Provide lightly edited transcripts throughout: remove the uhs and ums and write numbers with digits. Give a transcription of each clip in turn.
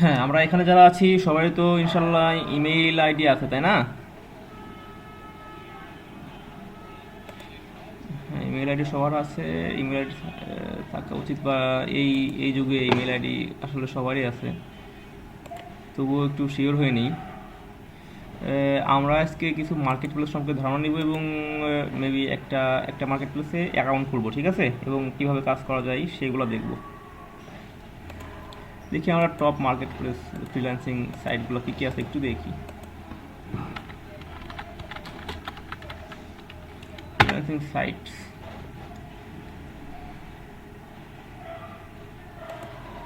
হ্যাঁ, আমরা এখানে যারা আছি সবাই তো ইনশাল্লাহ ইমেইল আইডি আছে, তাই না? হ্যাঁ, ইমেইল আইডি সবার আছে। ইমেইল আইডি থাকা উচিত, বা এই এই যুগে ইমেইল আইডি আসলে সবারই আছে। তবুও একটু শিওর হয়ে নিই। আমরা আজকে কিছু মার্কেট প্লেস সম্পর্কে ধারণা নিব, এবং মেবি একটা একটা মার্কেট প্লেসে অ্যাকাউন্ট খুলবো, ঠিক আছে? এবং কিভাবে কাজ করা যায় সেগুলো দেখব। দেখি আমরা টপ মার্কেট প্লেস ফ্রিল্যান্সিং সাইটগুলো কী কী আছে একটু দেখি। ফ্রিল্যান্সিং সাইটস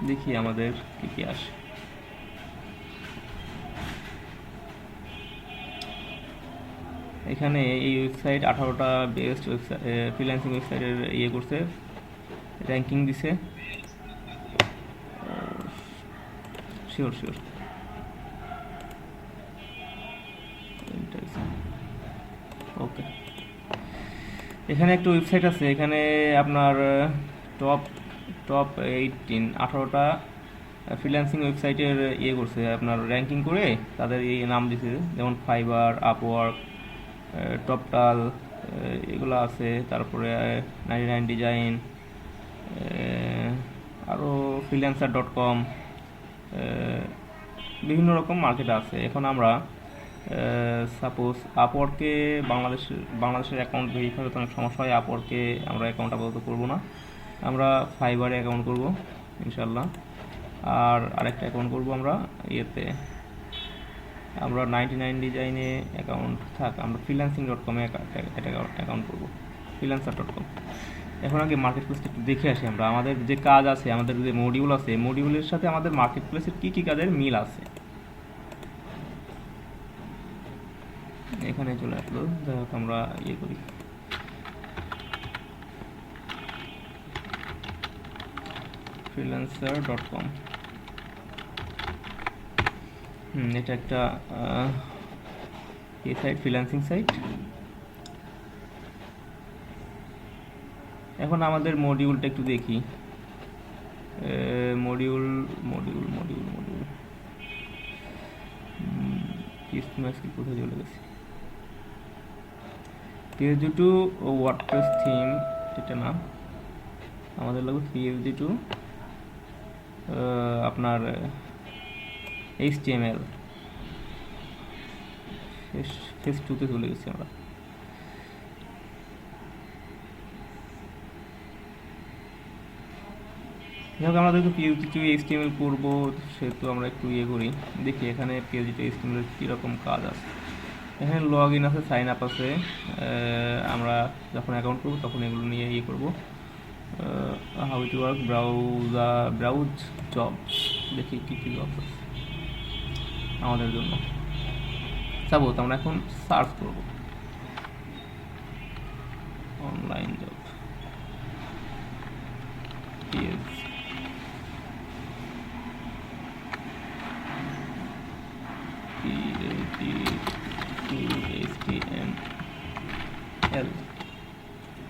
দেখি আমাদের কী কী আসে। এখানে এই ওয়েবসাইট 18টা বেস্ট ওয়েবসাইট ফ্রিল্যান্সিং ওয়েবসাইটের ইয়ে করছে, র্যাঙ্কিং দিছে। Sure sure. ওকে, এখানে একটা ওয়েবসাইট আছে। এখানে আপনার টপ টপ 18টা ফ্রিল্যান্সিং ওয়েবসাইটের ইয়ে করছে, আপনার র্যাঙ্কিং করে তাদের এই নাম দিছে, যেমন ফাইবার, আপওয়ার্ক, টপটাল, এগুলো আছে। তারপরে 99 ডিজাইন, আরও freelancer.com, বিভিন্ন রকম মার্কেট আছে। এখন আমরা সাপোজ আপওয়ার্কে বাংলাদেশের অ্যাকাউন্ট ভেরিফাই করতে অনেক সমস্যা হয়। আপওয়ার্কে আমরা অ্যাকাউন্ট আপাতত করবো না, আমরা ফাইবারে অ্যাকাউন্ট করব ইনশাল্লাহ। আর আরেকটা অ্যাকাউন্ট করব আমরা ইয়েতে, আমরা 99 ডিজাইনে অ্যাকাউন্ট থাক, আমরা freelancing.com এ অ্যাকাউন্ট করব, freelancer.com। এখন আগে মার্কেট প্লেসটা একটু দেখে আসি আমরা, আমাদের যে কাজ আছে, আমাদের যে মডিউল আছে, মডিউলের সাথে আমাদের মার্কেট প্লেসের কী কী কাজের মিল আছে। এখানে চলে আসলো, যাই হোক আমরা ইয়ে করি। freelancer.com, এটা একটা এই সাইট, ফ্রিল্যান্সিং সাইট। এখন আমাদের মডিউলটা একটু দেখি। মডিউল মডিউল মডিউল মডিউল কি কোথায় চলে গেছে? PHP2 ও ওয়ার্ডপ্রেস থিম, এটা না, আমাদের লাগবে PHP2 আপনার HTML। ফেস 2তে চলে গেছি আমরা। যাই আমরা যেহেতু PHP2 HTML করবো, সেহেতু আমরা একটু ইয়ে করি, দেখি এখানে PHP2 HTML এর কীরকম কাজ আছে। এখানে লগ ইন আছে, সাইন আপ আছে। আমরা যখন অ্যাকাউন্ট করবো তখন এগুলো নিয়ে ইয়ে করবো। How to work, browse job, দেখি কী কী জব আছে আমাদের জন্য। সাপোজ আমরা এখন সার্চ করব অনলাইন জব,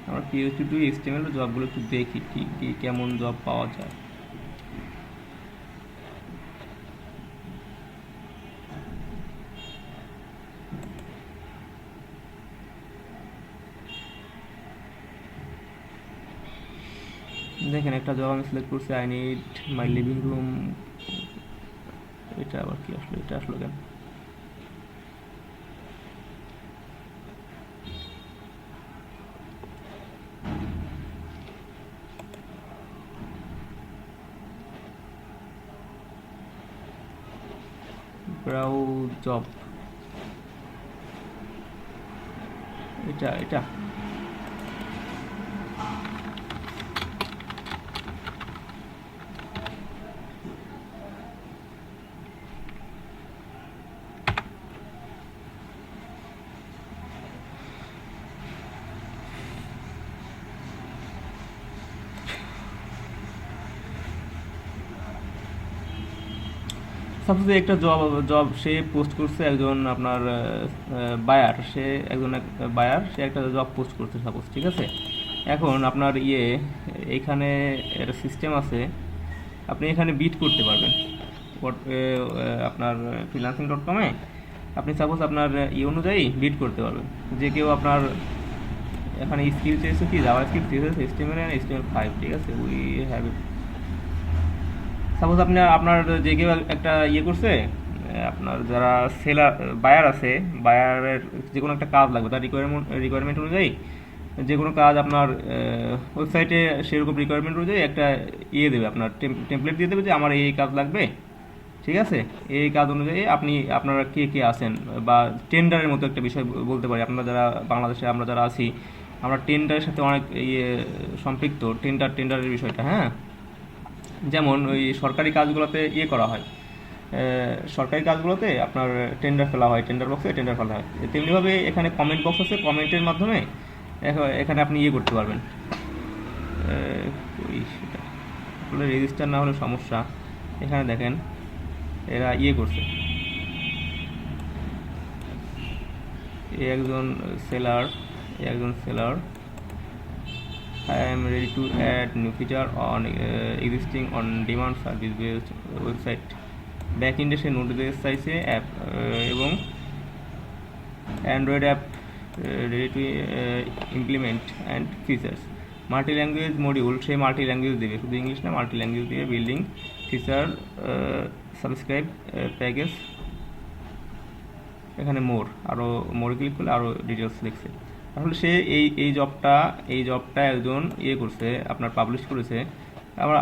আমরা PHP2 HTML জবগুলো একটু দেখি কি কেমন জব পাওয়া যায়। দেখেন একটা জব আমি সিলেক্ট করছি, I need my living room. এটা আবার কি আসলো? এটা আসলো কেন? ব্রাউজ জব, এটা এটা সাপোজ একটা জব সে পোস্ট করছে, একজন আপনার বায়ার, সে একটা জব পোস্ট করছে সাপোজ, ঠিক আছে? এখন আপনার এইখানে একটা সিস্টেম আছে, আপনি এখানে বিট করতে পারবেন আপনার freelancing.com-এ আপনি সাপোজ আপনার অনুযায়ী বিড করতে পারবেন। যে কেউ আপনার এখানে স্কিল চেয়েছে কি JavaScript, CSS, HTML and HTML5, ঠিক আছে, উই হ্যাভ ইট। সাপোজ আপনি আপনার যে কেউ একটা করছে, আপনার যারা সেলার বায়ার আছে, বায়ারের যে কোনো একটা কাজ লাগবে তার রিকোয়ারমেন্ট অনুযায়ী, যে কোনো কাজ আপনার ওয়েবসাইটে সেরকম রিকোয়ারমেন্ট অনুযায়ী একটা দেবে, আপনার টেমপ্লেট দিয়ে দেবে যে আমার এই কাজ লাগবে, ঠিক আছে। এই কাজ অনুযায়ী আপনারা কে কে আছেন, বা টেন্ডারের মতো একটা বিষয় বলতে পারি। আপনারা যারা বাংলাদেশে আমরা যারা আছি, আমরা টেন্ডারের সাথে অনেক সম্পৃক্ত, টেন্ডারের বিষয়টা, হ্যাঁ। যেমন ওই সরকারি কাজগুলোতে করা হয়, সরকারি কাজগুলোতে আপনার টেন্ডার ফেলা হয়, টেন্ডার বক্সে টেন্ডার ফেলা হয়। তেমনিভাবে এখানে কমেন্ট বক্স আছে, কমেন্টের মাধ্যমে এখানে আপনি করতে পারবেন। সেটা আসলে রেজিস্টার না হলে সমস্যা। এখানে দেখেন এরা করছে, একজন seller, I am ready to add new feature on existing on demand service based website. ব্যাকএন্ডে say notes চাইছে অ্যাপ এবং Android app ready to implement and features. Multi language module, say multi language দেবে, শুধু English না, multi language দিয়ে building feature, subscribe package. এখানে আরও মোড়ে click করলে আরও ডিটেলস লিখছে। আসলে সে এই জবটা একজন করছে, আপনার পাবলিশ করেছে।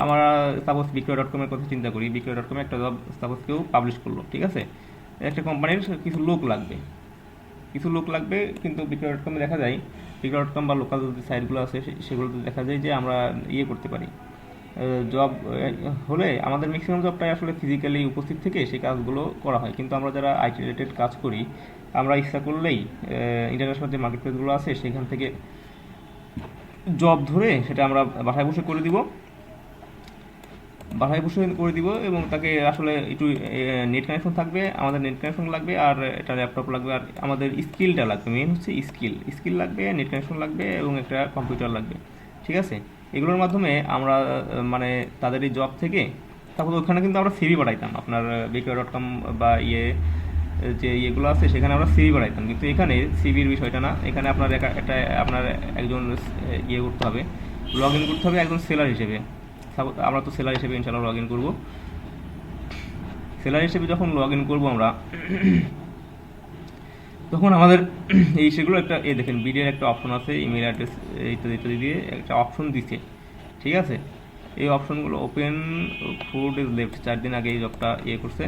আমরা সাপোজ বিক্রয়.com-এর কথা চিন্তা করি, বিক্রয়.com-এ একটা জব সাপোজ কেউ পাবলিশ করলো, ঠিক আছে। একটা কোম্পানির কিছু লোক লাগবে, কিন্তু বিক্রয়.com-এ দেখা যায়, বিক্রয়.com বা লোকাল যে সাইটগুলো আছে সেগুলোতে দেখা যায় যে আমরা করতে পারি। জব হলে আমাদের ম্যাক্সিমাম জবটাই আসলে ফিজিক্যালি উপস্থিত থেকে সেই কাজগুলো করা হয়, কিন্তু আমরা যারা আইটি রিলেটেড কাজ করি, আমরা ইচ্ছা করলেই ইন্টারন্যাশনাল যে মার্কেট প্লেসগুলো আছে সেখান থেকে জব ধরে সেটা আমরা বাসায় বসে করে দিব, এবং তাকে আসলে একটু নেট কানেকশন থাকবে, আমাদের নেট কানেকশন লাগবে, আর একটা ল্যাপটপ লাগবে, আর আমাদের স্কিলটা লাগবে। মেইন হচ্ছে স্কিল লাগবে, নেট কানেকশন লাগবে, এবং একটা কম্পিউটার লাগবে, ঠিক আছে। এগুলোর মাধ্যমে আমরা মানে তাদের এই জব থেকে, তারপর ওখানে কিন্তু আমরা সিভি পাঠাইতাম, আপনার বিক্রয়.com বা যে ইয়েগুলো আছে সেখানে আমরা সিভি পাঠাইতাম, কিন্তু এখানে সিভির বিষয়টা না। এখানে আপনার আপনার একজন করতে হবে, লগ ইন করতে হবে একজন সেলার হিসেবে। আমরা তো সেলার হিসেবে ইনশাআল্লাহ লগ ইন করবো। সেলার হিসেবে যখন লগ ইন করবো আমরা, তখন আমাদের সেগুলো একটা দেখেন বিডির একটা অপশন আছে, ইমেল অ্যাড্রেস ইত্যাদি দিয়ে একটা অপশন দিচ্ছে, ঠিক আছে। এই অপশনগুলো ওপেন 4 days লেফট, 4 দিন আগে এই জবটা করছে।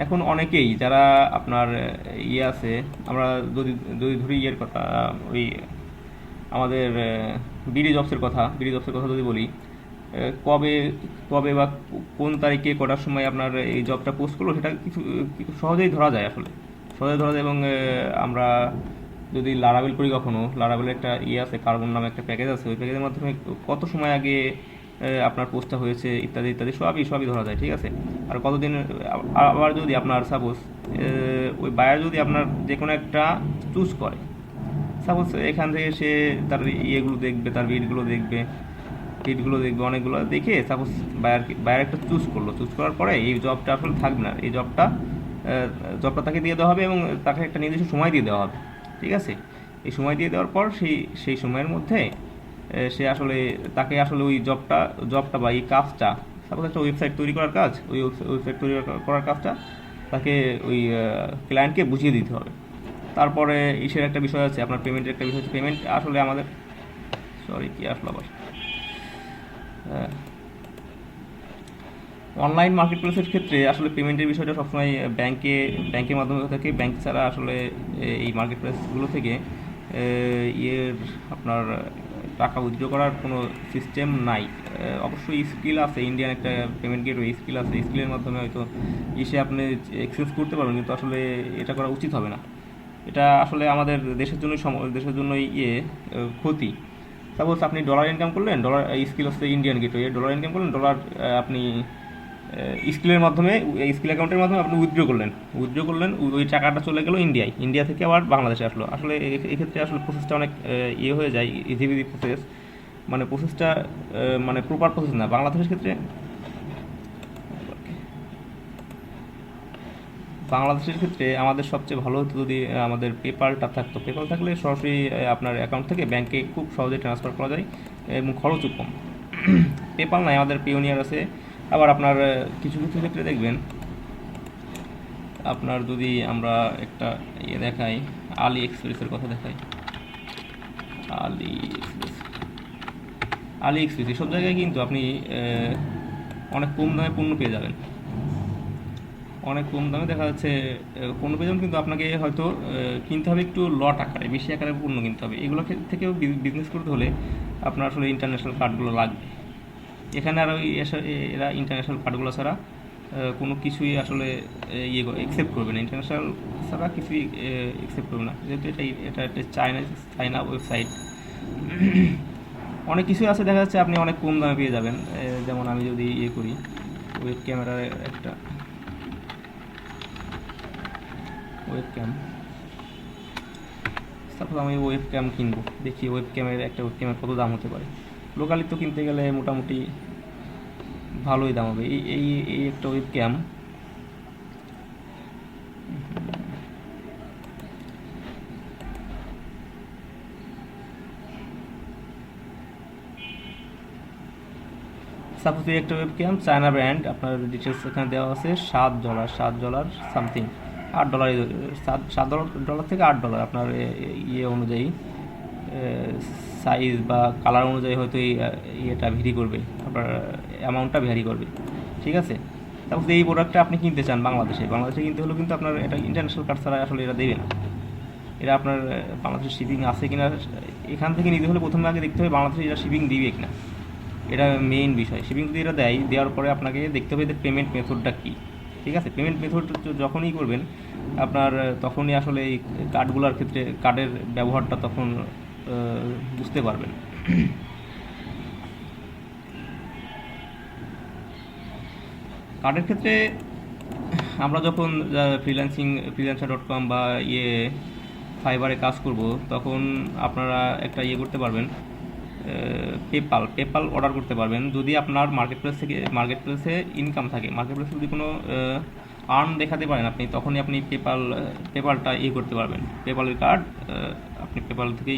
এখন অনেকেই যারা আপনার আছে, আমরা যদি ধরি কথা, ওই আমাদের বিডি জবসের কথা যদি বলি, কবে বা কোন তারিখে কটার সময় আপনার এই জবটা পোস্ট করলো, সেটা কিছু সহজেই ধরা যায়, এবং আমরা যদি লারাবেল করি, কখনো লারাবেলের একটা আছে, কার্বন নামে একটা প্যাকেজ আছে, ওই প্যাকেজের মাধ্যমে কত সময় আগে আপনার পোস্টটা হয়েছে ইত্যাদি সবই ধরা যায়, ঠিক আছে। আর কতদিন, আবার যদি আপনার সাপোজ ওই বায়ার যদি আপনার যে কোনো একটা চুজ করে, সাপোজ এখান থেকে সে তার দেখবে, তার বিটগুলো দেখবে, অনেকগুলো দেখে সাপোজ বায়ার একটা চুজ করার পরে এই জবটা আসলে থাকবে না, এই জবটা তাকে দিয়ে দেওয়া হবে, এবং তাকে একটা নির্দিষ্ট সময় দিয়ে দেওয়া হবে, ঠিক আছে। এই সময় দিয়ে দেওয়ার পর সেই সময়ের মধ্যে সে তাকে ওই জবটা বা এই কাজটা, সাপোজ একটা ওয়েবসাইট তৈরি করার কাজ, ওই ওয়েবসাইট তৈরি করার কাজটা তাকে ওই ক্লায়েন্টকে বুঝিয়ে দিতে হবে। তারপরে একটা বিষয় আছে, আপনার পেমেন্টের একটা বিষয় আছে। পেমেন্ট আসলে আমাদের অনলাইন মার্কেট প্লেসের ক্ষেত্রে আসলে পেমেন্টের বিষয়টা সবসময় ব্যাংকের মাধ্যমে হয়ে থাকে। ব্যাংক ছাড়া আসলে এই মার্কেট প্লেসগুলো থেকে আপনার টাকা উইথড্র করার কোনো সিস্টেম নাই। অবশ্যই স্কিল আছে, ইন্ডিয়ান একটা পেমেন্ট গেটওয়ে স্কিল আছে, স্কিলের মাধ্যমে হয়তো আপনি এক্সচেঞ্জ করতে পারবেন, কিন্তু আসলে এটা করা উচিত হবে না। এটা আসলে আমাদের দেশের জন্যই ক্ষতি। সাপোজ আপনি ডলার ইনকাম করলেন, ডলার স্কিল হচ্ছে ইন্ডিয়ান গেটওয়ে, ডলার ইনকাম করলেন, ডলার আপনি স্কিলের মাধ্যমে, স্কিল অ্যাকাউন্টের মাধ্যমে আপনি উইথড্র করলেন, ওই টাকাটা চলে গেল ইন্ডিয়া থেকে আবার বাংলাদেশে আসলো। আসলে এক্ষেত্রে আসলে প্রসেসটা অনেক হয়ে যায়, ইজি প্রসেস, মানে প্রসেসটা মানে প্রপার প্রসেস না বাংলাদেশের ক্ষেত্রে। বাংলাদেশের ক্ষেত্রে আমাদের সবচেয়ে ভালো হতো যদি আমাদের পেপালটা থাকতো। পেপাল থাকলে সরাসরি আপনার অ্যাকাউন্ট থেকে ব্যাংকে খুব সহজে ট্রান্সফার করা যায় এবং খরচও কম। পেপাল নাই, আমাদের পিওনিয়ার আছে। আবার আপনার কিছু কিছু ক্ষেত্রে দেখবেন, আপনার যদি আমরা একটা দেখাই, আলি এক্সপ্রেসের কথা দেখাই। আলি এক্সপ্রেস, আলি এক্সপ্রেস সব জায়গায় কিন্তু আপনি অনেক কম দামে পণ্য পেয়ে যাবেন। অনেক কম দামে দেখা যাচ্ছে পণ্য পেয়ে যাবেন, কিন্তু আপনাকে হয়তো কিনতে হবে একটু লট আকারে, বেশি আকারে পণ্য কিনতে হবে। এগুলো থেকেও বিজনেস করতে হলে আপনার আসলে ইন্টারন্যাশনাল কার্ডগুলো লাগবে। এখানে আর এরা ইন্টারন্যাশনাল কার্ডগুলো ছাড়া কোনো কিছুই আসলে একসেপ্ট করবে না। ইন্টারন্যাশনাল ছাড়া কিছুই একসেপ্ট করবে না, যেহেতু এটা একটা চায়না ওয়েবসাইট। অনেক কিছুই আছে, দেখা যাচ্ছে আপনি অনেক কম দামে পেয়ে যাবেন। যেমন আমি যদি করি, ওয়েব ক্যামেরার একটা সাপোজ আমি ওয়েব ক্যাম কিনবো, দেখি ওয়েব ক্যামের কত দাম হতে পারে। লোকালি তো কিনতে গেলে মোটামুটি ভালোই দাম হবে। এই একটা ওয়েব ক্যাম সাপোজ এই একটা ওয়েব ক্যাম চায়না ব্র্যান্ড, আপনার ডিটেলস এখানে দেওয়া আছে $7 সামথিং, $8, $7 থেকে $8 আপনার অনুযায়ী, সাইজ বা কালার অনুযায়ী হয়তো ইয়েটা ভ্যারি করবে, আপনার অ্যামাউন্টটা ভ্যারি করবে। ঠিক আছে, তারপর এই প্রোডাক্টটা আপনি কিনতে চান বাংলাদেশে কিনতে হলেও কিন্তু আপনার এটা ইন্টারন্যাশনাল কার্ড ছাড়া আসলে এরা দেবে না। এরা আপনার বাংলাদেশের শিপিং আছে কিনা এখান থেকে নিতে হলে প্রথমে আগে দেখতে হবে বাংলাদেশে এরা শিপিং দিবে কিনা। এটা মেইন বিষয়। শিপিং যদি এরা দেওয়ার পরে আপনাকে দেখতে হবে এদের পেমেন্ট মেথডটা কী। ঠিক আছে, পেমেন্ট মেথড যখনই করবেন আপনার তখনই আসলে এই কার্ডগুলোর ক্ষেত্রে কার্ডের ব্যবহারটা তখন বুঝতে পারবেন। কার্ডের ক্ষেত্রে আমরা যখন freelancer.com বা ফাইবারে কাজ করব, তখন আপনারা একটা করতে পারবেন, পেপাল অর্ডার করতে পারবেন। যদি আপনার মার্কেট প্লেসে ইনকাম থাকে, মার্কেট প্লেসে যদি কোনো আর্ন দেখাতে পারেন আপনি, তখনই আপনি পেপালটা করতে পারবেন। পেপালের কার্ড আপনি পেপাল থেকে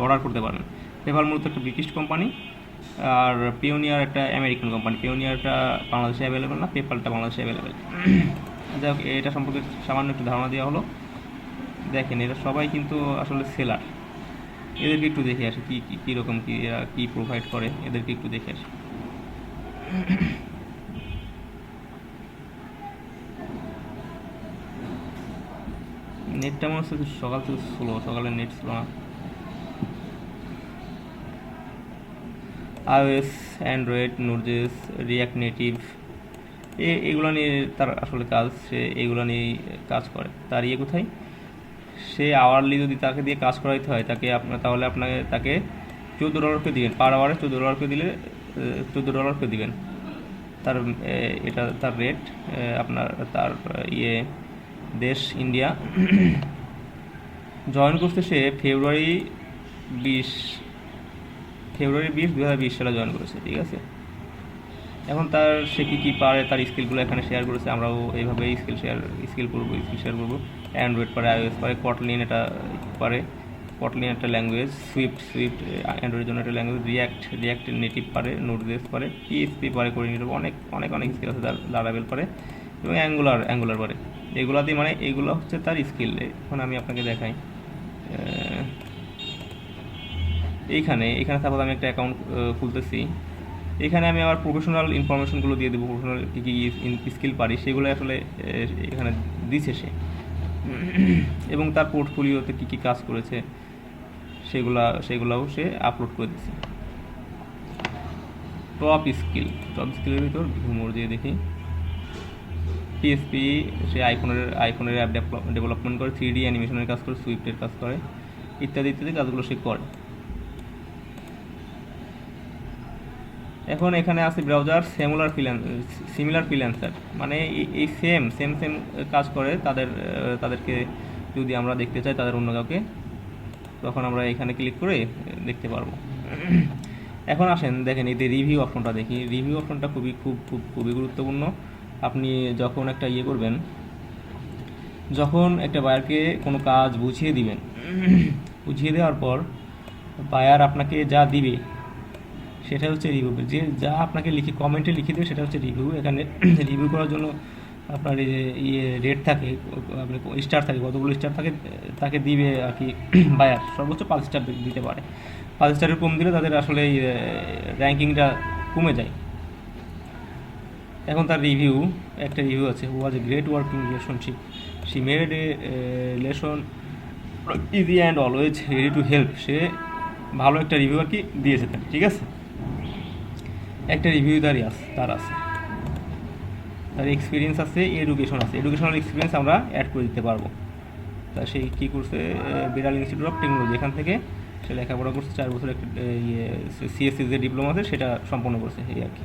অর্ডার করতে পারবেন। পেপাল মূলত একটা ব্রিটিশ কোম্পানি, আর পিওনিয়ার একটা আমেরিকান কোম্পানি। পিওনিয়ারটা বাংলাদেশে অ্যাভেলেবেল না, পেপালটা বাংলাদেশে অ্যাভেলেবেল। যাই হোক, এটা সম্পর্কে সামান্য একটু ধারণা দেওয়া হলো। দেখেন, এরা সবাই কিন্তু আসলে সেলার। এদেরকে একটু দেখে আসি কীরকম এরা কী প্রোভাইড করে, এদেরকে একটু দেখে আসি। নেটটা মনে হচ্ছে সকাল থেকে স্লো, সকালের নেট স্লো না। iOS, অ্যান্ড্রয়েড, নোডজেস, রিয়াক্ট নেটিভ, এগুলো নিয়ে তার আসলে কাজ। সে এগুলো নিয়েই কাজ করে। তার কোথায়, সে আওয়ারলি যদি তাকে দিয়ে কাজ করাইতে হয় তাহলে তাকে $14 করে দিবেন, পার আওয়ারে $14 করে দিলে $14 করে দিবেন। এটা তার রেট। আপনার তার দেশ ইন্ডিয়া। জয়েন করতে সে ফেব্রুয়ারি 20, 2020 সালে জয়েন করেছে। ঠিক আছে, এখন সে কী পারে, তার স্কিলগুলো এখানে শেয়ার করেছে। আমরাও এইভাবে স্কিল শেয়ার করবো। অ্যান্ড্রয়েড পারে, iOS পারে, কটলিন এটা পারে, কটলিন একটা ল্যাঙ্গুয়েজ, সুইফট অ্যান্ড্রয়েডের জন্য একটা ল্যাঙ্গুয়েজ, রিয়াক্ট নেটিভ পারে, নোডজেস পারে, পিএইচপি পারে, করে নিতে অনেক স্কিল আছে। লারাভেল পারে এবং অ্যাঙ্গুলার পারে। এগুলো হচ্ছে তার স্কিল। এখন আমি আপনাকে দেখাই, এইখানে সাপোজ আমি একটা অ্যাকাউন্ট খুলতেছি। এখানে আমি আবার প্রফেশনাল ইনফরমেশনগুলো দিয়ে দেবো, প্রফেশনাল কী স্কিল পারি সেগুলো আসলে এখানে দিছে সে, এবং তার পোর্টফোলিওতে কী কাজ করেছে সেগুলাও সে আপলোড করে দিচ্ছে। টপ স্কিলের ভিতর ঘুমোর দিয়ে দেখি, পিএসপি, সে আইফোনের অ্যাপ ডেভেলপমেন্ট করে, 3D অ্যানিমেশনের কাজ করে, সুইফটের কাজ করে, ইত্যাদি কাজগুলো সে করে। এখন এখানে আছে ব্রাউজার সিমিলার ফ্রিল্যান্সার, মানে এই সেম কাজ করে তাদেরকে যদি আমরা দেখতে চাই তাদের অন্য কাউকে, তখন আমরা এখানে ক্লিক করে দেখতে পারবো। এখন আসেন দেখেন, এতে রিভিউ অপশনটা দেখি। রিভিউ অপশনটা খুবই গুরুত্বপূর্ণ। আপনি যখন একটা করবেন, যখন একটা বায়ারকে কোনো কাজ বুঝিয়ে দিবেন, বুঝিয়ে দেওয়ার পর বায়ার আপনাকে যা দিবে সেটা হচ্ছে রিভিউ। যে যা আপনাকে কমেন্টে লিখে দেবে সেটা হচ্ছে রিভিউ। এখানে রিভিউ করার জন্য আপনার এই যে রেট থাকে, আপনি স্টার থাকে, কতগুলো স্টার থাকে তাকে দিবে আর কি। বায়ার সর্বোচ্চ 5 স্টার দিতে পারে। 5 স্টারের কম দিলে তাদের আসলে র্যাঙ্কিংটা কমে যায়। এখন তার রিভিউ, একটা রিভিউ আছে, was a great working relationship, she made a relation easy and always ready to help. সে ভালো একটা রিভিউ আর কি দিয়েছে তার, ঠিক আছে। একটা রিভিউ তার আছে, তার এক্সপিরিয়েন্স আছে, এডুকেশন আছে, এডুকেশনাল এক্সপিরিয়েন্স আমরা অ্যাড করে দিতে পারবো। তা সে কী করছে, বিড়াল ইনস্টিটিউট অফ টেকনোলজি, এখান থেকে সে লেখাপড়া করছে 4 বছর, একটা সিএসসি যে ডিপ্লোমা আছে সেটা সম্পন্ন করছে, এই আর কি।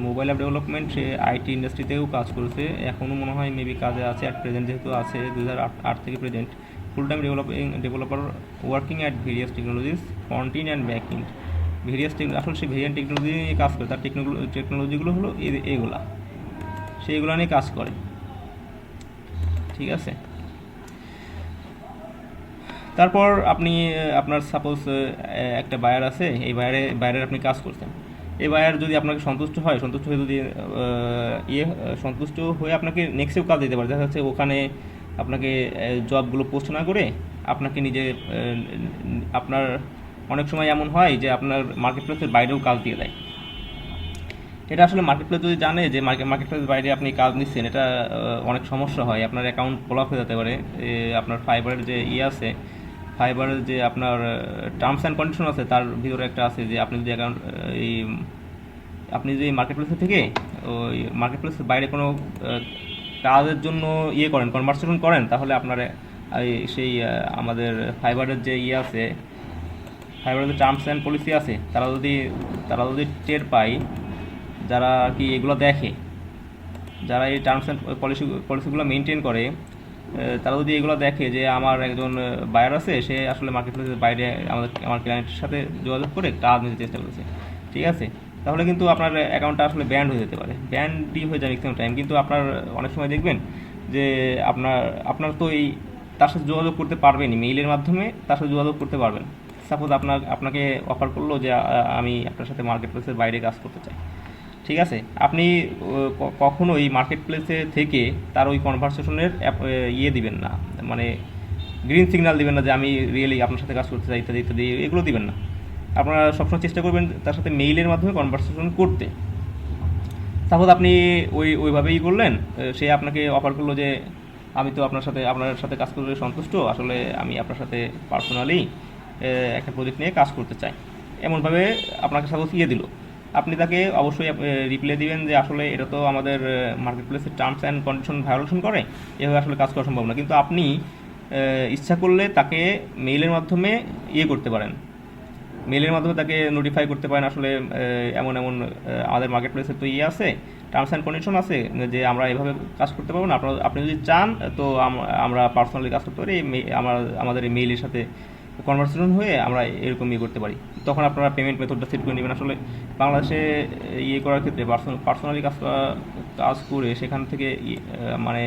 মোবাইল অ্যাপ ডেভেলপমেন্ট, সে আইটি ইন্ডাস্ট্রিতেও কাজ করেছে, এখনও মনে হয় মেবি কাজে আছে, অ্যাট প্রেজেন্ট যেহেতু আছে 2008 থেকে present. Full time developer working at various technologies front in and back in. Various আসলে সে ভেরিয়ান টেকনোলজি নিয়ে কাজ করে, তার টেকনোলজিগুলো হলো এইগুলা, সে এগুলো নিয়ে কাজ করে, ঠিক আছে। তারপর আপনি আপনার সাপোজ একটা বায়ার আছে, এই বায়ারের আপনি কাজ করছেন। এই বায়ার যদি আপনাকে সন্তুষ্ট হয়ে যদি সন্তুষ্ট হয়ে আপনাকে নেক্সটেও কাজ দিতে পারে, দেখা যাচ্ছে ওখানে আপনাকে জবগুলো পোস্ট না করে আপনাকে নিজে আপনার অনেক সময় এমন হয় যে আপনার মার্কেট প্লেসের বাইরেও কাজ দিয়ে দেয়। এটা আসলে মার্কেট প্লেস যদি জানে যে মার্কেট প্লেসের বাইরে আপনি কাজ নিচ্ছেন, এটা অনেক সমস্যা হয়, আপনার অ্যাকাউন্ট ব্লক হয়ে যেতে পারে। আপনার ফাইবারের যে আছে, ফাইবারের যে আপনার টার্মস অ্যান্ড কন্ডিশন আছে, তার ভিতরে একটা আছে যে আপনি যদি অ্যাকাউন্ট এই আপনি যদি মার্কেট প্লেসের থেকে ওই মার্কেট প্লেসের বাইরে কোনো কাজের জন্য করেন, কনভার্সেশন করেন, তাহলে আপনার সেই আমাদের ফাইবারের যে আছে, ফাইবারের যে টার্মস অ্যান্ড পলিসি আছে, তারা যদি টের পায়, যারা আর কি এগুলো দেখে, যারা এই টার্মস অ্যান্ড পলিসিগুলো মেনটেন করে, তারা যদি এগুলো দেখে যে আমার একজন বায়ার আছে, সে আসলে মার্কেট প্লেসের বাইরে আমার ক্লায়েন্টের সাথে যোগাযোগ করে কাজ নিতে চেষ্টা করেছে, ঠিক আছে, তাহলে কিন্তু আপনার অ্যাকাউন্টটা আসলে ব্যান্ড হয়ে যেতে পারে, ব্যান্ডই হয়ে যায় ম্যাক্সিমাম টাইম। কিন্তু আপনার অনেক সময় দেখবেন যে আপনার তো এই তার সাথে যোগাযোগ করতে পারবেনই, মেইলের মাধ্যমে তার সাথে যোগাযোগ করতে পারবেন। সাপোজ আপনাকে অফার করলো যে আমি আপনার সাথে মার্কেট প্লেসের বাইরে কাজ করতে চাই, ঠিক আছে। আপনি কখনোই মার্কেট প্লেসে থেকে তার ওই কনভারসেশনের দিবেন না, মানে গ্রিন সিগন্যাল দিবেন না যে আমি রিয়েলি আপনার সাথে কাজ করতে চাই, ইত্যাদি ইত্যাদি, এগুলো দিবেন না। আপনারা সবসময় চেষ্টা করবেন তার সাথে মেইলের মাধ্যমে কনভারসেশন করতে। সাপোজ আপনি ওইভাবেই করলেন, সে আপনাকে অফার করলো যে আমি তো আপনার সাথে কাজ করতে সন্তুষ্ট, আসলে আমি আপনার সাথে পার্সোনালি একটা প্রজেক্ট নিয়ে কাজ করতে চাই, এমনভাবে আপনাকে সাপোজ দিল। আপনি তাকে অবশ্যই রিপ্লাই দিবেন যে আসলে এটা তো আমাদের মার্কেট প্লেসের টার্মস অ্যান্ড কন্ডিশন ভায়োলেশন করে, এভাবে আসলে কাজ করা সম্ভব না। কিন্তু আপনি ইচ্ছা করলে তাকে মেইলের মাধ্যমে করতে পারেন, মেইলের মাধ্যমে তাকে নোটিফাই করতে পারেন, আসলে এমন আমাদের মার্কেট প্লেসের তো আছে, টার্মস অ্যান্ড কন্ডিশন আছে যে আমরা এভাবে কাজ করতে পারবো না, আপনি যদি চান তো আমরা পার্সোনালি কাজ করতে পারি, আমাদের এই মেইলের সাথে কনভারসেশন হয়ে আমরা এরকম করতে পারি। তখন আপনারা পেমেন্ট মেথডটা সেট করে নেবেন। আসলে বাংলাদেশে করার ক্ষেত্রে পার্সোনালি কাজ করে সেখান থেকে মানে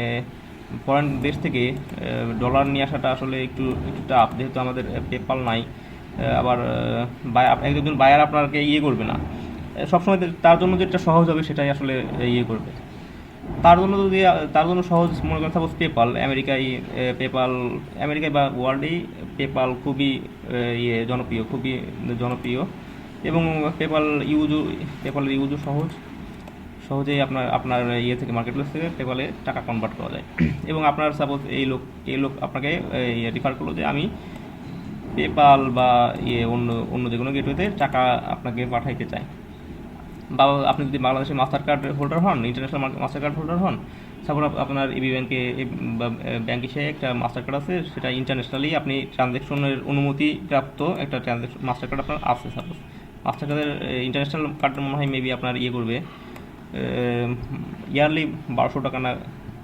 ফরেন দেশ থেকে ডলার নিয়ে আসাটা আসলে একটু টাফ, যেহেতু আমাদের পেপাল নাই। আবার একজন বায়ার আপনাকে করবে না সবসময়, তার জন্য যেটা সহজ হবে সেটাই আসলে করবে। তার জন্য সহজ মনে করেন সাপোজ আমেরিকায় বা ওয়ার্ল্ডেই পেপাল খুবই খুবই জনপ্রিয়, এবং পেপালের ইউজও সহজেই আপনার থেকে মার্কেট প্লেস থেকে পেপালে টাকা কনভার্ট করা যায়। এবং আপনার সাপোজ এই লোক আপনাকে রিফার করলো যে আমি পেপাল বা অন্য যে কোনো গেটওয়েতে টাকা আপনাকে পাঠাইতে চাই, বা আপনি যদি বাংলাদেশের মাস্টার কার্ড হোল্ডার হন, ইন্টারন্যাশনাল মাস্টার কার্ড হোল্ডার হন, তারপর আপনার এবি ব্যাংকে ব্যাংক হিসেবে একটা মাস্টার কার্ড আছে, সেটা ইন্টারন্যাশনালি আপনি ট্রানজ্যাকশনের অনুমতি প্রাপ্ত একটা মাস্টার কার্ড আপনার আছে। সাপোজ মাস্টার কার্ডের ইন্টারন্যাশনাল কার্ডের মনে হয় মেবি আপনার করবে ইয়ারলি 1200 টাকা না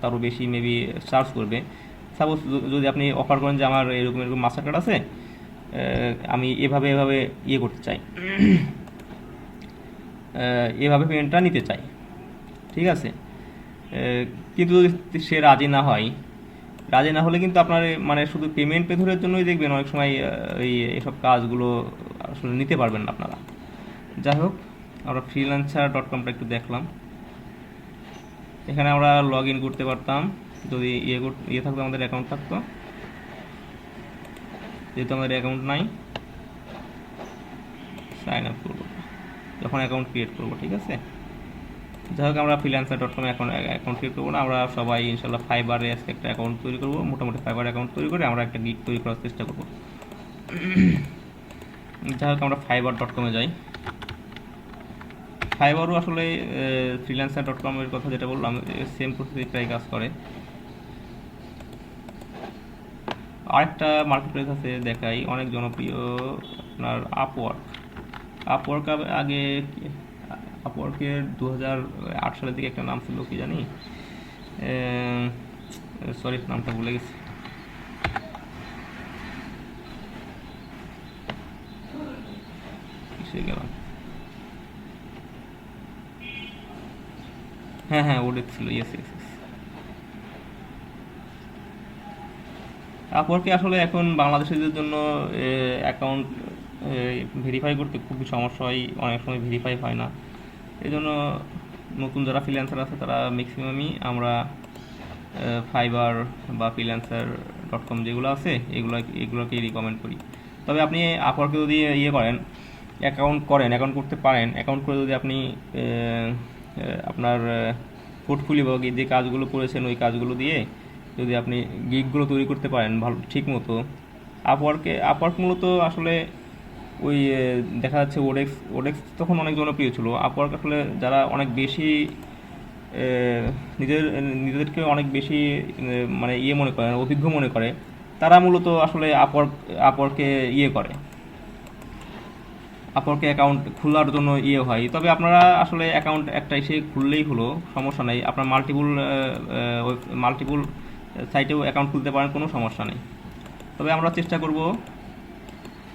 তারও বেশি মেবি চার্জ করবে। সাপোজ যদি আপনি অফার করেন যে আমার এরকম মাস্টার কার্ড আছে, আমি এভাবে করতে চাই, এভাবে পেমেন্টটা নিতে চাই, ঠিক আছে। কিন্তু যদি সে রাজি না হয়, রাজি না হলে কিন্তু আপনার মানে শুধু পেমেন্ট মেথডের জন্যই দেখবেন অনেক সময় এসব কাজগুলো আসলে নিতে পারবেন না আপনারা। যাই হোক, আমরা freelancer.com-টা একটু দেখলাম। এখানে আমরা লগ ইন করতে পারতাম যদি ইয়ে থাকতো, আমাদের অ্যাকাউন্ট থাকতো। যেহেতু আমাদের অ্যাকাউন্ট নাই, সাইন আপ করবো যখন অ্যাকাউন্ট ক্রিয়েট করবো, ঠিক আছে। যাই হোক, আমরা freelancer.com অ্যাকাউন্ট ক্রিয়েট করবো না, আমরা সবাই ইনশাল্লাহ ফাইবারে আজকে একটা অ্যাকাউন্ট তৈরি করবো। মোটামুটি ফাইবার অ্যাকাউন্ট তৈরি করে আমরা একটা গিগ তৈরি করার চেষ্টা করবো। যাই হোক, আমরা fiverr.com-এ যাই। ফাইবারও আসলে freelancer.com-এর কথা যেটা বললাম, সেম প্রসেসে প্রায় কাজ করে। আরেকটা মার্কেট প্লেস আছে দেখাই, অনেক জনপ্রিয়, আপনার আপওয়ার্ক। আপওয়ার্ক আগে, আপওয়ার্কের 2008 সালের দিকে একটা নাম ছিল, কি জানি, সরি নামটা ভুলে গেছি। কিসে গেলাম, হ্যাঁ হ্যাঁ, ওডেক্স ছিল, ইয়েস ইয়েস। আপওয়ার্কে আসলে এখন বাংলাদেশিদের জন্য অ্যাকাউন্ট ভেরিফাই করতে খুবই সমস্যা হয়, অনেক সময় ভেরিফাই হয় না। এই জন্য নতুন যারা ফ্রিল্যান্সার আছে তারা ম্যাক্সিমামই আমরা ফাইবার বা freelancer.com যেগুলো আছে এগুলোকেই রিকমেন্ড করি। তবে আপনি আপওয়ার্কে যদি ইয়ে করেন, অ্যাকাউন্ট করতে পারেন, অ্যাকাউন্ট করে যদি আপনি আপনার পোর্টফোলিও বা যে কাজগুলো করেছেন ওই কাজগুলো দিয়ে যদি আপনি গিগগুলো তৈরি করতে পারেন ভালো ঠিক মতো, আপওয়ার্ক মূলত আসলে ওই দেখা যাচ্ছে ওডেক্স তখন অনেক জনপ্রিয় ছিল। আপওয়ার্ক আসলে যারা অনেক বেশি নিজেদেরকে অনেক বেশি মানে ইয়ে মনে করে, অভিজ্ঞ মনে করে, তারা মূলত আসলে আপওয়ার্কে ইয়ে করে, আপওয়ার্কে অ্যাকাউন্ট খোলার জন্য ইয়ে হয়। তবে আপনারা আসলে অ্যাকাউন্ট একটা এসে খুললেই হলো, সমস্যা নেই। আপনার মাল্টিপুল সাইটেও অ্যাকাউন্ট খুলতে পারেন, কোনো সমস্যা নেই। তবে আমরা চেষ্টা করব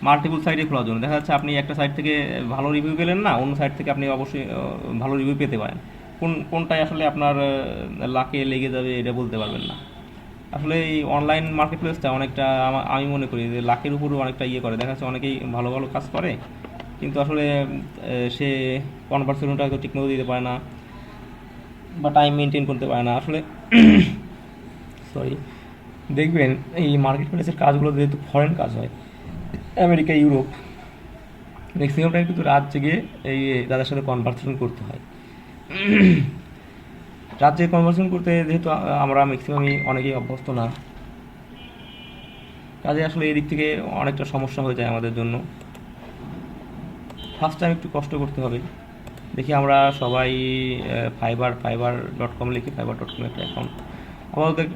মাল্টিপল সাইটে খোলার জন্য। দেখা যাচ্ছে আপনি একটা সাইট থেকে ভালো রিভিউ পেলেন না, অন্য সাইট থেকে আপনি অবশ্যই ভালো রিভিউ পেতে পারেন। কোনটায় আসলে আপনার লাকে লেগে যাবে এটা বলতে পারবেন না। আসলে এই অনলাইন মার্কেট প্লেসটা অনেকটা আমি মনে করি যে লাকের উপরও অনেকটা ইয়ে করে। দেখা যাচ্ছে অনেকেই ভালো ভালো কাজ করে, কিন্তু আসলে সে কনভার্সেশনটা হয়তো ঠিকমতো দিতে পারে না বা টাইম মেনটেন করতে পারে না আসলে। সরি, দেখবেন এই মার্কেট প্লেসের কাজগুলো যেহেতু ফরেন কাজ হয়, আমেরিকা, ইউরোপ, ম্যাক্সিমাম টাইম কিন্তু রাত জেগে এই তাদের সাথে কনভার্সেশন করতে হয়। রাত জেগে কনভার্সেশন করতে যেহেতু আমরা ম্যাক্সিমামই অনেকেই অভ্যস্ত না, কাজে আসলে এই দিক থেকে অনেকটা সমস্যা হয়ে যায় আমাদের জন্য। ফার্স্ট টাইম একটু কষ্ট করতে হবে। দেখি আমরা সবাই fiverr.com লিখি, fiverr.com একটা অ্যাকাউন্ট আমাদের।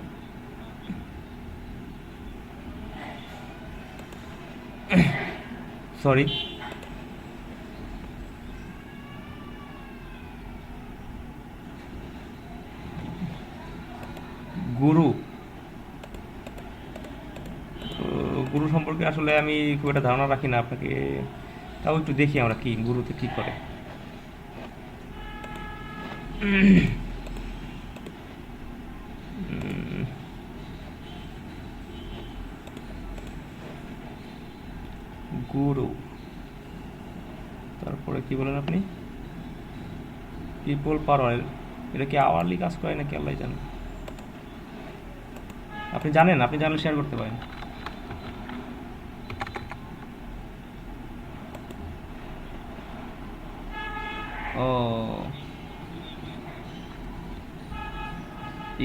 সরি, গুরু গুরু সম্পর্কে আসলে আমি খুব একটা ধারণা রাখি না, আপনাকে তাও একটু দেখি আমরা কি গুরুতে কী করে। গুরু, তারপরে কি বলেন আপনি, পিপল পার অয়েল, এটা কি আওয়ারলি কাজ করে নাকি আল্লাহ জানে। আপনি জানলে শেয়ার করতে পারেন। ও,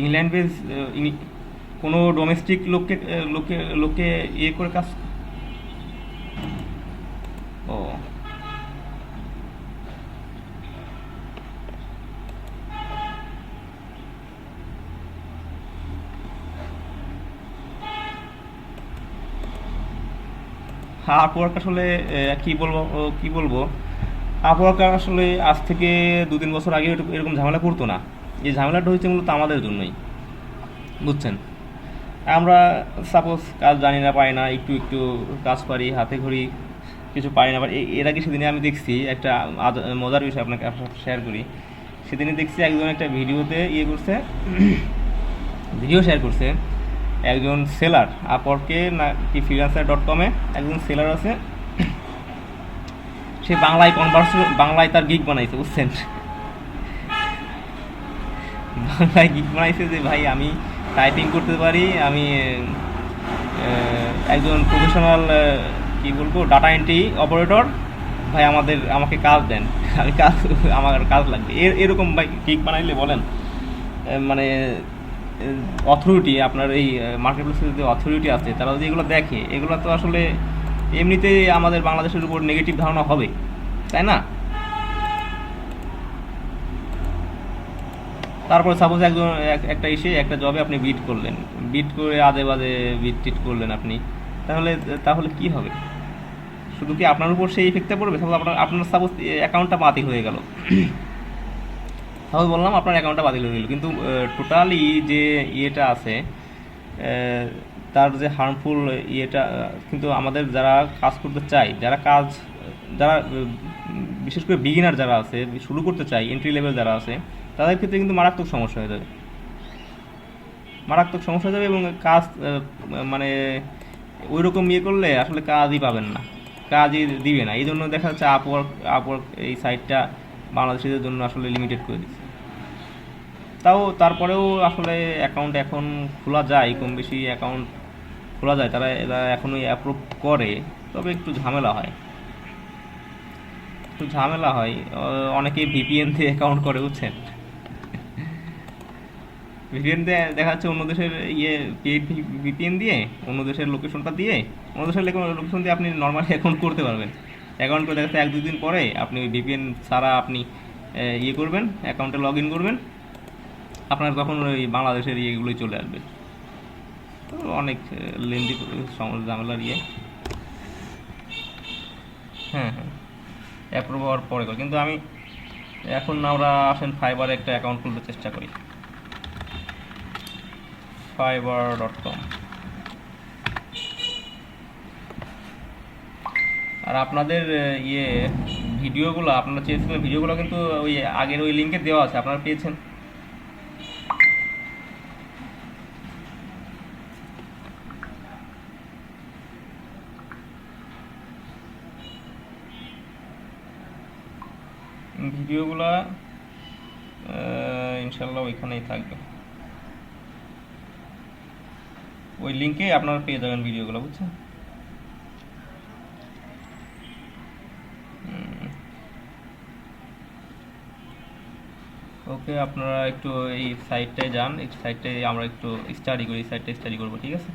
ইংল্যান্ড বেস, কোনো ডোমেস্টিক লোককে ইয়ে করে কাজ। ও, আপওয়ার্ক আসলে কি বলবো, আপওয়ার্ক আসলে আজ থেকে 2-3 বছর আগে এরকম ঝামেলা করতো না। এই ঝামেলাটা হয়েছে মূলত আমাদের জন্যই, বুঝছেন। আমরা সাপোজ কাজ জানি না, পারি না, একটু একটু কাজ পারি, হাতে ঘড়ি কিছু পারি না পারি। এর আগে সেদিনে আমি দেখছি একটা মজার বিষয়, আপনাকে শেয়ার করি। সেদিনই দেখছি একজন একটা ভিডিওতে করছে, ভিডিও শেয়ার করছে, একজন সেলার আপওয়ার্কে না কি freelancer.com এ একজন সেলার আছে, সে বাংলায় তার গিগ বানাইছে, বুঝছেন? বাংলায় গিগ বানাইছে যে ভাই আমি টাইপিং করতে পারি, আমি একজন প্রফেশনাল কি বলবো ডাটা এন্ট্রি অপারেটর, ভাই আমাকে কাজ দেন, আমি আমার কাজ লাগবে, এরকম ভাই গিগ বানাইলে বলেন মানে অথরিটি, আপনার এই মার্কেট প্লেসের যে অথরিটি আছে তারা যদি এগুলো দেখে, এগুলো তো আসলে এমনিতেই আমাদের বাংলাদেশের উপর নেগেটিভ ধারণা হবে, তাই না? তারপর সাপোজ একজন একটা জবে আপনি বিট করলেন, বিট করে আজে বাজে বিট টিট করলেন আপনি, তাহলে তাহলে কি হবে? শুধু কি আপনার উপর সেই ইফেক্টটা পড়বে? সাপোজ আপনার সাপোজ অ্যাকাউন্টটা বাতিল হয়ে গেল, সাপোজ বললাম আপনার অ্যাকাউন্টটা বাতিল হয়ে গেল, কিন্তু টোটালি যে ইয়েটা আছে, তার যে হার্মফুল ইয়েটা, কিন্তু আমাদের যারা কাজ করতে চাই, যারা বিশেষ করে বিগিনার যারা আছে, শুরু করতে চাই, এন্ট্রি লেভেল যারা আছে, তাদের ক্ষেত্রে কিন্তু মারাত্মক সমস্যা হয়ে যাবে, মারাত্মক সমস্যা হয়ে যাবে, এবং কাজ মানে ওই রকম ইয়ে করলে আসলে কাজই পাবেন না, কাজই দিবে না। এই জন্য দেখা যাচ্ছে আপওয়ার্ক এই সাইটটা বাংলাদেশিদের জন্য আসলে লিমিটেড করে দিচ্ছে। তারপরেও আসলে অ্যাকাউন্ট এখন খোলা যায়, কম বেশি অ্যাকাউন্ট খোলা যায়, এরা এখনই অ্যাপ্রুভ করে, তবে একটু ঝামেলা হয়, অনেকেই ভিপিএন দিয়ে অ্যাকাউন্ট করে, বুঝছেন? ভিপিএন দিয়ে দেখা যাচ্ছে অন্য দেশের পেইড ভিপিএন দিয়ে, অন্য দেশের লোকেশনটা দিয়ে, অন্য দেশের লোকেশন দিয়ে আপনি নর্মালি অ্যাকাউন্ট করতে পারবেন। অ্যাকাউন্ট করে দেখা যাচ্ছে 1-2 দিন পরে আপনি ওই ভিপিএন ছাড়া আপনি করবেন, অ্যাকাউন্টে লগ ইন করবেন, আপনার তখন ওই বাংলাদেশের ইয়েগুলোই চলে আসবে। তো অনেক লেন্দি ঝামেলার হ্যাঁ হ্যাঁ, অ্যাপ্রুভ হওয়ার পরে করে। কিন্তু এখন আমরা আসেন ফাইবারে একটা অ্যাকাউন্ট খুলতে চেষ্টা করি, fiverr.com। আর আপনাদের ভিডিওগুলো আপনারা চেয়েছিলেন, ভিডিওগুলো কিন্তু ওই আগের ওই লিঙ্কে দেওয়া আছে, আপনারা পেয়েছেন। ভিডিওগুলা ইনশাল্লাহ ওইখানেই থাকবে, ওই লিঙ্কে আপনারা পেয়ে যাবেন ভিডিওগুলো, বুঝছেন? ওকে, আপনারা একটু এই সাইটটায় যান, এই সাইটটায় আমরা একটু স্টাডি করি, এই সাইটটা স্টাডি করবো, ঠিক আছে?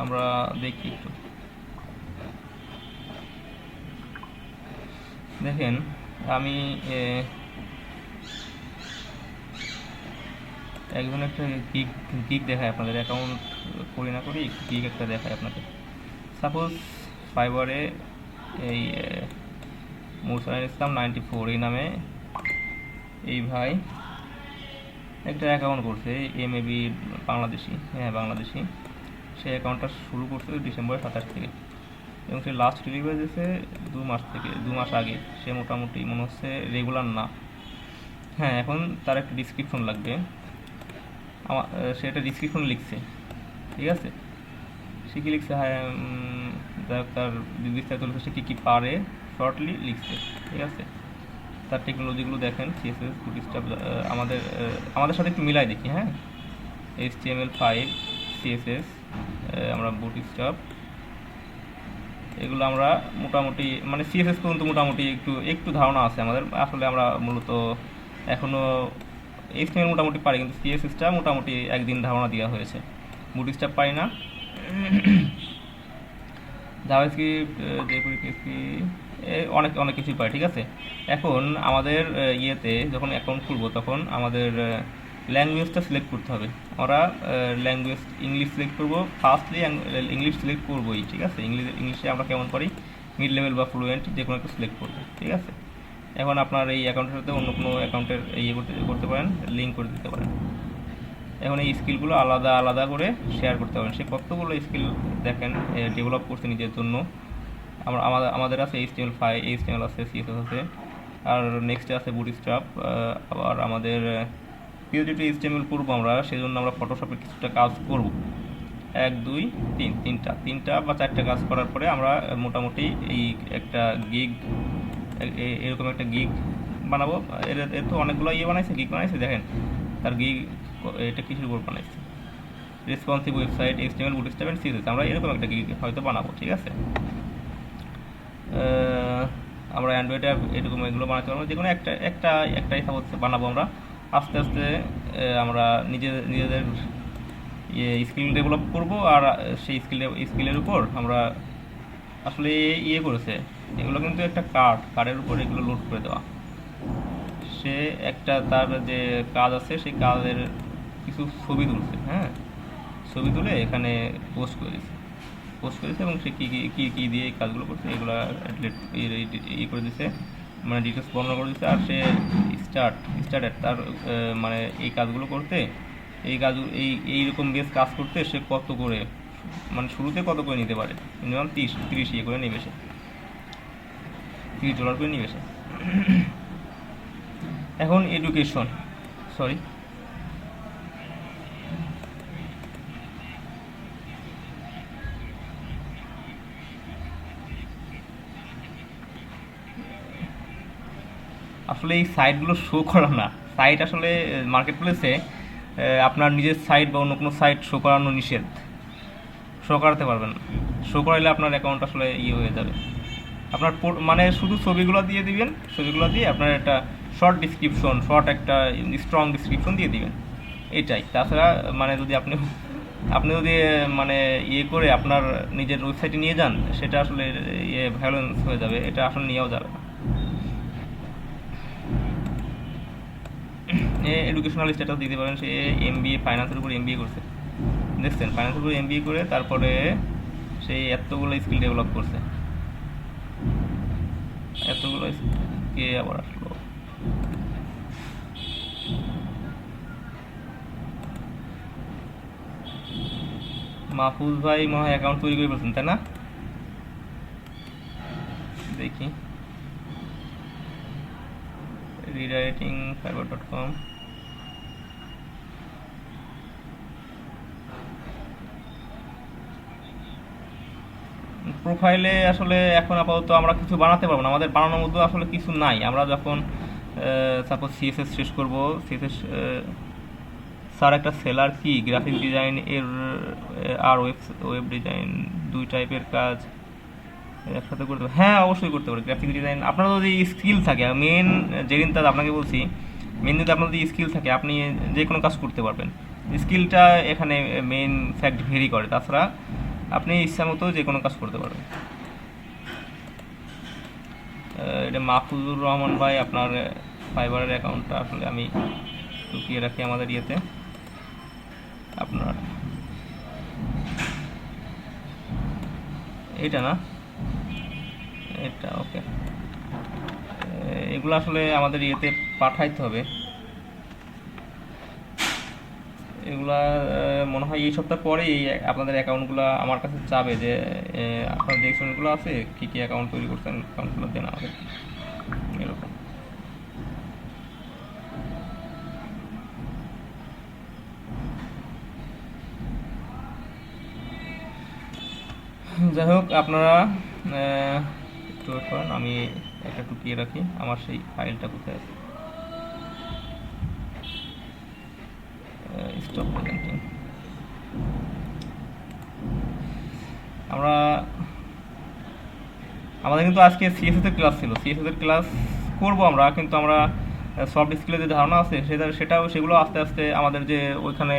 আমরা দেখি একটু, দেখেন আমি একজন একটা গিগ দেখায় আপনাদের, অ্যাকাউন্ট করি না করি গিগ একটা দেখায় আপনাদের। সাপোজ ফাইবারে এই মুরসালিন ইসলাম 94 এই নামে এই ভাই একটা অ্যাকাউন্ট করছে, এমএবি বাংলাদেশি, হ্যাঁ বাংলাদেশি। সে অ্যাকাউন্টটা শুরু করছে ডিসেম্বর 27 থেকে, এবং সে লাস্ট ডেলিভারি দিয়েছে 2 মাস আগে। সে মোটামুটি মনে হচ্ছে রেগুলার না। হ্যাঁ, এখন তার একটা ডিসক্রিপশন লাগবে, সে একটা ডিসক্রিপশন লিখছে, ঠিক আছে? সে কি লিখছে, হ্যাঁ তার বিস্তারিত লিখছে, সে কী পারে শর্টলি লিখছে, ঠিক আছে? তার টেকনোলজিগুলো দেখেন, সিএসএস, বুটস্ট্র্যাপ, আমাদের সাথে একটু মিলাই দেখি, হ্যাঁ। HTML5, CSS, আমরা বুটস্ট্র্যাপ, এগুলো আমরা মোটামুটি মানে সিএসএস পর্যন্ত মোটামুটি একটু ধারণা আছে আমাদের। আসলে আমরা মূলত এখনও এইচটিএমএল মোটামুটি পারি, কিন্তু সিএসএসটা মোটামুটি একদিন ধারণা দেওয়া হয়েছে। বুটস্ট্র্যাপ পারি না। জাভাস্ক্রিপ্ট, জেপিইজি, পিএইচপি, অনেক অনেক কিছুই পাই, ঠিক আছে। এখন আমাদের ইয়েতে যখন অ্যাকাউন্ট খুলবো তখন আমাদের ল্যাঙ্গুয়েজটা সিলেক্ট করতে হবে। আমরা ল্যাঙ্গুয়েজ ইংলিশ সিলেক্ট করবো, ফার্স্টলি ইংলিশ সিলেক্ট করবোই, ঠিক আছে। ইংলিশে আমরা কেমন পারি, মিড লেভেল বা ফ্লুয়েন্ট যে কোনো একটা সিলেক্ট করবো, ঠিক আছে। এখন আপনার এই অ্যাকাউন্টের সাথে অন্য কোনো অ্যাকাউন্টের ইয়ে করতে পারেন, লিঙ্ক করে দিতে পারেন। এখন এই স্কিলগুলো আলাদা আলাদা করে শেয়ার করতে পারেন। সে কতগুলো স্কিল দেখেন ডেভেলপ করছে নিজের জন্য। আমাদের আছে HTML5, HTML আছে, CSS আছে, আর নেক্সটে আছে বুটস্ট্র্যাপ। আবার আমাদের PHP HTML করবো আমরা, সেই জন্য আমরা ফটোশপের কিছুটা কাজ করব। 1 2 3 তিনটা বা 4টা কাজ করার পরে আমরা মোটামুটি এই একটা গিগ, এরকম একটা গিগ বানাবো। এর তো অনেকগুলো ইয়ে বানাইছে, গিগ বানাইছে, দেখেন তার গিগ এটা কিসের উপর বানাইছে, responsive website, HTML, Bootstrap and CSS। আমরা এরকম একটা গিগ হয়তো বানাবো, ঠিক আছে। আমরা অ্যান্ড্রয়েড অ্যাপ এরকম এগুলো বানাতে পারবো, যে কোনো একটাই সাপোজ বানাবো আমরা। আস্তে আস্তে আমরা নিজেদের স্কিল ডেভেলপ করবো, আর সেই স্কিলের উপর আমরা আসলে করেছে এগুলো কিন্তু একটা কার্ডের উপর এগুলো লোড করে দেওয়া। সে একটা তার যে কাজ আছে সেই কাজের কিছু ছবি তুলছে, হ্যাঁ, ছবি তুলে এখানে পোস্ট করেছে এবং সে কী দিয়ে এই কাজগুলো করছে এগুলো করে দিছে, মানে ডিটেলস বর্ণনা করে দিচ্ছে। আর সে স্টার্ট তার মানে এই কাজগুলো করতে, এইরকম বেশ কাজ করতে সে কত করে, মানে শুরুতে কত করে নিতে পারে, মিনিমাম 30 ইয়ে করে নেবে, সে $30 করে নেবে সে। এখন এডুকেশন, সরি, আসলে এই সাইটগুলো শো করা না, সাইট আসলে মার্কেট প্লেসে আপনার নিজের সাইট বা অন্য কোনো সাইট শো করানো নিষেধ, শো করাতে পারবেন না। শো করাইলে আপনার অ্যাকাউন্ট আসলে হয়ে যাবে। আপনার মানে শুধু ছবিগুলো দিয়ে দিবেন, ছবিগুলো দিয়ে আপনার একটা শর্ট একটা স্ট্রং ডিসক্রিপশন দিয়ে দিবেন, এটাই। তাছাড়া মানে যদি আপনি যদি মানে করে আপনার নিজের ওয়েবসাইটে নিয়ে যান, সেটা আসলে ভ্যালেন্স হয়ে যাবে, এটা আসলে নিয়েও যাবে না। এডুকেশনাল স্ট্যাটাস দিতে পারেন। সে MBA ফাইন্যান্সের উপর MBA করছে, দেখছেন, ফাইন্যান্সের উপর MBA করে তারপরে সেই এতগুলো স্কিল ডেভেলপ করছে। এতগুলো কে আবার আসলো, মাহফুজ ভাই মনে হয় অ্যাকাউন্ট তৈরি করে ফেলছেন, তাই না? দেখি, rewritingfiverr.com, প্রোফাইলে আসলে এখন আপাতত আমরা কিছু বানাতে পারবো না, আমাদের বানানোর মধ্যে আসলে কিছু নাই। আমরা যখন সাপোজ CSS শেষ করব, CSS স্যার একটা সেলার কি গ্রাফিক ডিজাইন এর আর ওয়েব ডিজাইন 2 টাইপের কাজ একসাথে করতে পারে, হ্যাঁ অবশ্যই করতে পারে। গ্রাফিক ডিজাইন আপনার যদি স্কিল থাকে, মেন যেদিন তার আপনাকে বলছি, মেন যদি আপনার যদি স্কিল থাকে আপনি যে কোনো কাজ করতে পারবেন। স্কিলটা এখানে মেন ফ্যাক্ট ভেরি করে, তাছাড়া আপনি ইচ্ছা মতো যে কোনো কাজ করতে পারবেন। এটা মাহফুজুর রহমান ভাই, আপনার ফাইবারের অ্যাকাউন্টটা আসলে আমি লুকিয়ে রাখি আমাদের ইয়েতে। আপনার এটা না, এটা ওকে, এগুলো আসলে আমাদের ইয়েতে পাঠাইতে হবে। এগুলা মনে হয় এই সপ্তাহ পরেই আপনাদের অ্যাকাউন্টগুলো আমার কাছে চাবে, যে আপনার যে অ্যাকাউন্টগুলো আছে কী কী অ্যাকাউন্ট তৈরি করছেন, অ্যাকাউন্টগুলো দেন আমাদের, এরকম। যাই হোক, আপনারা একটু করেন, আমি একটা টুকিয়ে রাখি আমার সেই ফাইলটা কোথায় আছে। Stop presenting. আমাদের কিন্তু আজকে CSS এর ক্লাস ছিল, CSS এর ক্লাস করব আমরা, কিন্তু আমরা সফট স্কিলের যে ধারণা আছে সেগুলো আস্তে আস্তে আমাদের যে ওইখানে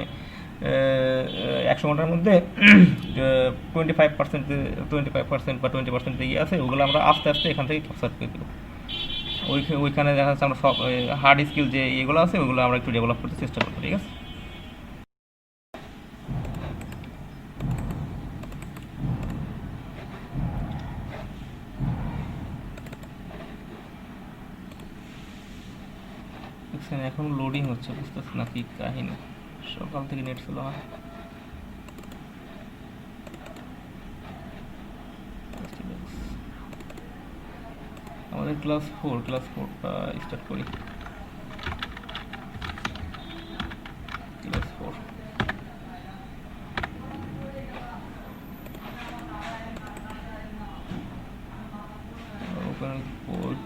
100 ঘন্টার মধ্যে 25% বা 20% ইয়ে আছে, ওগুলো আমরা আস্তে আস্তে এখান থেকে ক্যাপচার করে দেবো। ওইখানে দেখা যাচ্ছে আমরা সব হার্ড স্কিল যে এগুলো আছে ওগুলো আমরা একটু ডেভেলপ করতে চেষ্টা করবো, ঠিক আছে। দেখছেন এখন লোডিং হচ্ছে, বুঝতেছি না কি কাহিনী, সকাল থেকে নেট ছিল না। আমাদের ক্লাস ফোরটা স্টার্ট করি। Class 4 open port.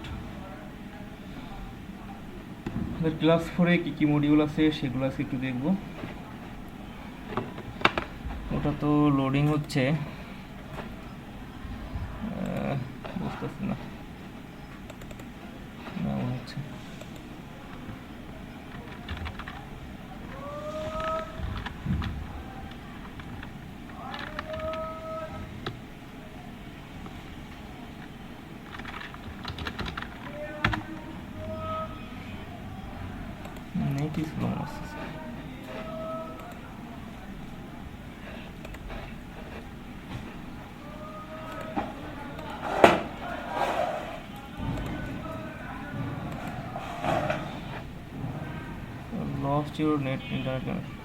আমাদের ক্লাস 4-এ কী কী মডিউল আছে সেগুলো আছে একটু দেখব। ওটা তো লোডিং হচ্ছে, বুঝতেছি না কেমন হচ্ছে। নেটই স্লো আসছে। Lost your net internet connection.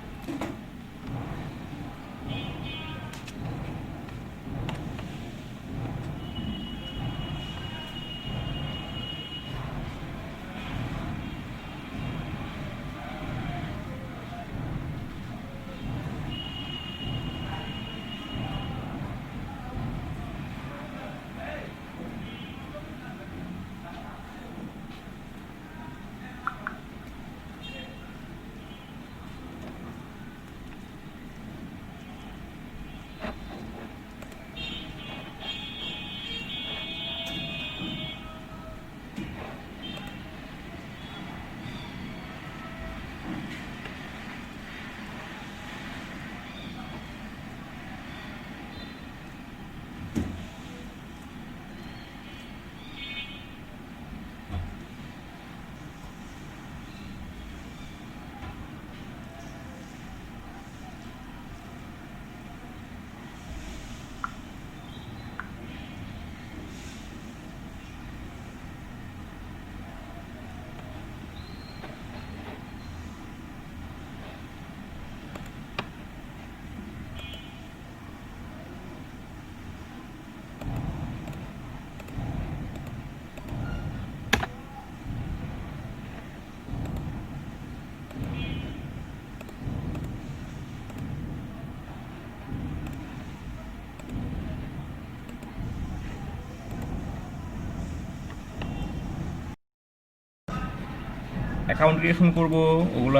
Account creation করবো, ওগুলো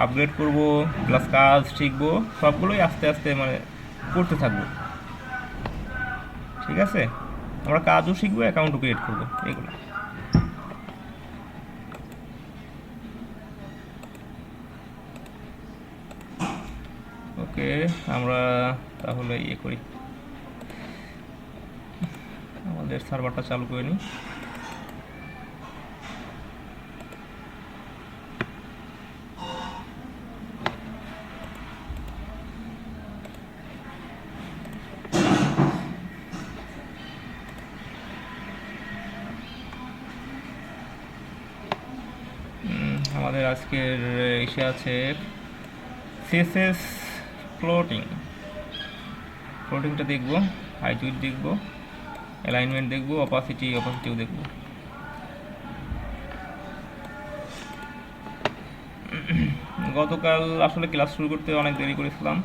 আপগ্রেড করব, প্লাস কাজ শিখবো, সবগুলোই আস্তে আস্তে মানে করতে থাকবো, ঠিক আছে। আমরা কাজও শিখবো, অ্যাকাউন্টও ক্রিয়েট করবো, এগুলো। ওকে, আমরা তাহলে ইয়ে করি, আমাদের সার্ভারটা চালু করে নিই। আমাদের আজকের এসে আছে সিএসএস ফ্লোটিংটা দেখবো, হাইট উইডথ দেখবো, অ্যালাইনমেন্ট দেখবো, অপাসিটিও দেখবো। গতকাল আসলে ক্লাস শুরু করতে অনেক দেরি করেছিলাম,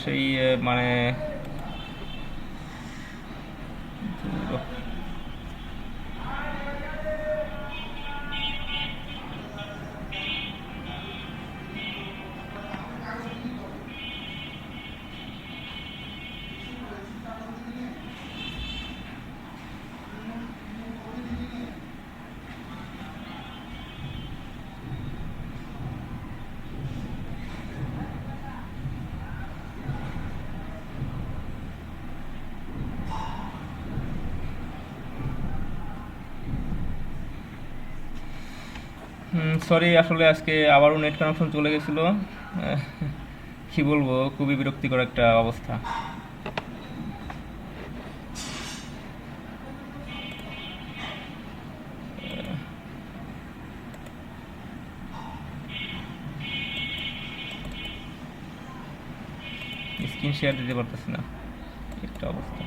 সেই মানে সরি, আসলে আজকে আবারও নেট কানেকশন চলে গেছিলো। কি বলবো, খুবই বিরক্তিকর একটা অবস্থা। স্ক্রিন শেয়ার দিতে পারতেছি না, একটা অবস্থা।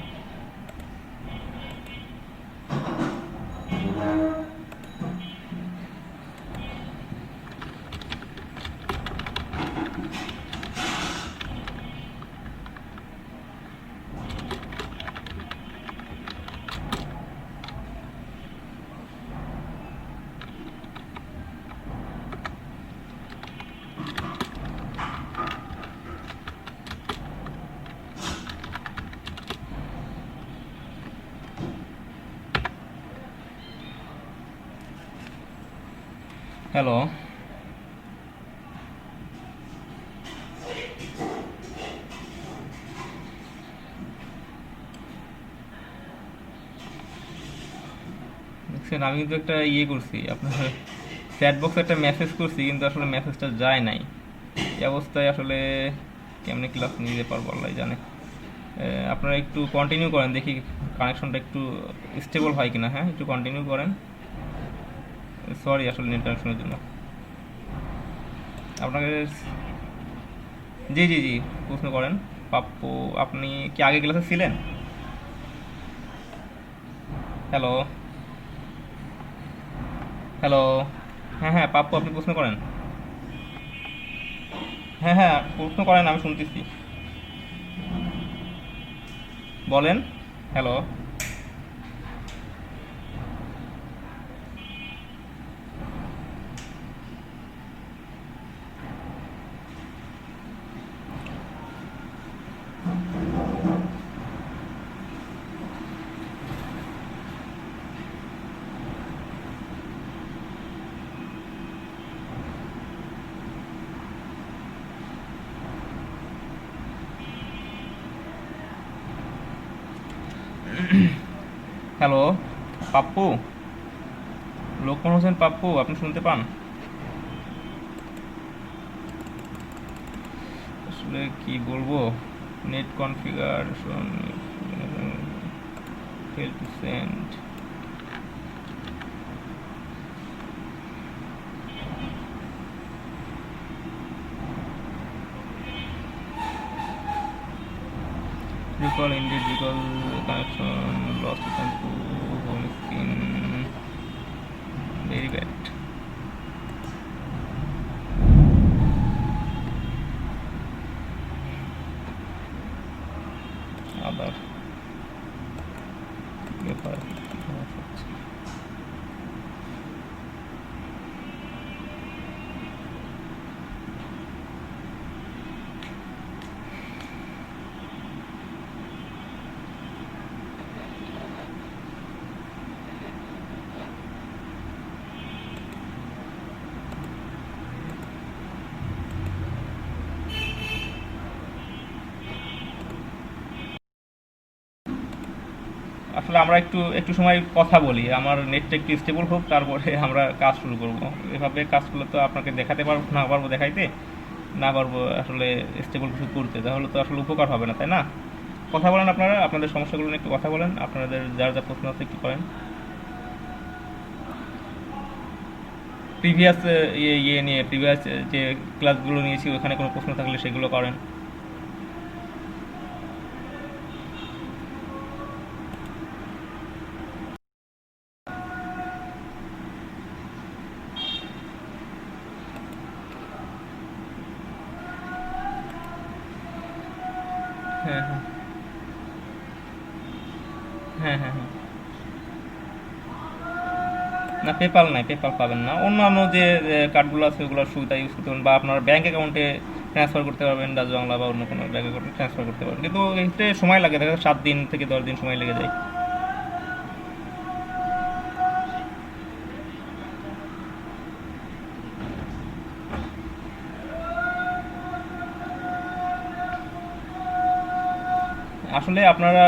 হ্যালো। দেখছেন, আমি কিন্তু একটা ইয়ে করছি আপনার চ্যাট বক্সে একটা মেসেজ করছি, কিন্তু আসলে মেসেজটা যায় নাই। এই অবস্থায় আসলে কেমনে ক্লাস নিতে পারবো আল্লাহ জানে। আপনারা একটু কন্টিনিউ করেন, দেখি কানেকশনটা একটু স্টেবল হয় কিনা। হ্যাঁ, একটু কন্টিনিউ করেন। সরি আসলে নেট কানেকশনের জন্য আপনাকে। জি জি জি, প্রশ্ন করেন। পাপ্পু, আপনি কি আগে ক্লাসে ছিলেন? হ্যালো। হ্যালো। হ্যাঁ হ্যাঁ, পাপ্পু আপনি প্রশ্ন করেন। হ্যাঁ হ্যাঁ, প্রশ্ন করেন, আমি শুনতেছি। বলেন। হ্যালো। হ্যালো, পাপ্পু, লোকমান হোসেন পাপ্পু, আপনি শুনতে পান? আসলে কি বলবো, net configuration fail to send. Recall indeed because connection lost return to home screen. Very bad. Other ব্যাপার হচ্ছে। আসলে আমরা একটু একটু সময় কথা বলি, আমার নেটটা একটু স্টেবল হোক, তারপরে আমরা কাজ শুরু করব। এভাবে কাজ করলে তো আপনাকে দেখাতে পারবো না, পারবো দেখাইতে না পারবো আসলে স্টেবল কিছু করতে, তাহলে তো আসলে উপকার হবে না, তাই না? কথা বলেন আপনারা, আপনাদের সমস্যাগুলো নিয়ে একটু কথা বলেন, আপনাদের যার যা প্রশ্ন আছে একটু করেন। প্রিভিয়াস ইয়ে নিয়ে, প্রিভিয়াস যে ক্লাসগুলো নিয়েছি ওখানে কোনো প্রশ্ন থাকলে সেগুলো করেন। হ্যাঁ হ্যাঁ হ্যাঁ হ্যাঁ হ্যাঁ। না, পেপাল নাই, পেপাল পাবেন না। অন্যান্য যে কার্ডগুলো আছে ওগুলোর সুবিধা ইউজ করতে পারেন, বা আপনার ব্যাঙ্ক অ্যাকাউন্টে ট্রান্সফার করতে পারবেন, ডাচ বাংলা বা অন্য কোনো ব্যাঙ্ক অ্যাকাউন্টে ট্রান্সফার করতে পারবেন, কিন্তু এতে সময় লাগে, দেখা যায় 7 দিন থেকে 10 দিন সময় লেগে যায়। আসলে আপনারা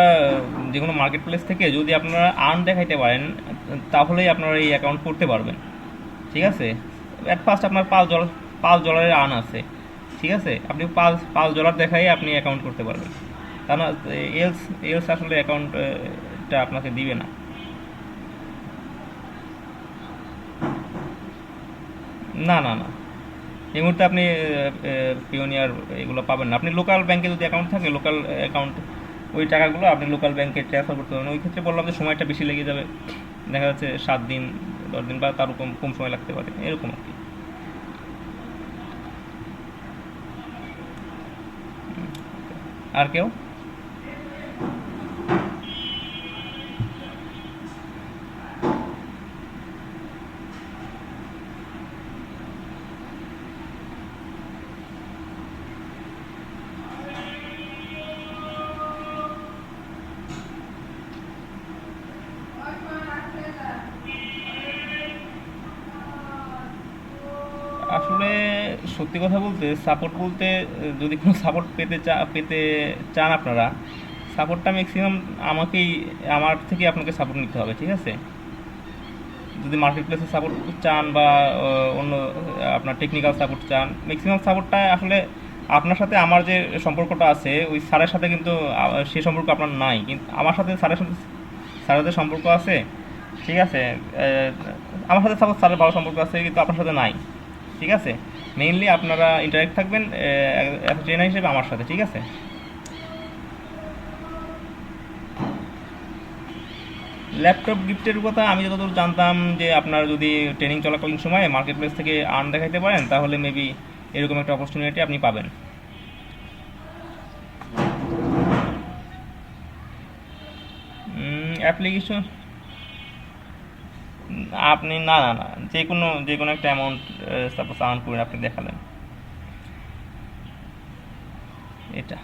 যে কোনো মার্কেট প্লেস থেকে যদি আপনারা আর্ন দেখাইতে পারেন, তাহলেই আপনারা এই অ্যাকাউন্ট করতে পারবেন। ঠিক আছে? অ্যাট ফার্স্ট আপনার $5 আর্ন আছে, ঠিক আছে, আপনি $5 দেখাই আপনি অ্যাকাউন্ট করতে পারবেন, তা না এলস এলস আসলে অ্যাকাউন্টটা আপনাকে দিবে না। না না না, এই মুহূর্তে আপনি পিওনিয়ার এগুলো পাবেন না। আপনি লোকাল ব্যাংকে যদি অ্যাকাউন্ট থাকে, লোকাল অ্যাকাউন্ট ওই টাকাগুলো আপনি লোকাল ব্যাংকে ট্রান্সফার করতে পারবেন। ওই ক্ষেত্রে বললাম যে সময়টা বেশি লেগে যাবে, দেখা যাচ্ছে 7 দিন 10 দিন বা তারও কম কম সময় লাগতে পারে এরকম আর কি। আর কেউ? আসলে সত্যি কথা বলতে, সাপোর্ট বলতে যদি কোনো সাপোর্ট পেতে চান আপনারা, সাপোর্টটা ম্যাক্সিমাম আমাকেই আমার থেকে আপনাকে সাপোর্ট নিতে হবে, ঠিক আছে। যদি মার্কেট প্লেসে সাপোর্ট চান বা অন্য আপনার টেকনিক্যাল সাপোর্ট চান, ম্যাক্সিমাম সাপোর্টটা আসলে আপনার সাথে আমার যে সম্পর্কটা আছে ওই স্যারের সাথে কিন্তু সে সম্পর্ক আপনার নাই, কিন্তু আমার সাথে স্যারের সম্পর্ক আছে, ঠিক আছে। আমার সাথে সাপোজ স্যারের ভালো সম্পর্ক আছে কিন্তু আপনার সাথে নাই, ঠিক আছে। মেইনলি আপনারা ইন্টারেক্ট থাকবেন ট্রেনার হিসেবে আমার সাথে, ঠিক আছে। ল্যাপটপ গিফটের কথা আমি যতদূর জানতাম যে আপনার যদি ট্রেনিং চলাকালীন সময়ে মার্কেট প্লেস থেকে আর্ন দেখাইতে পারেন তাহলে মেবি এরকম একটা অপরচুনিটি আপনি পাবেন। অ্যাপ্লিকেশন আপনি না না না, যে কোনো একটা অ্যামাউন্ট সাপোজ আর্ন করে আপনি দেখালেন, এটা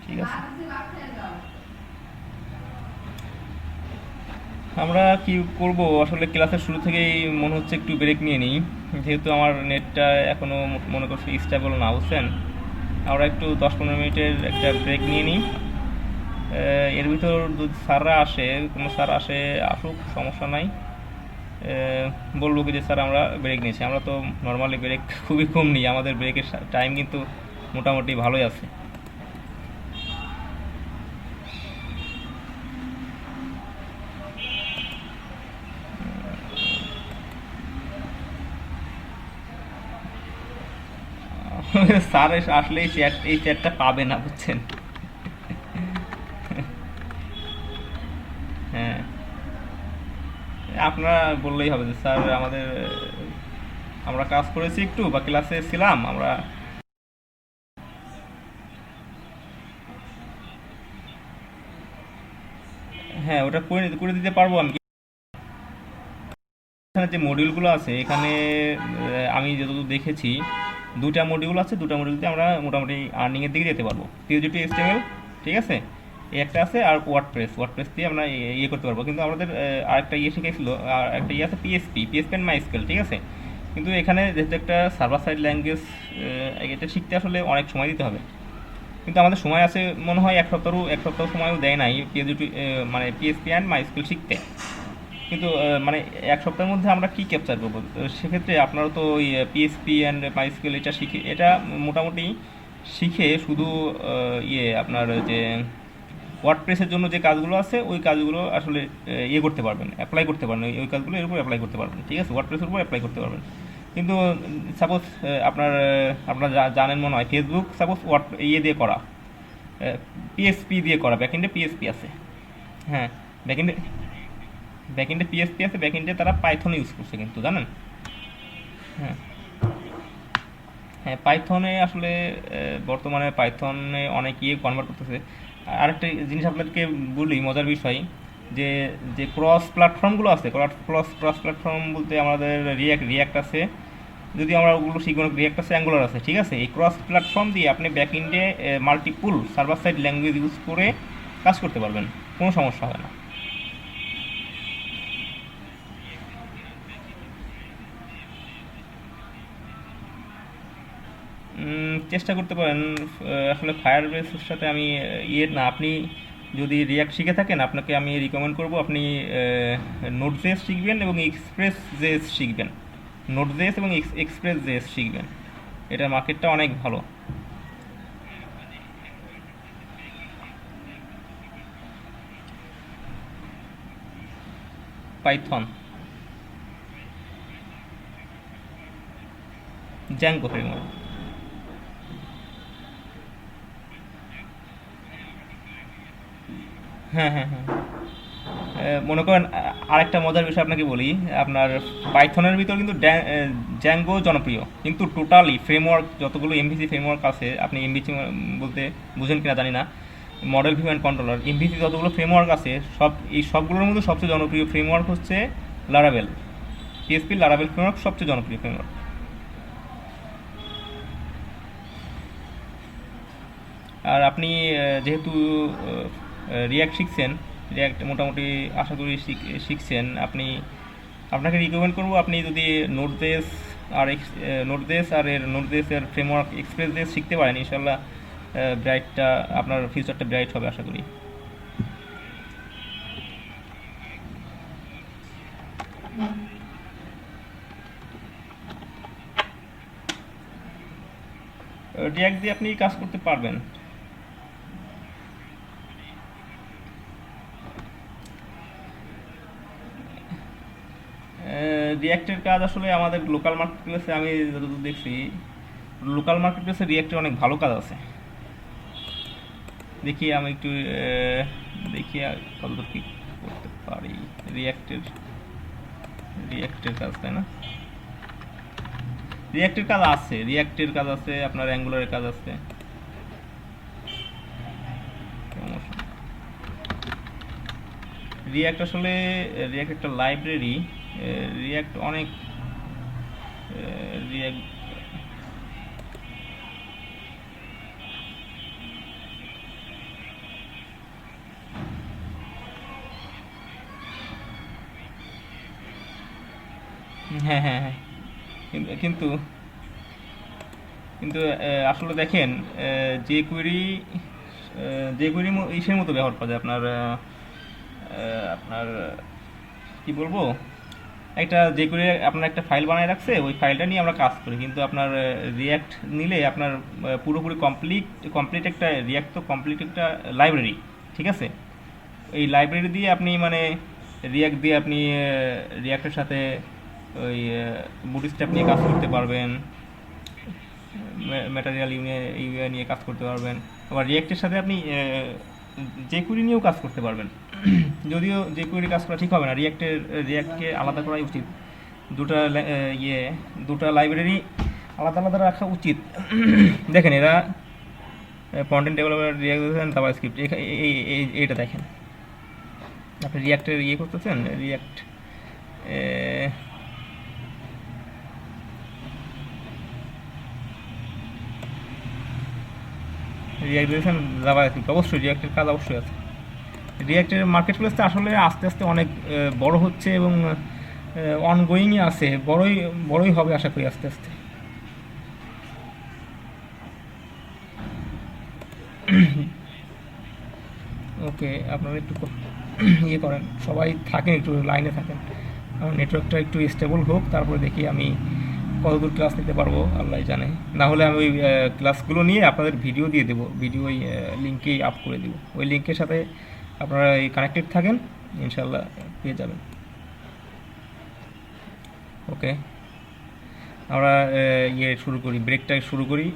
ঠিক আছে। আমরা কি করব আসলে, ক্লাসের শুরু থেকেই মনে হচ্ছে একটু ব্রেক নিয়ে নিই, যেহেতু আমার নেটটা এখনও মনে করছি স্টেবল না, বুঝছেন। আমরা একটু 10-15 মিনিটের একটা ব্রেক নিয়ে নিই। এর ভিতর যদি স্যাররা আসে, কোনো স্যার আসুক, সমস্যা নাই। বলবো কি যে স্যার আমরা ব্রেক নিয়েছি। আমরা তো নর্মালি ব্রেক খুবই কম নিই, আমাদের ব্রেকের টাইম কিন্তু মোটামুটি ভালোই আছে। স্যার আসলে এই চেয়ারটা পাবে না, বুঝছেন। হ্যাঁ, আপনারা বললেই হবে যে স্যার আমরা কাজ করেছি একটু বা ক্লাসে ছিলাম আমরা। হ্যাঁ, ওটা করে দিতে পারবো আমি। এখানে যে মডিউলগুলো আছে এখানে আমি যতদূর দেখেছি 2টা মডিউল আছে, 2টা মডিউলতে আমরা মোটামুটি আর্নিংয়ের দিকে যেতে পারবো। পিওজিটি এসটিএমএল, ঠিক আছে, এই একটা আছে, আর ওয়ার্ডপ্রেস দিয়ে আমরা ইয়ে করতে পারবো। কিন্তু আমাদের আরেকটা ইয়ে শিখেছিল, আর একটা ইয়ে আছে পিএসপি অ্যান্ড মাইস্কেল, ঠিক আছে। কিন্তু এখানে যেহেতু একটা সার্ভার সাইড ল্যাঙ্গুয়েজ, এটা শিখতে আসলে অনেক সময় দিতে হবে। কিন্তু আমাদের সময় আছে মনে হয় এক সপ্তাহ সময়ও দেয় নাই পিএইচডি, মানে পিএসপি অ্যান্ড মাইস্কুল শিখতে। কিন্তু মানে এক সপ্তাহের মধ্যে আমরা কি ক্যাপচার করবো? তো সেক্ষেত্রে আপনারা তো ওই পিএসপি অ্যান্ড মাইস্কুল এটা মোটামুটি শিখে শুধু আপনার যে ওয়ার্ডপ্রেসের জন্য যে কাজগুলো আছে ওই কাজগুলো আসলে ইয়ে করতে পারবেন, অ্যাপ্লাই করতে পারবেন, ওই কাজগুলো এর উপর অ্যাপ্লাই করতে পারবেন, ঠিক আছে, ওয়ার্ডপ্রেসের উপর অ্যাপ্লাই করতে পারবেন। কিন্তু সাপোজ আপনার জানেন মনে হয় ফেসবুক সাপোজ ইয়ে দিয়ে করা, পিএসপি দিয়ে করা, ব্যাকএন্ডে পিএসপি আছে। হ্যাঁ, ব্যাকএন্ডে ব্যাকএন্ডে পিএসপি আছে, ব্যাকএন্ডে তারা পাইথন ইউজ করছে কিন্তু, জানেন। হ্যাঁ, হ্যাঁ, পাইথনে আসলে বর্তমানে পাইথনে অনেক ইয়ে কনভার্ট করতেছে। আরেকটা জিনিস আপনাদেরকে বলি, মজার বিষয়, যে যে ক্রস প্ল্যাটফর্মগুলো আছে, ক্রস প্ল্যাটফর্ম বলতে আমাদের রিয়াক্ট আছে, যদি আমরা ওগুলো শিখবো, রিয়াক্ট আছে, অ্যাঙ্গুলার আছে, ঠিক আছে। এই ক্রস প্ল্যাটফর্ম দিয়ে আপনি ব্যাক ইন্ডে multiple server side language use করে কাজ করতে পারবেন, কোনো সমস্যা হবে না। চেষ্টা করতে পারেন। আসলে ফায়ার বেসের সাথে আমি ইয়ে না, আপনি যদি রিয়াক্ট শিখে থাকেন আপনাকে আমি রিকমেন্ড করব আপনি নোট জেএস শিখবেন এবং এক্সপ্রেস জেএস শিখবেন। নোট জেএস এবং এক্সপ্রেস জেএস শিখবেন, এটার মার্কেটটা অনেক ভালো। Python, Zango framework. হ্যাঁ হ্যাঁ হ্যাঁ। মনে করেন আরেকটা মজার বিষয় আপনাকে বলি, আপনার পাইথনের ভিতর কিন্তু জ্যাঙ্গো জনপ্রিয়, কিন্তু টোটালি ফ্রেমওয়ার্ক যতগুলো এমভিসি ফ্রেমওয়ার্ক আছে, আপনি এমভিসি বলতে বুঝেন কিনা জানি না, model view and controller, MVC যতগুলো ফ্রেমওয়ার্ক আছে এই সবগুলোর মধ্যে সবচেয়ে জনপ্রিয় ফ্রেমওয়ার্ক হচ্ছে লারাভেল। পিএসপি লারাভেল ফ্রেমওয়ার্ক সবচেয়ে জনপ্রিয় ফ্রেমওয়ার্ক। আর আপনি যেহেতু রিয়াক্ট শিখছেন, রিয়াক্ট মোটামুটি আশা করি শিখছেন, আপনাকে রিকমেন্ড করবো আপনি যদি নোট.জেএস আর নোট.জেএস এর ফ্রেমওয়ার্ক এক্সপ্রেস.জেএস শিখতে পারেন, ইনশাল্লাহ ব্রাইটটা আপনার ফিউচারটা ব্রাইট হবে আশা করি। রিয়াক্ট দিয়ে আপনি কাজ করতে পারবেন। রিয়াক্টের কাজ আসলে আমাদের লোকাল মার্কেট প্লেসে, আমি যতদূর দেখছি লোকাল মার্কেট প্লেসে রিয়াক্টের অনেক ভালো কাজ আছে। দেখি আমি একটু দেখি কতদূর কি করতে পারি। রিয়াক্টের কাজ, তাই না? রিয়াক্টের কাজ আছে, আপনার অ্যাঙ্গুলারের কাজ আছে। রিয়াক্ট আসলে রিয়াক্ট একটা লাইব্রেরি। রিয়াক্ট অনেক রিয়াক্ট হ্যাঁ হ্যাঁ হ্যাঁ। কিন্তু কিন্তু আসলে দেখেন, যে কুয়েরি ইসের মতো ব্যবহার করা যায়, আপনার আপনার কি বলবো, যে করে আপনার একটা ফাইল বানায় রাখছে, ওই ফাইলটা নিয়ে আমরা কাজ করি। কিন্তু আপনার রিয়াক্ট নিলে আপনার পুরোপুরি কমপ্লিট একটা রিয়াক্ট, তো কমপ্লিট একটা লাইব্রেরি, ঠিক আছে? এই লাইব্রেরি দিয়ে আপনি মানে রিয়াক্ট দিয়ে আপনি রিয়াক্টের সাথে ওই বুটস্ট্র্যাপ নিয়ে কাজ করতে পারবেন, ম্যাটেরিয়াল ইউআই নিয়ে কাজ করতে পারবেন। আবার রিয়াক্টের সাথে আপনি jQuery নিয়েও কাজ করতে পারবেন। যদিও jQuery কাজ করা ঠিক হবে না, রিয়াক্টকে আলাদা করাই উচিত। দুটা লাইব্রেরি আলাদা আলাদা রাখা উচিত। দেখেন এরা ফ্রন্ট-এন্ড ডেভেলপার রিয়াক্ট দিয়েছেন, তারপর স্ক্রিপ্ট এইটা দেখেন, আপনি রিয়াক্টের করতেছেন, রিয়াক্ট দিয়েছেন জাভাস্ক্রিপ্ট। অবশ্যই রিয়াক্টের কাজ অবশ্যই আছে। রিয়াক্টের মার্কেট প্লেসটা আসলে আস্তে আস্তে অনেক বড় হচ্ছে এবং অনগোয়িংই আছে, বড়ই হবে আশা করি আস্তে আস্তে। ওকে, আপনারা একটু ইয়ে করেন, সবাই থাকেন, একটু লাইনে থাকেন, আমার নেটওয়ার্কটা একটু স্টেবল হোক, তারপরে দেখি আমি কতদূর ক্লাস নিতে পারবো আল্লাহ জানে। না হলে আমি ওই ক্লাসগুলো নিয়ে আপনাদের ভিডিও দিয়ে দেবো, ভিডিও ওই লিঙ্কেই আপ করে দেবো। ওই লিঙ্কের সাথে আপনারা এই কানেক্টেড থাকেন, ইনশাল্লাহ পেয়ে যাবেন। ওকে, আমরা ব্রেকটা শুরু করি।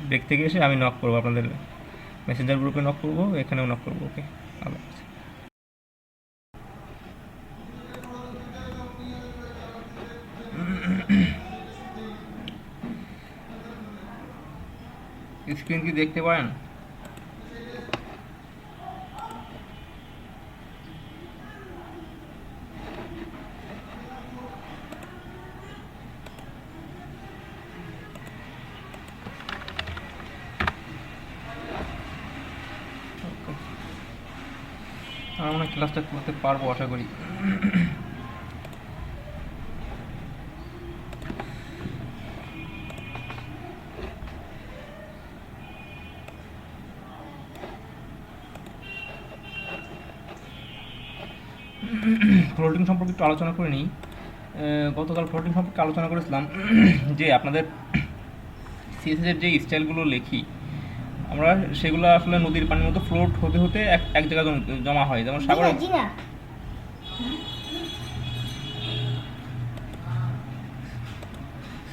ব্রেক থেকে এসে আমি নক করবো, আপনাদের মেসেঞ্জার গ্রুপে নক করবো, এখানেও নক করবো। ওকে, আল্লাহ হাফেজ। স্ক্রিন কি দেখতে পারেন? আমরা মনে হয় ক্লাসটা করতে পারবো আশা করি। ফ্লোটিং সম্পর্কে একটু আলোচনা করে নিই। গতকাল ফ্লোটিং সম্পর্কে আলোচনা করেছিলাম যে আপনাদের সিএসএস এর যে স্টাইলগুলো লিখি আমরা, সেগুলো আসলে নদীর পানির মতো ফ্লোট হতে হতে এক এক জায়গায় জমা হয়, যেমন সাগরে।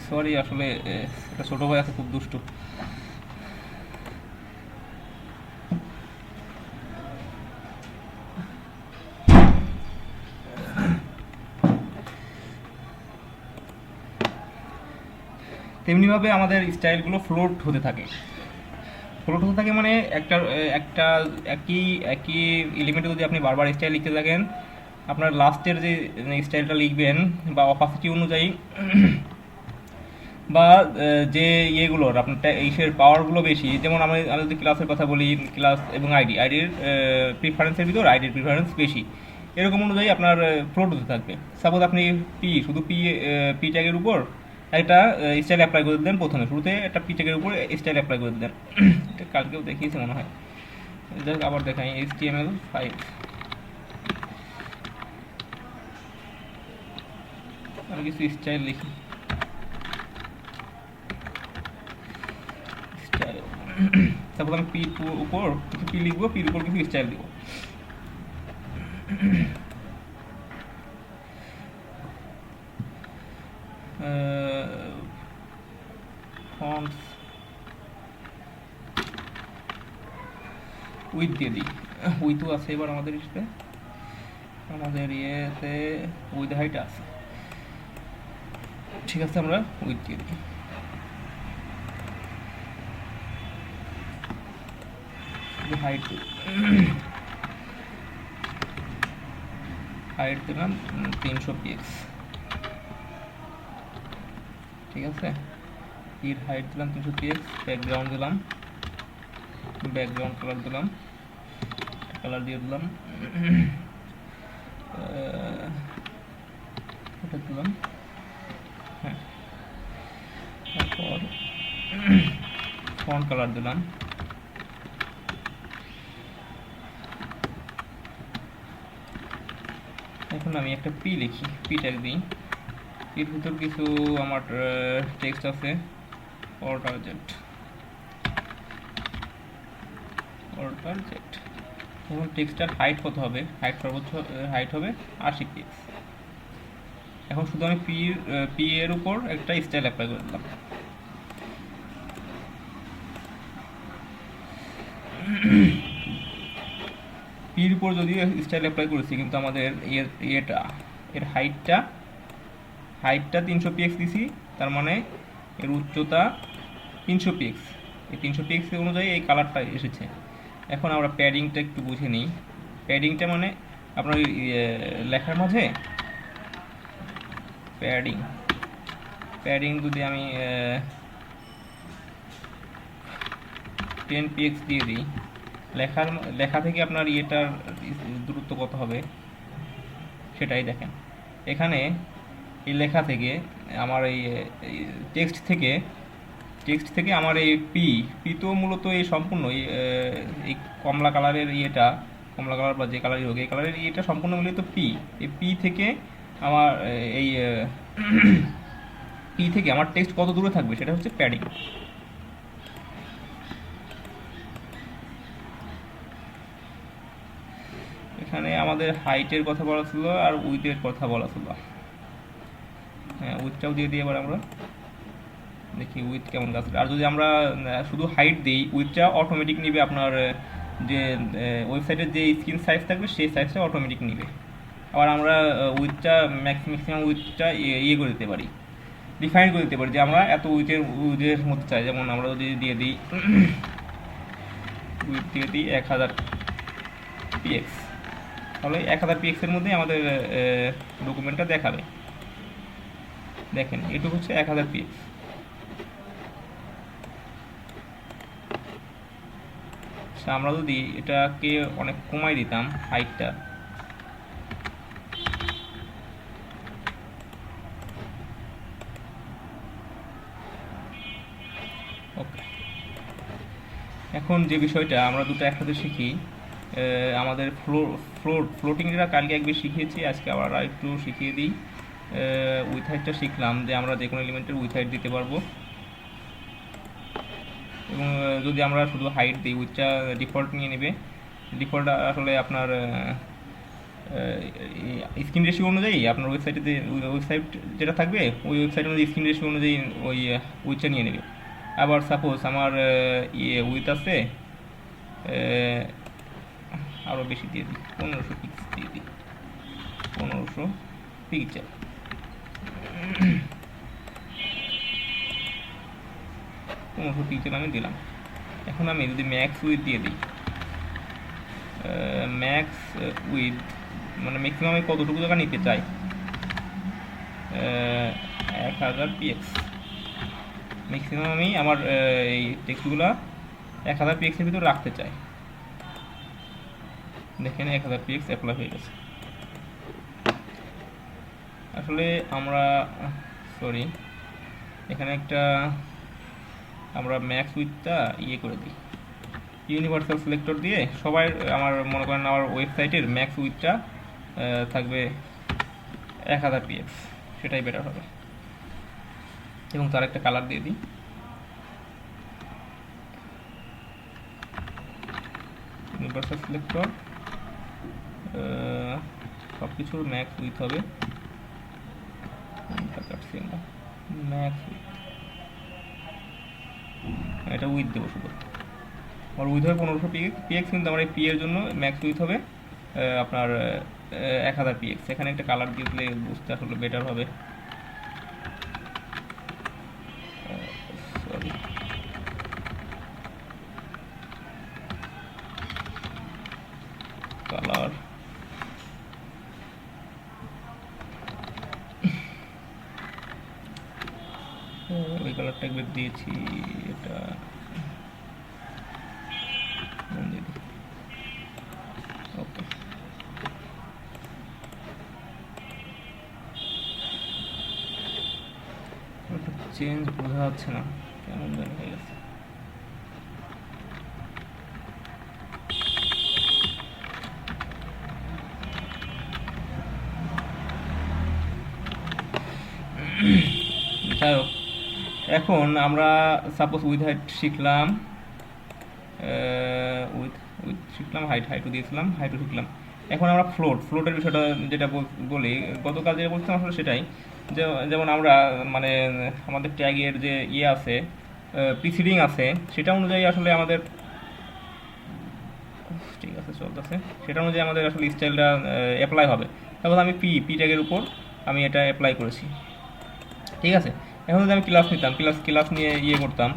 সরি, আসলে একটা ছোটো ভাই আছে খুব দুষ্টু। তেমনিভাবে আমাদের স্টাইলগুলো ফ্লোট হতে থাকে। ফ্লোট হতে থাকে মানে একটা একটা একই একই এলিমেন্টে যদি আপনি বারবার স্টাইল লিখতে থাকেন, আপনার লাস্টের যে স্টাইলটা লিখবেন বা অপাসিটি অনুযায়ী বা যে ইয়েগুলোর আপনার ইসের পাওয়ারগুলো বেশি, যেমন আমি আমি যদি ক্লাসের কথা বলি, ক্লাস এবং আইডির প্রিফারেন্সের ভিতর আইডির প্রিফারেন্স বেশি, এরকম অনুযায়ী আপনার ফ্লোট হতে থাকবে। সাপোজ আপনি শুধু পি ট্যাগের উপর একটা স্টাইল অ্যাপ্লাই করে দিলেন, প্রথমে শুরুতে একটা পি ট্যাগের উপর স্টাইল অ্যাপ্লাই করে দিলেন। এটা কালকেও দেখিয়েছে মনে হয়, যাক আবার দেখাই। HTML5 আমি কিছু স্টাইল লিখি। তারপর আমি পির উপর কিছু পি লিখবো, পির উপর কিছু স্টাইল দিব। ফন্টস উইথ দিয়ে দিই, উইথও আছে এবার আমাদের ইসতে, আমাদের ইয়েতে উইথ হাইট আছে, ঠিক আছে আমরা উইথ দিয়ে দিই। হাইট হাইট দিলাম 300 পিএক্স, ঠিক আছে। এর হাইট দিলাম 300 পিএক্স, ব্যাকগ্রাউন্ড দিলাম, ব্যাকগ্রাউন্ড কালার দিলাম, কালার দিয়ে দিলাম, এটা দিলাম, হ্যাঁ। তারপর ফন্ট কালার দিলাম, এখন আমি একটা পি লিখি, পি ট্যাগ দিই। এর ভিতর কিছু আমার টেক্সট আছে, অর্ডার জেট। এখন টেক্সটার হাইট কত হবে? হাইট সর্বোচ্চ হাইট হবে 80 পিক্স। এখন শুধু আমি পি এর উপর একটা স্টাইল অ্যাপ্লাই করে দিলাম। পির উপর যদি স্টাইল অ্যাপ্লাই করেছি, কিন্তু আমাদের এর হাইটটা 300 পিএক্স দিছি, তার মানে এর উচ্চতা 300 পিএক্স। এই 300 পিএক্স অনুযায়ী এই কালারটা এসেছে। এখন আমরা প্যাডিংটা একটু বুঝে নিই। প্যাডিংটা মানে আপনার লেখার মাঝে প্যাডিং যদি আমি 10 পিএক্স দিয়ে দিই, লেখা থেকে আপনার ইয়েটার দূরত্ব কত হবে সেটাই দেখেন। এখানে এই লেখা থেকে আমার এই টেক্সট থেকে আমার এই পি তো মূলত এই সম্পূর্ণ এই কমলা কালারের কমলা কালার বা যে কালারই হোক, এই কালারের ইয়েটা সম্পূর্ণ মূলত এই পি থেকে আমার এই পি থেকে আমার টেক্সট কত দূরে থাকবে সেটা হচ্ছে প্যাডিং। এখানে আমাদের হাইটের কথা বলা ছিল আর উইথের কথা বলা ছিল। হ্যাঁ, উইথটাও দিয়ে দিই এবার আমরা, দেখি উইথ কেমন কাজ। আর যদি আমরা শুধু হাইট দিই, উইথটা অটোমেটিক নিবে আপনার যে ওয়েবসাইটের যে স্ক্রিন সাইজ থাকবে সেই সাইজটা অটোমেটিক নিবে। আবার আমরা উইথটা ম্যাক্সিমাম উইথটা ইয়ে করে দিতে পারি, ডিফাইন করে দিতে পারি যে আমরা এত উইথের মধ্যে চাই। যেমন আমরা যদি দিয়ে দিই উইথ দিয়ে দিই 1000 পিএক্স, তাহলে 1000 পিএক্সের মধ্যে আমাদের ডকুমেন্টটা দেখাবে। দেখেন এটুকু হচ্ছে 1000 পিএক্স। আমরা যদি এটাকে অনেক কমাই দিতাম হাইটটা, ওকে। এখন যে বিষয়টা আমরা দুটো একসাথে শিখি, আমাদের ফ্লোটিংটা কালকে একবার শিখিয়েছি, আজকে আবার একটু শিখিয়ে দিই। উইথ হাইটটা শিখলাম যে আমরা যে কোনো এলিমেন্টের উইথ হাইট দিতে পারবো, এবং যদি আমরা শুধু হাইট দিই উইথটা ডিফল্ট নিয়ে নেবে। ডিফল্ট আসলে আপনার স্ক্রিন রেশিও অনুযায়ী আপনার ওয়েবসাইটে ওয়েবসাইট যেটা থাকবে ওই ওয়েবসাইট অনুযায়ী স্ক্রিন রেশিও অনুযায়ী ওই উইথটা নিয়ে নেবে। আবার সাপোজ আমার উইথ আছে আরও বেশি দিয়ে দিই, 1500 পিক্স দিয়ে দিই, 1500 পিক্সেল। 1500 পিক্সেল আমি দিলাম। এখন আমি যদি ম্যাক্স উইথ দিয়ে দিই, ম্যাক্স উইথ মানে ম্যাক্সিমাম আমি কতটুকু জায়গা নিতে চাই, 1000 পিএক্স। ম্যাক্সিমাম আমি আমার এই টেক্সটগুলো 1000 পিএক্সের ভিতরে রাখতে চাই। দেখেন 1000 পিএক্স অ্যাপ্লাই হয়ে গেছে। আসলে আমরা সরি এখানে একটা আমরা ম্যাক্স উইথটা করে দিই, ইউনিভার্সাল সিলেক্টর দিয়ে সবাই আমার মনে করেন আমার ওয়েবসাইটের ম্যাক্স উইথটা থাকবে 1000 পিএক্স, সেটাই বেটার হবে। এবং তার একটা কালার দিয়ে দিই, ইউনিভার্সাল সিলেক্টর সব কিছুর ম্যাক্স উইথ হবে, ম্যাক্স উইথ এটা উইথ দেবো শুধু। আমার উইথ হবে 1500 পিএক্স, কিন্তু আমার এই পি এর জন্য ম্যাক্স উইথ হবে আপনার 1000 পিএক্স। এখানে একটা কালার দিয়ে দিলে বুঝতে আসলে বেটার হবে। সরি কালার ওই কালারটা একবার দিয়েছি, এটা ওকে। চেঞ্জ বোঝা যাচ্ছে না, কেমন জানি হয়ে গেছে। যাই হোক, এখন আমরা সাপোজ উইথ হাইট শিখলাম, উইথ উইথ শিখলাম, হাইটও দিয়েছিলাম, হাইটও শিখলাম। এখন আমরা ফ্লোটের বিষয়টা যেটা বলি, গতকাল যেটা বলছিলাম আসলে সেটাই, যেমন আমরা মানে আমাদের ট্যাগের যে আছে প্রিসিডিং আছে, সেটা অনুযায়ী আসলে আমাদের ঠিক আছে চলতেছে, সেটা অনুযায়ী আমাদের আসলে স্টাইলটা অ্যাপ্লাই হবে। তারপর আমি পি ট্যাগের উপর আমি এটা অ্যাপ্লাই করেছি, ঠিক আছে। এখন যদি আমি ক্লাস নিতাম, ক্লাস নিয়ে করতাম,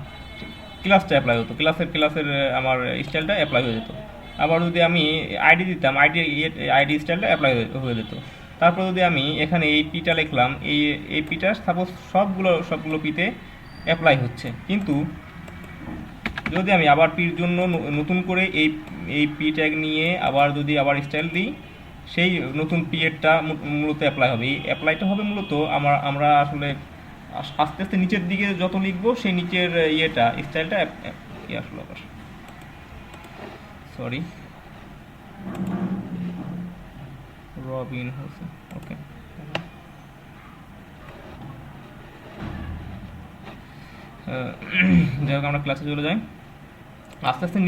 ক্লাসটা অ্যাপ্লাই হতো, ক্লাসের আমার স্টাইলটা অ্যাপ্লাই হয়ে যেত। আবার যদি আমি আইডি দিতাম, আইডি স্টাইলটা অ্যাপ্লাই হয়ে যেত। তারপর যদি আমি এখানে এই পিটা লিখলাম, এই পিটা সাপোজ সবগুলো পিতে অ্যাপ্লাই হচ্ছে, কিন্তু যদি আমি আবার পির জন্য নতুন করে এই পি ট্যাগ নিয়ে আবার স্টাইল দিই, সেই নতুন পি এরটা মূলত অ্যাপ্লাই হবে। এই অ্যাপ্লাইটা হবে মূলত আমরা আসলে আস্তে আস্তে নিচের দিকে যত লিখবো সেই নিচের স্টাইলটা আসলো আবার সরি রবিন হয়েছে, ওকে। যাই হোক, আমরা ক্লাসে চলে যাই। আস্তে আস্তে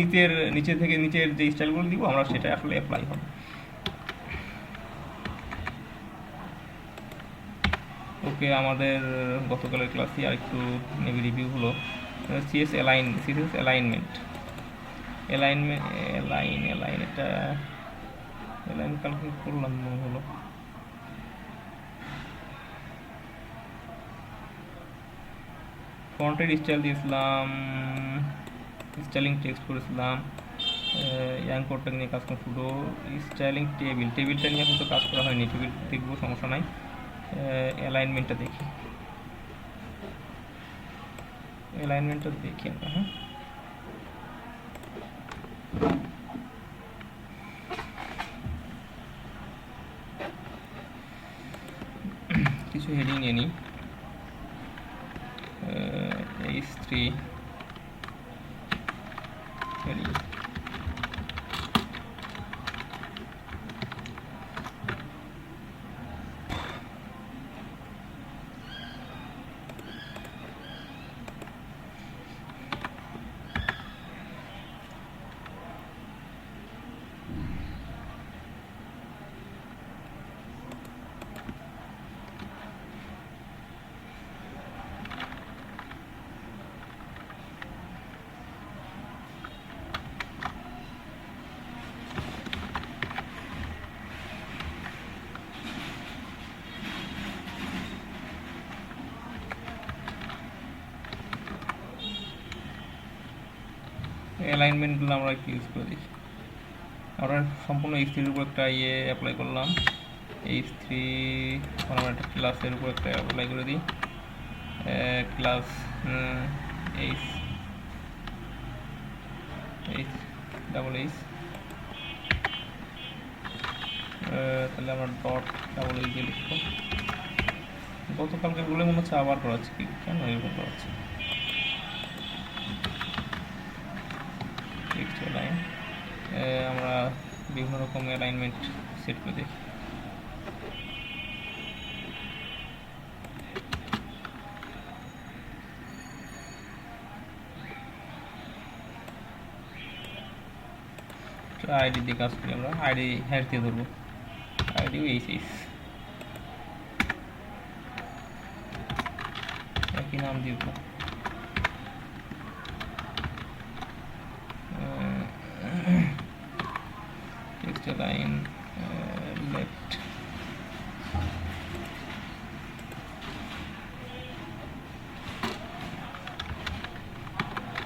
নিচের যে স্টাইলগুলো দিব আমরা সেটা আসলে অ্যাপ্লাই হবে। ওকে, আমাদের গতকালের ক্লাসে আর একটু রিভিউ হলো সিএস অ্যালাইনমেন্ট এটা অ্যালাইন কালকে করলাম মনে হলো। ফন্টের স্টাইল দিয়েছিলাম, স্টাইলিং টেক্সট করেছিলাম, ইয়াং কোডটা নিয়ে কাজ করলাম, শুধু স্টাইলিং টেবিলটা নিয়ে হয়তো কাজ করা হয়নি, টেবিল দেখবো, সমস্যা নাই। অ্যালাইনমেন্টটা দেখি আমরা। হ্যাঁ, কিছু হেডিং নিয়ে নিই, H3 হেডিং, অ্যালাইনমেন্টগুলো আমরা একটু ইউজ করে দিই। আমরা সম্পূর্ণ H3 এর উপর একটা অ্যাপ্লাই করলাম। H3 এখন আমরা একটা ক্লাসের উপর একটা অ্যাপ্লাই করে দিই, ক্লাস এইচ ডাবল এইচ, তাহলে আমরা ডট ডাবল এইচ দিয়ে লিখবো। গতকালকে বলে মনে হচ্ছে আবার করাচ্ছে, কি কেন এরকম করাচ্ছে। টেক্সট অ্যালাইন, আমরা বিভিন্ন রকম অ্যালাইনমেন্ট সেট করে দিই। আইডি দিয়ে কাজ করি, আমরা আইডি হ্যাশ দিয়ে ধরবো, আইডি এইচ একই নাম দিয়ে দেবো। টেক্সট লাইন লেফট,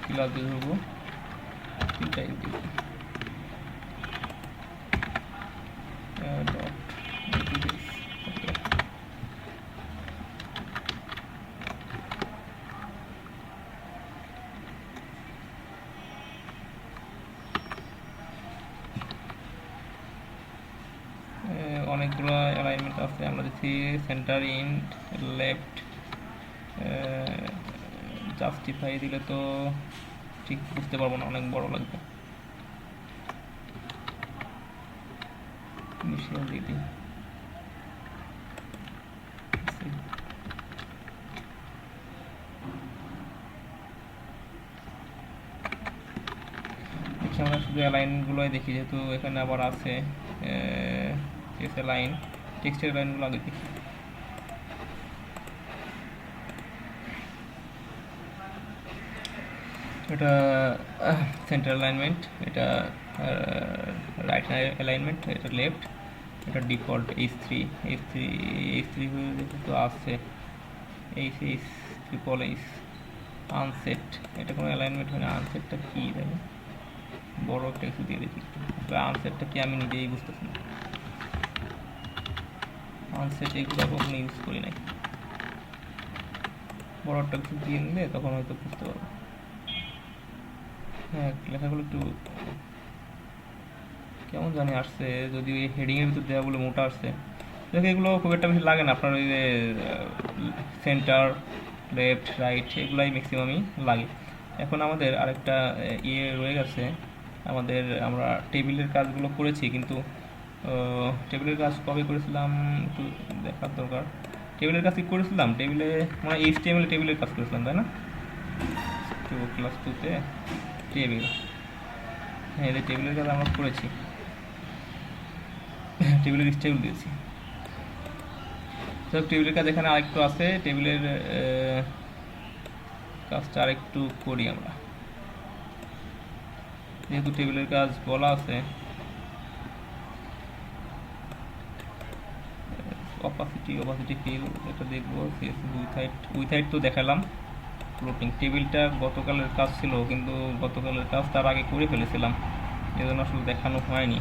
ক্লাস দিয়ে ধরবো, তিনটাই দিব ডট। অনেকগুলো অ্যালাইনমেন্ট আছে, আমরা দেখছি সেন্টার ইন লেফট, জাস্টিফাই দিলে তো ঠিক বুঝতে পারবো না, অনেক বড় লাগবে। ইনিশিয়াল দিয়ে দিই, দেখি আমরা শুধু অ্যালাইনগুলোই দেখি, যেহেতু এখানে আবার আছে লাইন, টেক্সটের লাইনগুলো আগে দেখি। এটা সেন্টার অ্যালাইনমেন্ট, এটা রাইট অ্যালাইনমেন্ট, এটা লেফট, এটা ডিফল্ট H3 হয়ে যেহেতু আছে, এইচ ট্রিপল এইচ আনসেট, এটা কোনো অ্যালাইনমেন্ট হয় না। আনসেটটা কী তাই বড় একটা কিছু দিয়ে দেখি, আনসেটটা কি আমি নিজেই বুঝতেছি না। আনসেট এগুলো কখনো ইউজ করি নাই, বড় একটা কিছু দিয়ে নিলে তখন হয়তো বুঝতে পারবো। হ্যাঁ, লেখাগুলো একটু কেমন জানি আসছে, যদিও এই হেডিংয়ের ভিতর দেওয়া বলে মোটা আসছে। দেখে এগুলো খুব একটা বেশি লাগে না, আপনার ওই যে সেন্টার লেফট রাইট এগুলাই ম্যাক্সিমামই লাগে। এখন আমাদের আরেকটা রয়ে গেছে আমাদের, আমরা টেবিলের কাজগুলো করেছি, কিন্তু টেবিলের কাজ কবে করেছিলাম একটু দেখার দরকার। টেবিলের কাজ কি করেছিলাম, টেবিলে মানে HTML টেবিলের কাজ করেছিলাম তাই না, তো ক্লাস 2-তে টেবিল, হ্যাঁ এদের টেবিলের কাজ আমরা করেছি, টেবিলের স্টাইল দিয়েছি। তো টেবিলের কাজ এখানে আরেকটু আছে, টেবিলের কাজটা আরেকটু করি আমরা, যেহেতু টেবিলের কাজ বলা আছে। অপাসিটি ফিল এটা দেখবো, উইথ হাইট তো দেখালাম। ফ্লোটিং টেবিলটা গতকালের কাজ ছিল, কিন্তু গতকালের কাজ তার আগে করে ফেলেছিলাম, এজন্য আসলে দেখানো হয়নি।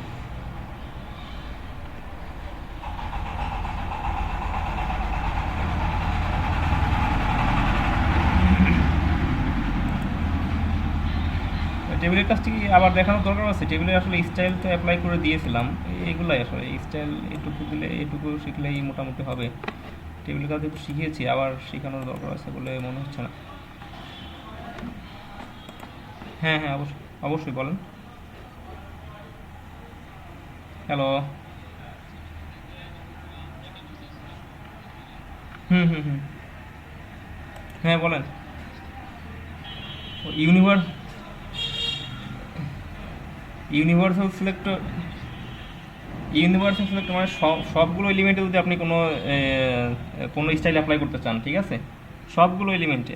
টেবিলের কাজটি আবার দেখানোর দরকার আছে, টেবিলের আসলে স্টাইল তো অ্যাপ্লাই করে দিয়েছিলাম, এগুলাই আসলে স্টাইল এটুকু দিলে এটুকু শিখলেই মোটামুটি হবে। টেবিলের কাজ একটু শিখিয়েছি, আবার শেখানোর দরকার আছে বলে মনে হচ্ছে না। হ্যাঁ হ্যাঁ, অবশ্যই অবশ্যই বলেন। হ্যালো, হুম হুম হুম, হ্যাঁ বলেন। Universe universal selector, universal selector মানে সবগুলো এলিমেন্টে যদি আপনি কোনো স্টাইল অ্যাপ্লাই করতে চান, ঠিক আছে, সবগুলো এলিমেন্টে।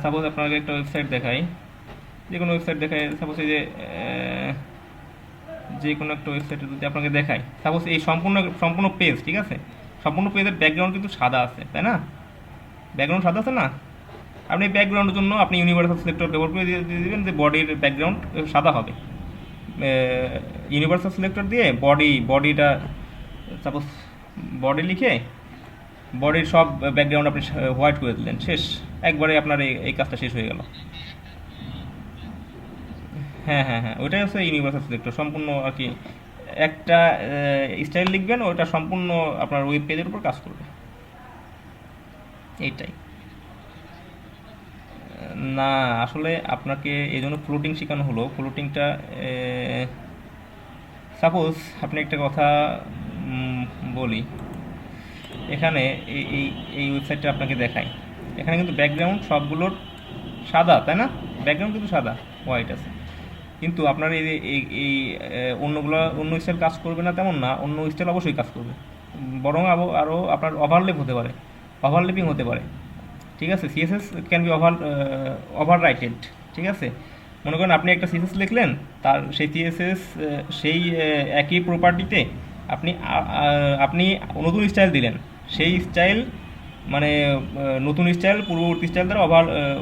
সাপোজ আপনাকে একটা ওয়েবসাইট দেখাই, যে কোনো ওয়েবসাইট দেখায়, সাপোজ এই যে কোনো একটা ওয়েবসাইটে যদি আপনাকে দেখায়, সাপোজ এই সম্পূর্ণ পেজ, ঠিক আছে, সম্পূর্ণ পেজের ব্যাকগ্রাউন্ড কিন্তু সাদা আছে, তাই না, ব্যাকগ্রাউন্ড সাদা আছে না, আপনি ব্যাকগ্রাউন্ডের জন্য আপনি ইউনিভার্সাল সিলেক্টর ব্যবহার করে দিয়ে দেবেন যে বডির ব্যাকগ্রাউন্ড সাদা হবে। ইউনিভার্সাল সিলেক্টর দিয়ে বডিটা সাপোজ বডি লিখে বডির সব ব্যাকগ্রাউন্ড আপনি হোয়াইট করে দিলেন, শেষ, একবারে আপনার এই কাজটা শেষ হয়ে গেল। হ্যাঁ হ্যাঁ হ্যাঁ, ওইটাই হচ্ছে ইউনিভার্সাল সিলেক্টর, সম্পূর্ণ আর কি একটা স্টাইল লিখবেন, ওইটা সম্পূর্ণ আপনার ওয়েব পেজের উপর কাজ করবে, এইটাই। না, আসলে আপনাকে এই জন্য ফ্লোটিং শেখানো হলো। ফ্লোটিংটা সাপোজ আপনি একটা কথা উম, বলি, এখানে এই এই এই ওয়েবসাইটটা আপনাকে দেখাই, এখানে কিন্তু ব্যাকগ্রাউন্ড সবগুলোর সাদা, তাই না? ব্যাকগ্রাউন্ড কিন্তু সাদা, হোয়াইট আছে, কিন্তু আপনার এই এই এই অন্যগুলো অন্য স্টাইল কাজ করবে না তেমন না, অন্য স্টাইল অবশ্যই কাজ করবে, বরং আরও আপনার ওভারলেপ হতে পারে, ওভারলেপিং হতে পারে, ঠিক আছে? সিএসএস ক্যান বি ওভার রাইটেড, ঠিক আছে? মনে করেন আপনি একটা সিএসএস লিখলেন, তার সেই সিএসএস সেই একই প্রপার্টিতে আপনি আপনি নতুন স্টাইল দিলেন, সেই স্টাইল মানে নতুন স্টাইল পূর্ববর্তী স্টাইল দ্বারা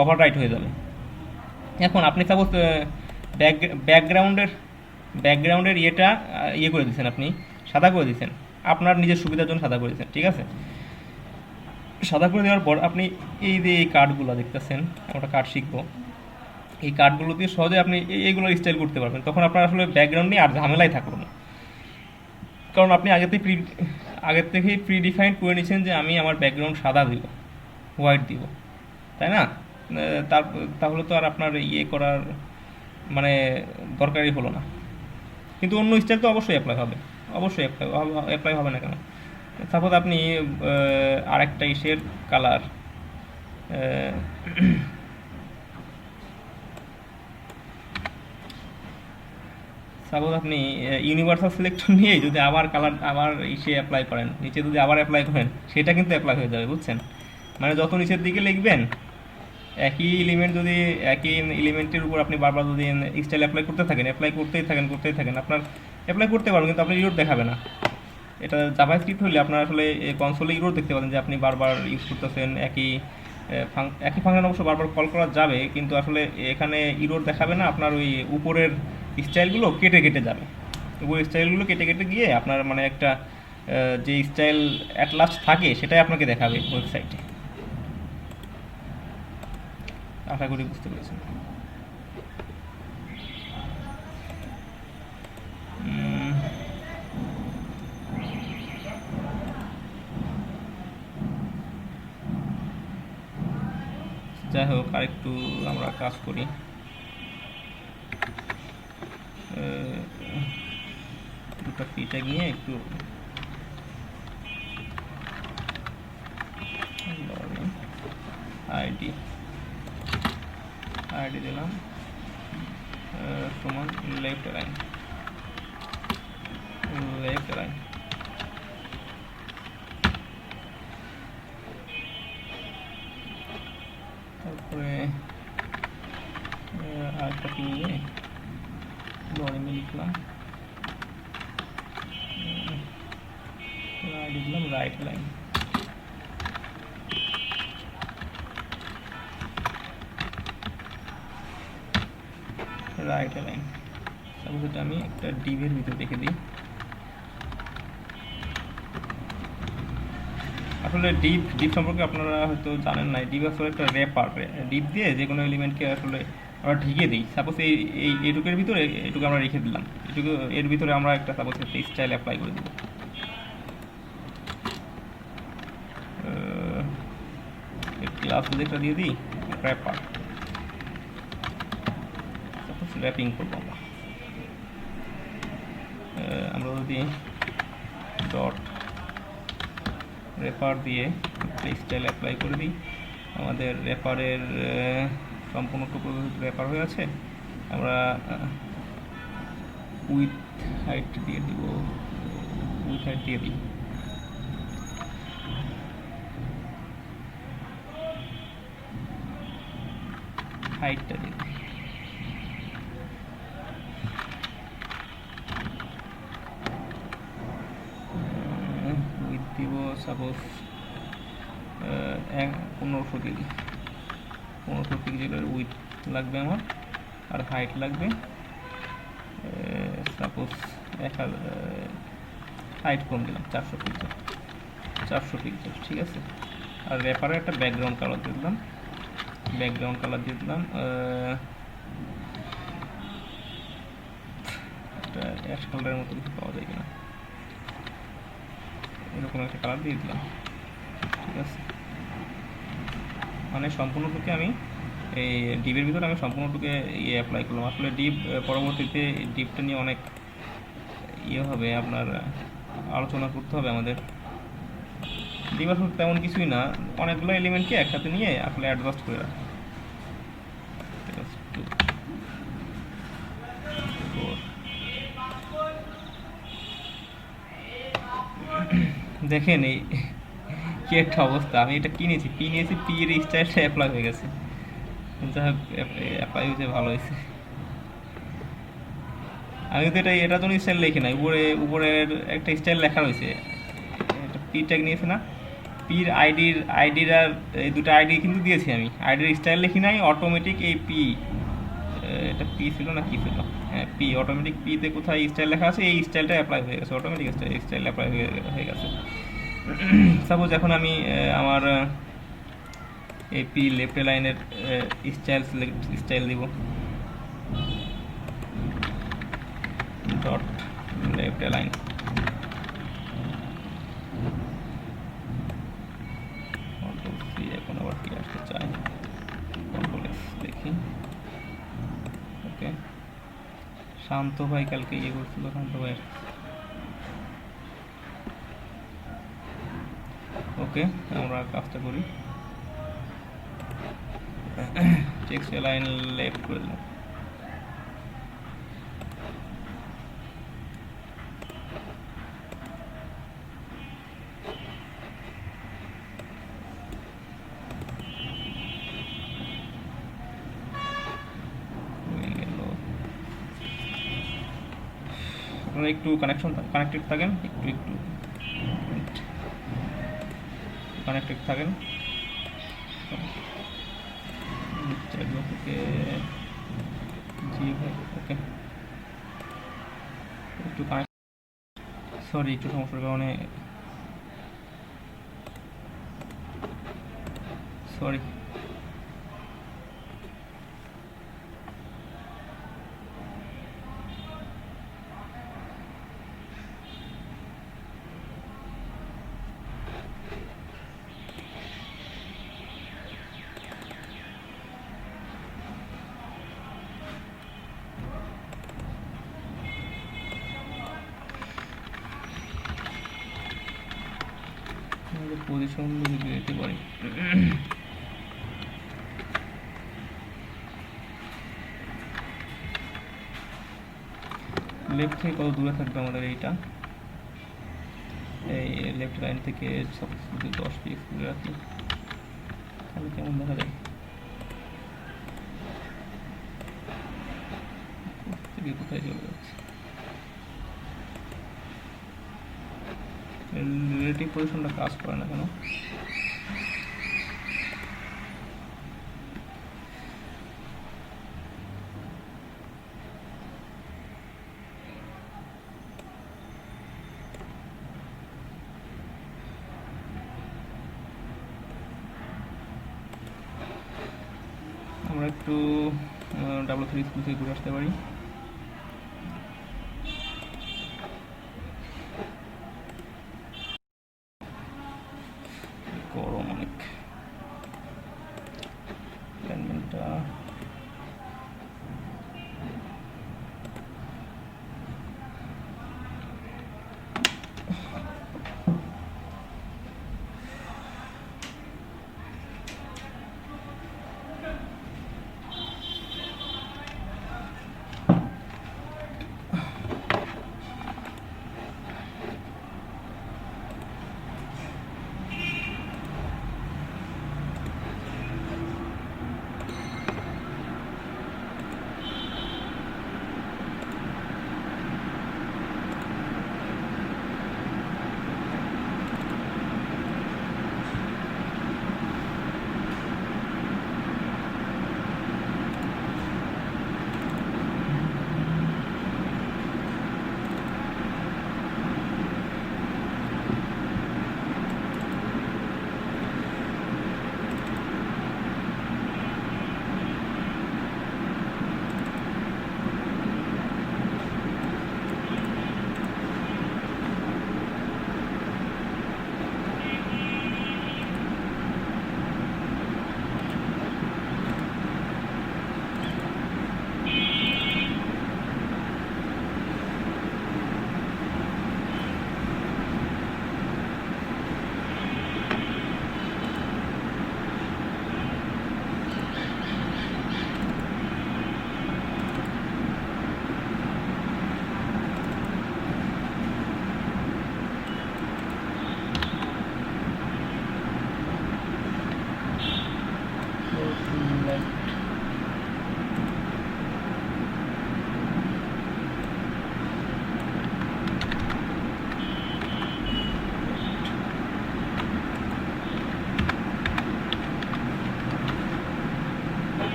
ওভার রাইট হয়ে যাবে। এখন আপনি সাপোজ ব্যাকগ্রাউন্ডের ব্যাকগ্রাউন্ডের ইয়েটা ইয়ে করে দিচ্ছেন, আপনি সাদা করে দিচ্ছেন, আপনার নিজের সুবিধার জন্য সাদা করে দিচ্ছেন, ঠিক আছে? সাদা করে দেওয়ার পর আপনি এই যে এই কার্ডগুলো দেখতেছেন, আমরা কার্ড শিখবো, এই কার্ডগুলো দিয়ে সহজে আপনি এইগুলো স্টাইল করতে পারবেন, তখন আপনার আসলে ব্যাকগ্রাউন্ড নিয়ে আর ঝামেলাই থাকলো না, কারণ আপনি আগের থেকেই প্রিডিফাইন্ড করে নিয়েছেন যে আমি আমার ব্যাকগ্রাউন্ড সাদা দিব, হোয়াইট দিব, তাই না? তার তাহলে তো আর আপনার ইয়ে করার মানে দরকারই হলো না। কিন্তু অন্য স্টাইল তো অবশ্যই অ্যাপ্লাই হবে, অবশ্যই অ্যাপ্লাই হবে না কেন? সাপোজ আপনি আরেকটা ইসের কালার, সাপোজ আপনি ইউনিভার্সাল সিলেক্টর নিয়ে যদি আবার কালার আবার ইসে অ্যাপ্লাই করেন, নিচে যদি আবার অ্যাপ্লাই করেন, সেটা কিন্তু অ্যাপ্লাই হয়ে যাবে, বুঝছেন? মানে যত নিচের দিকে লিখবেন, একই এলিমেন্ট যদি একই এলিমেন্টের উপর আপনি বারবার যদি স্টাইল অ্যাপ্লাই করতেই থাকেন, আপনার অ্যাপ্লাই করতে পারবেন, কিন্তু আপনার ইরোর দেখাবে না। এটা জাভাস্ক্রিপ্ট হলে আপনার আসলে কনসোলে ইরোর দেখতে পাবেন যে আপনি বারবার ইউজ করতেছেন একই ফাংশন, অবশ্য বারবার কল করা যাবে, কিন্তু আসলে এখানে ইরোর দেখাবে না, আপনার ওই উপরের স্টাইলগুলো কেটে কেটে যাবে, উপরের স্টাইলগুলো কেটে কেটে গিয়ে আপনার মানে একটা যে স্টাইল অ্যাট লাস্ট থাকে সেটাই আপনাকে দেখাবে ওয়েবসাইটে। আশা করি বুঝতে পেরেছেন। যাই হোক, আরেকটু আমরা কাজ করি। দুটো ফিটাগ নিয়ে একটু আইডি দিলাম সমান লেফট লাইন, তারপরে আরেকটা নিয়ে লরিংয়ে লিখলাম, আইডি দিলাম রাইট লাইন, সাপোজ এটা আমি একটা ডিভের ভিতরে দেখে দিই। আসলে ডিপ সম্পর্কে আপনারা হয়তো জানেন না, ডিপ আসলে একটা র্যাপার, ডিপ দিয়ে যে কোনো এলিমেন্টকে আসলে আমরা ঢেকে দিই। সাপোজ এইটুকের ভিতরে এটুকু আমরা রেখে দিলাম, এটুকু এর ভিতরে আমরা একটা সাপোজ একটা স্টাইল অ্যাপ্লাই করে দেবো। ক্লাস একটা দিয়ে দিই র্যাপার, সাপোজ র্যাপিং করবো আমরা যদি ডট রেফার দিয়ে স্টাইল অ্যাপ্লাই করে দিই, আমাদের রেফারের সম্পূর্ণটুকু রেফার হয়ে আছে। আমরা উইথ হাইট দিয়ে দিব, দিই হাইটটা দিয়ে দিই, দিব সাপোজ 1500 দিয়ে দিই, 1500 পিক্সেলের উইথ লাগবে আমার, আর হাইট লাগবে সাপোজ হাইট কম দিলাম 400 পিক্সেল, 400 পিক্সেল, ঠিক আছে। আর র্যাপারে একটা ব্যাকগ্রাউন্ড কালার দিয়ে দিলাম, ব্যাকগ্রাউন্ড কালার দিয়ে দিলাম একটা অ্যাশ কালারের মতো কিছু পাওয়া যায় কিনা, এরকম একটা কালার দিয়ে দিলাম, ঠিক আছে। মানে সম্পূর্ণটুকু আমি এই ডিপের ভিতরে আমি সম্পূর্ণটুকু অ্যাপ্লাই করলাম। আসলে ডিপ পরবর্তীতে ডিপটা নিয়ে অনেক হবে, আপনার আলোচনা করতে হবে আমাদের। ডিপ আসলে তেমন কিছুই না, অনেকগুলো এলিমেন্টকে একসাথে নিয়ে আসলে অ্যাডজাস্ট করে রাখা। দেখেন এই কি একটা অবস্থা, আমি এটা কিনেছি, পি নিয়েছি, পি এর স্টাইলটা অ্যাপ্লাই হয়ে গেছে, যাই হোক অ্যাপ্লাই হয়েছে, ভালো হয়েছে। আমি তো এটার জন্য স্টাইল লিখি না, উপরের একটা স্টাইল লেখা রয়েছে, এটা পি ট্যাগ নিয়েছে না, পির আইডির আর এই দুটো আইডি কিন্তু দিয়েছি আমি, আইডির স্টাইল লিখি নাই, অটোমেটিক এই পি, এটা পি ছিল না কি ছিল, হ্যাঁ পি, অটোমেটিক পিতে কোথায় স্টাইল লেখা আছে এই স্টাইলটা অ্যাপ্লাই হয়ে গেছে, অটোমেটিক স্টাইল অ্যাপ্লাই হয়ে গেছে। সাপোজ এখন আমি আমার এই পি লেফট লাইনের স্টাইল দিব, dot left line, control C, এখন আবার কি আসতে চাই, কন্ট্রোল এস দেখি, ওকে। শান্ত ভাই কালকে করছিল, শান্ত ভাই, ওকে আমরা কাজটা করি, টেক্সট লাইন লেফট করে দিলাম, আপনারা একটু কানেক্টেড থাকেন, একটু কানেক্টেড থাকেন, ওকে জি ভাই, ওকে একটু কানেক্ট, সরি একটু সমস্যার কারণে, সরি। পজিশন দিতে পারি, লেফট থেকে কত দূরে থাকবে আমাদের এইটা, এই লেফট লাইন থেকে 10 পিক্স দূরে রাখি, তাহলে কেমন দেখা যায়, কোথায় চলে যাচ্ছে, রিলেটিভ পজিশনটা কাজ করে না কেন, আমরা একটু W3 স্কুল থেকে ঘুরে আসতে পারি, গরম অনেক, অ্যালাইনমেন্টটা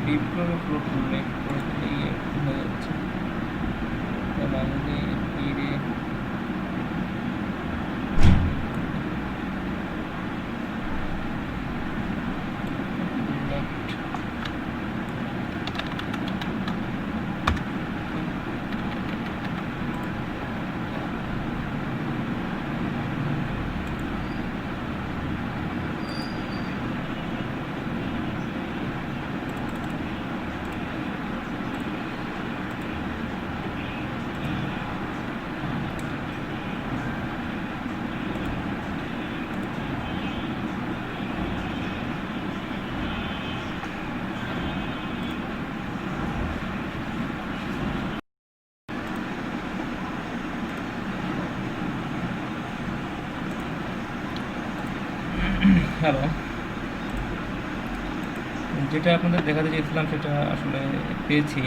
ডিপগুলোকে ফ্লোট করলে করে দিলেই হয়ে যাচ্ছে। তাহলে আমি যদি তীরে left হ্যালো, যেটা আপনাদের দেখাতে চেয়েছিলাম সেটা আসলে পেয়েছি।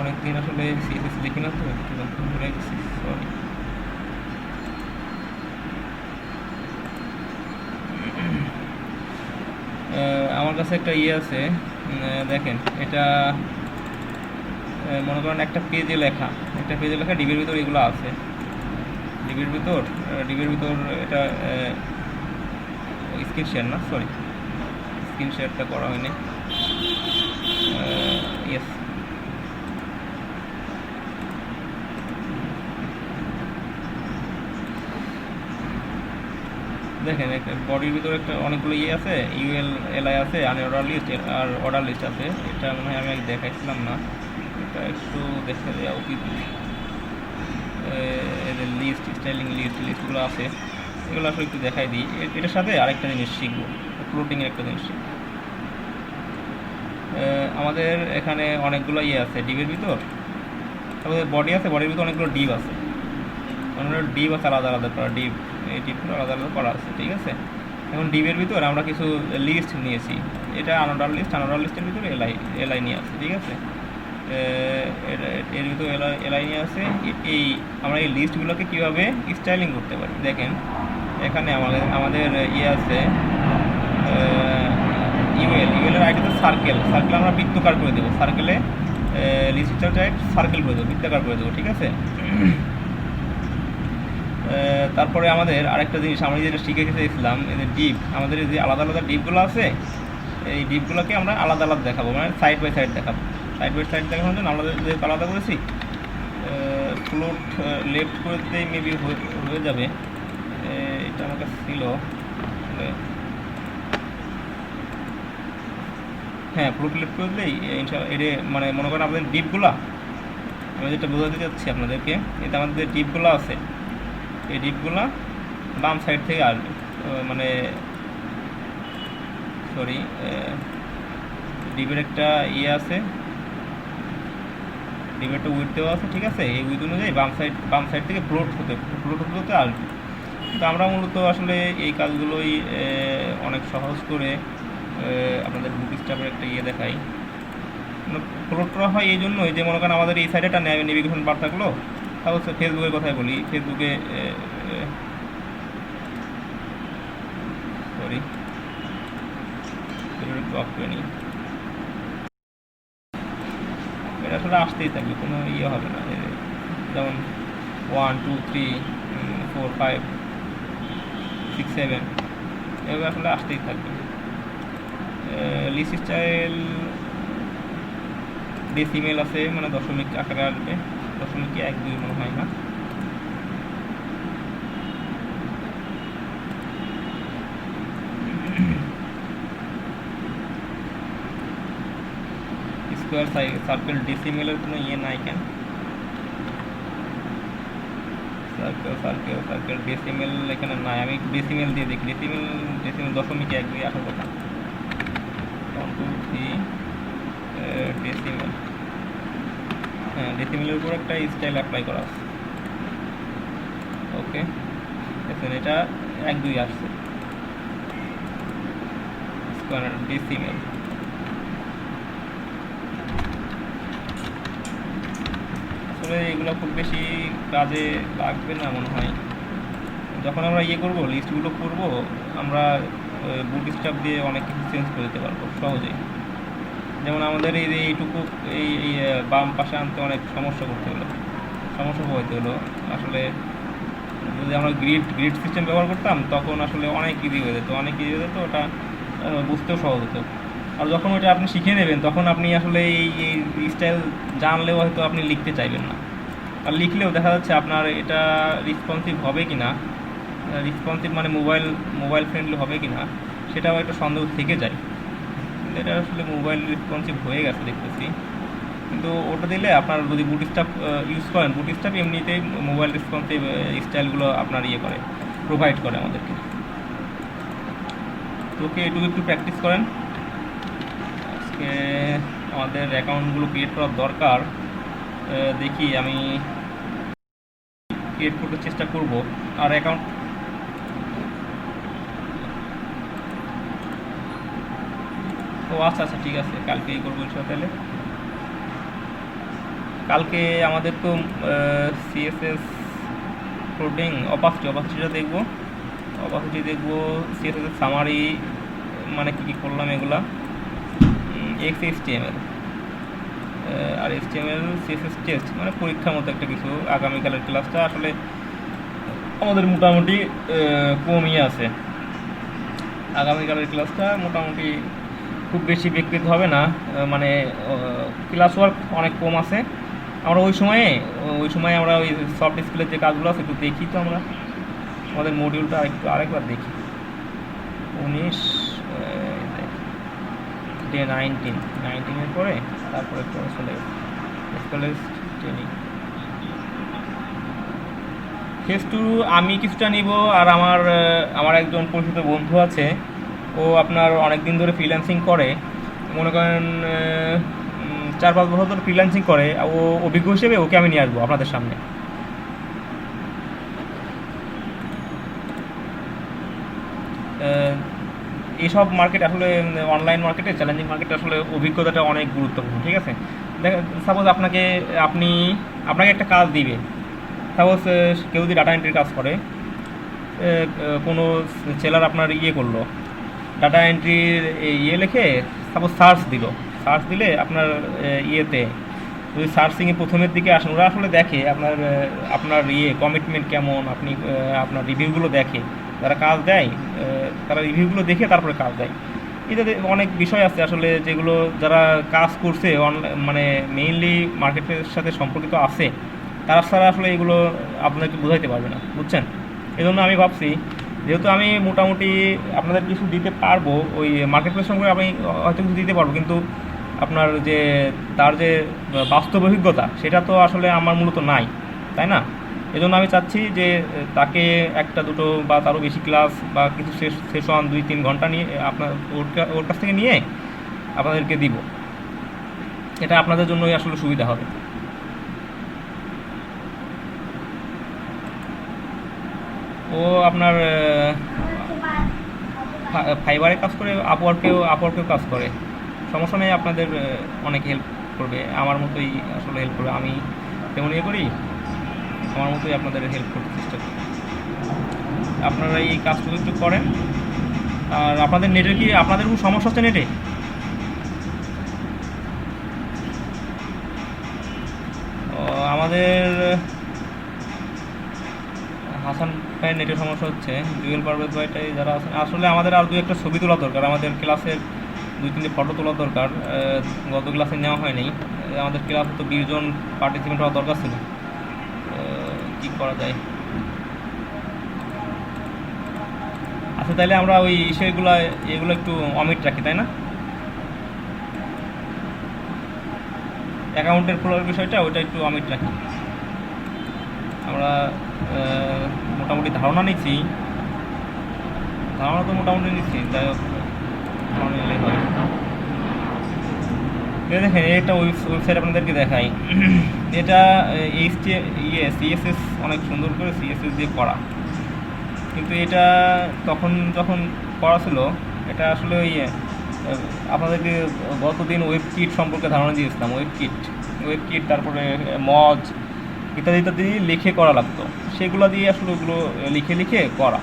অনেকদিন আসলে সিএসএস লিখি না, তো একটু ভুলে গেছি, সরি। আমার কাছে একটা ইয়ে আছে, দেখেন এটা মনে করেন একটা পেজে লেখা, ডিবির ভিতর এগুলো আছে, ডিবির ভিতর এটা স্ক্রিন শেয়ার না, সরি, স্ক্রিন শেয়ারটা করা হয়নি। ইয়েস, দেখেন বডির ভিতরে একটা অনেকগুলো ইয়ে আছে, ইউএল এলআই আছে, আনঅর্ডার লিস্ট আর অর্ডার লিস্ট আছে। এটা মনে হয় আমি আগে দেখাইছিলাম না, এটা একটু দেখে দেওয়া উচিত। লিস্ট, স্টাইলিং লিস্টগুলো আছে, এগুলো আসলে একটু দেখাই দিই। এটার সাথে আরেকটা জিনিস শিখবো, ফ্লোটিংয়ের একটা জিনিস শিখবো। আমাদের এখানে অনেকগুলো ইয়ে আছে ডিবের ভিতর, তারপরে বডি আছে, বডির ভিতর অনেকগুলো ডিপ আছে, অনেকগুলো ডিপ আছে আলাদা আলাদা করা, ডিপ, এই ডিপগুলো আলাদা আলাদা করা আছে, ঠিক আছে। এখন ডিবের ভিতর আমরা কিছু লিস্ট নিয়েছি, এটা আনঅর্ডার লিস্টের ভিতরে এলআই নিয়ে আছে, ঠিক আছে। এর ভিতরে এলআই নিয়ে আছে। এই আমরা এই লিস্টগুলোকে কীভাবে স্টাইলিং করতে পারি, দেখেন এখানে আমাদের ইয়ে আছে, ইউএলের আইডিতে সার্কেল আমরা বৃত্তাকার করে দেবো, সার্কেলে লিস্টটা টাইপ সার্কেল করে দেবো, বৃত্তাকার করে দেবো, ঠিক আছে। তারপরে আমাদের আরেকটা জিনিস আমরা যেটা শিখে গেছিলাম, এই যে ডিপ, আমাদের যে আলাদা আলাদা ডিপগুলো আছে, এই ডিপগুলোকে আমরা আলাদা আলাদা দেখাবো, মানে সাইড বাই সাইড দেখাবো। সাইড বাই সাইড দেখানোর জন্য আমরা যে আলাদা করেছি, ফ্লোট লেফট করে দিতেই মেবি হয়ে যাবে। এটা আমার কাছে ছিল, হ্যাঁ, ফ্লোট লেফট করে দিলেই ইনশাআল্লাহ এটা, মানে মনে করেন আপনাদের ডিপগুলো, আমি যেটা বোঝাতে চাচ্ছি আপনাদেরকে, এটা আমাদের যে ডিপগুলো আছে, এই ডিপগুলো বাম সাইড থেকে আসবে, মানে সরি, ডিপের একটা ইয়ে আছে, ডিপের একটা উইথ দেওয়া আছে, ঠিক আছে। এই উইথ অনুযায়ী বাম সাইড থেকে ফ্লোট হতে আসবে। কিন্তু আমরা মূলত আসলে এই কাজগুলোই অনেক সহজ করে আপনাদের বুক স্টাফের একটা ইয়ে দেখাই। ফ্লোট করা হয় এই জন্যই যে মনে করেন আমাদের এই সাইডে একটা নেভিগেশন বার থাকলো, তা হচ্ছে ফেসবুকের কথাই বলি, ফেসবুকে সরি একটু অফ করে নিই, এটা আসলে আসতেই থাকবে, কোনো ইয়ে হবে না। যেমন 1 2 3 4 5 6 7 এভাবে আসলে আসতেই থাকবে। লিস্ট স্টাইল ডেসিমেল আছে, মানে দশমিক আকারে আসবে, দশমিক 1 2 মনে হয় না। স্কোয়ার সার্কেল ডেসিমেলের কোনো ইয়ে নাই কেন, সার্কেল ডেসিমেল এখানে নাই, আমি ডেসিমেল দিয়ে দেখি, ডেসিমেল দশমিক 1 2 আসার কথা, 1 2 3 ডেসিমেল, হ্যাঁ ডেসিমেলের উপর একটা স্টাইল অ্যাপ্লাই করা আছে, ওকে দেখুন এটা 1 2 আসছে, স্কোয়ার ডেসিমেল। আসলে এগুলো খুব বেশি কাজে লাগবে না মনে হয়, যখন আমরা ইয়ে করবো, লিস্টগুলো করবো, আমরা বুট স্টাফ দিয়ে অনেক কিছু চেঞ্জ করে দিতে পারবো সহজেই। যেমন আমাদের এই যে এইটুকু এই বাম পাশে আনতে অনেক সমস্যা পোহাইতে হলো আসলে। যদি আমরা গ্রিড সিস্টেম ব্যবহার করতাম তখন আসলে অনেক ইজি হয়ে যেত ওটা বুঝতেও সহজ হতো। আর যখন ওটা আপনি শিখে নেবেন তখন আপনি আসলে এই স্টাইল জানলেও হয়তো আপনি লিখতে চাইবেন না, আর লিখলেও দেখা যাচ্ছে আপনার এটা রেসপন্সিভ হবে কি না, রেসপন্সিভ মানে মোবাইল ফ্রেন্ডলি হবে কি না সেটাও একটা সন্দেহ থেকে যায়। কিন্তু এটা আসলে মোবাইল রেসপন্সিভ হয়ে গেছে দেখতেছি। কিন্তু ওটা দিলে আপনার যদি বুটস্ট্র্যাপ ইউজ করেন, বুটস্ট্র্যাপ এমনিতেই মোবাইল রেসপন্সিভ স্টাইলগুলো আপনার করে প্রোভাইড করে আমাদেরকে। তো ওকে এটুকু একটু প্র্যাকটিস করেন। আজকে আমাদের অ্যাকাউন্টগুলো ক্রিয়েট করার দরকার। দেখি আমি ক্রিয়েট করতে চেষ্টা করব। আর অ্যাকাউন্ট আচ্ছা ঠিক আছে, কালকেই করবো ইনশাল্লাহ। তাহলে কালকে আমাদের তো সিএসএস কোডিং অপাসিটিটা দেখবো, সিএসএস সামারি মানে কী করলাম এগুলা, এক্সএসটিএমএল আর এইচটিএমএল সিএসএস টেস্ট মানে পরীক্ষার মতো একটা কিছু। আগামীকালের ক্লাসটা আসলে আমাদের মোটামুটি কমই আছে। আগামীকালের ক্লাসটা মোটামুটি খুব বেশি বিকৃত হবে না, মানে ক্লাস ওয়ার্ক অনেক কম আছে। আমরা ওই সময়ে আমরা ওই সফট স্কিলের যে কাজগুলো আছে একটু দেখি। তো আমরা আমাদের মডিউলটা আরেকবার দেখি। 19 ডে 19 পরে তারপরে চলে স্কলার ট্রেনিং ফেজ 2 আমি কিছুটা নিব। আর আমার একজন পরিচিত বন্ধু আছে, ও আপনার অনেক দিন ধরে ফ্রিল্যান্সিং করে, মনে করেন 4-5 বছর ধরে ফ্রিল্যান্সিং করে। ও অভিজ্ঞ হিসেবে ওকে আমি নিয়ে আসবো আপনাদের সামনে। এইসব মার্কেট আসলে অনলাইন মার্কেটে, চ্যালেঞ্জিং মার্কেটে আসলে অভিজ্ঞতাটা অনেক গুরুত্বপূর্ণ। ঠিক আছে, সাপোজ আপনাকে একটা কাজ দিবে। সাপোজ কেউ যদি ডাটা এন্ট্রির কাজ করে, কোনো সেলার আপনার করলো ডাটা এন্ট্রির লিখে সাপোজ সার্চ দিলে আপনার যদি সার্চিংয়ে প্রথমের দিকে আসেন, ওরা আসলে দেখে আপনার কমিটমেন্ট কেমন, আপনার রিভিউগুলো দেখে। যারা কাজ দেয় তারা রিভিউগুলো দেখে তারপরে কাজ দেয়। এটাতে অনেক বিষয় আছে আসলে যেগুলো যারা কাজ করছে মানে মেইনলি মার্কেটের সাথে সম্পর্কিত আছে, তারা ছাড়া আসলে এগুলো আপনাদেরকে বোঝাইতে পারবে না, বুঝছেন? এই জন্য আমি ভাবছি যেহেতু আমি মোটামুটি আপনাদের কিছু দিতে পারবো, ওই মার্কেট প্লেস সম্পর্কে আমি হয়তো কিছু দিতে পারবো, কিন্তু আপনার তার যে বাস্তব অভিজ্ঞতা সেটা তো আসলে আমার মূলত নাই, তাই না? এজন্য আমি চাচ্ছি যে তাকে একটা দুটো বা তারও বেশি ক্লাস বা কিছু সেশন 2-3 ঘন্টা নিয়ে ওর কাছ থেকে নিয়ে আপনাদেরকে দিব। এটা আপনাদের জন্যই আসলে সুবিধা হবে। ও আপনার ফাইবারে কাজ করে, আপওয়ার্কেও কাজ করে। সমস্যা নেই, আপনাদের অনেক হেল্প করবে, আমার মতোই আসলে হেল্প করবে। আমি তেমন করি, আমার মতোই আপনাদের হেল্প করতে চেষ্টা করি। আপনারা এই কাজটুকু একটু করেন। আর আপনাদের আপনাদের খুব সমস্যা হচ্ছে নেটে? আমাদের হাসান ভাইয়ের নেটের সমস্যা হচ্ছে, জুয়েল পারভেজ ভাইটাই যারা আছেন। আসলে আমাদের আর 2-একটা ছবি তোলার দরকার, আমাদের ক্লাসের 2-3টে ফটো তোলার দরকার। গত ক্লাসে নেওয়া হয়নি, আমাদের ক্লাসে তো 20 জন পার্টিসিপেন্ট হওয়ার দরকার ছিল। কী করা যায়? আচ্ছা, তাহলে আমরা ওই এগুলো একটু অমিট রাখি, তাই না? অ্যাকাউন্টের খোলার বিষয়টা ওইটা একটু অমিট রাখি। আমরা মোটামুটি ধারণা তো মোটামুটি নিচ্ছি, যাই হোক ধারণা নিলেই হয়। দেখেন, একটা ওয়েবসাইট আপনাদেরকে দেখাই। এটা সিএসএস অনেক সুন্দর করে সিএসএস দিয়ে করা, কিন্তু এটা যখন করা ছিল, এটা আসলে আপনাদেরকে গতদিন ওয়েব কিট সম্পর্কে ধারণা দিয়েছিলাম। ওয়েব কিট তারপরে মজ ইত্যাদি লিখে করা লাগতো, সেগুলো দিয়ে আসলে ওগুলো লিখে করা।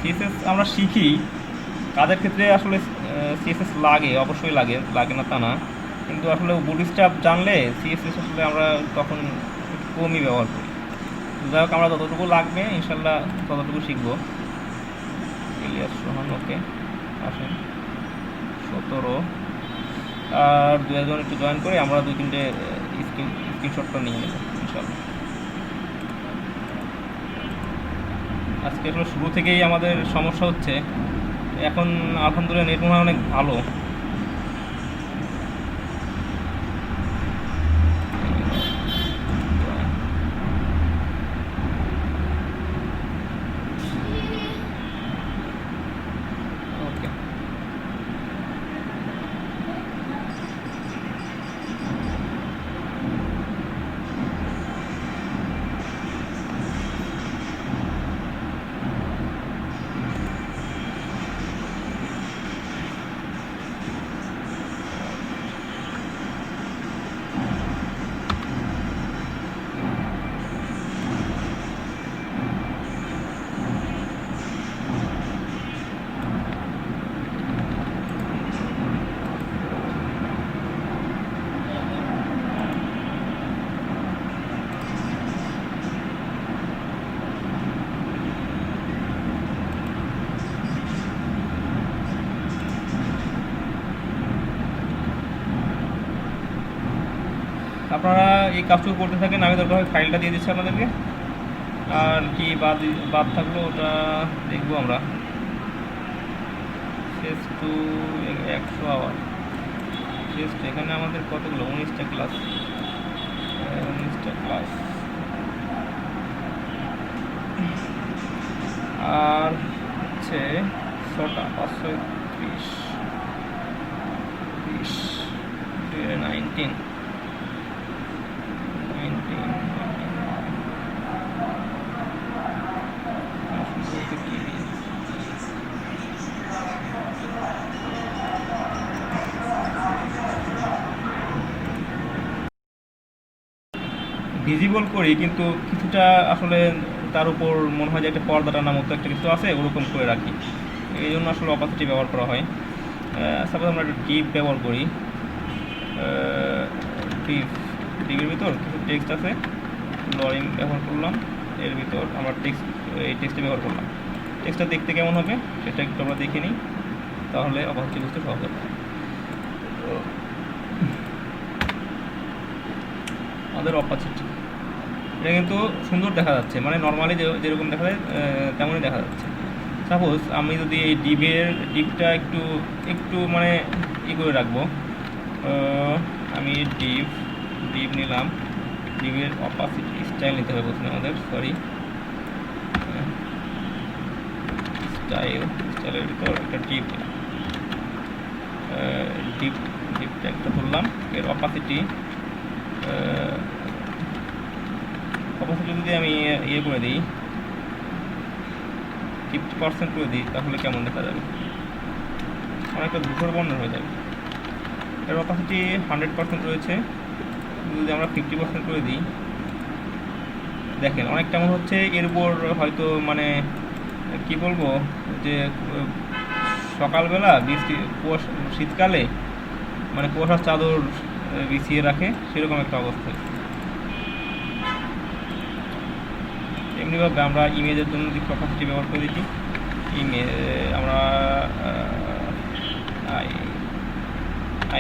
সিএসএস আমরা শিখি, কাজের ক্ষেত্রে আসলে সিএসএস লাগে, অবশ্যই লাগে, লাগে না তা না, কিন্তু আসলে বুটস্ট্র্যাপ জানলে সিএসএস আসলে আমরা তখন একটু কমই ব্যবহার করি। যাই হোক, আমরা যতটুকু লাগবে ইনশাল্লাহ ততটুকু শিখবো। ইলিয়াস সোহান, ওকে, আসেন 17, আর 2 জন একটু জয়েন করে আমরা 2-3টে স্ক্রিনশটটা নিয়ে নেব ইনশাল্লাহ। আজকে আসলে শুরু থেকেই আমাদের সমস্যা হচ্ছে, এখন আলহামদুলিল্লাহ নেট মনে হয় অনেক ভালো। ওকে, আপনারা এই কাজটুকু করতে থাকেন, আমি দরকার হয় ফাইলটা দিয়ে দিচ্ছি আপনাদেরকে। আর কি বাদ বাদ থাকলো ওটা দেখবো আমরা। শেষ টু 100 আওয়ার, শেষ এখানে আমাদের কতগুলো, 19টা ক্লাস, 19টা ক্লাস, আর হচ্ছে 6টা, 530, 20, 19, ভিজিবল করি, কিন্তু কিছুটা আসলে তার উপর মনে হয় যে একটা পর্দা টানার মতো একটা কিছু আছে, ওরকম করে রাখি। এই জন্য আসলে অপাসিটি ব্যবহার করা হয়। সাপোজ আমরা একটা ডিপ ব্যবহার করি, ডিপের ভিতর কিছু টেক্সট আছে, লরিং ব্যবহার করলাম, এর ভিতর আমরা এই টেক্সটটা ব্যবহার করলাম। টেক্সটটা দেখতে কেমন হবে সেটা একটু আমরা দেখে নিই, তাহলে অপাসিটি বুঝতে সহজ হবে। আমাদের অপাসিটি এটা কিন্তু সুন্দর দেখা যাচ্ছে, মানে নর্মালি যেরকম দেখা যায় তেমনই দেখা যাচ্ছে। সাপোজ আমি যদি এই ডিপটা একটু একটু মানে করে রাখবো, আমি ডিপ নিলাম, ডিপের অপাসিটি স্টাইল নিতে হবে প্রথমে আমাদের, সরি, স্টাইলের ভিতর একটা ডিপটা একটা ধরলাম। এর অপাসিটি যদি আমি ইয়ে করে দিই, 50% করে দিই, তাহলে কেমন দেখা যাবে, অনেকটা ধূসর বর্ণের হয়ে যাবে। এর অপাসিটি 100% রয়েছে, যদি আমরা 50% করে দিই, দেখেন অনেকটা মনে হচ্ছে এর উপর হয়তো মানে কি বলবো, যে সকালবেলা শীতকালে মানে কুয়াশার চাদর বিছিয়ে রাখে, সেরকম একটা অবস্থা। এমনিভাবে আমরা ইমেজের জন্য যে অপাসিটি ব্যবহার করে দিচ্ছি, আমরা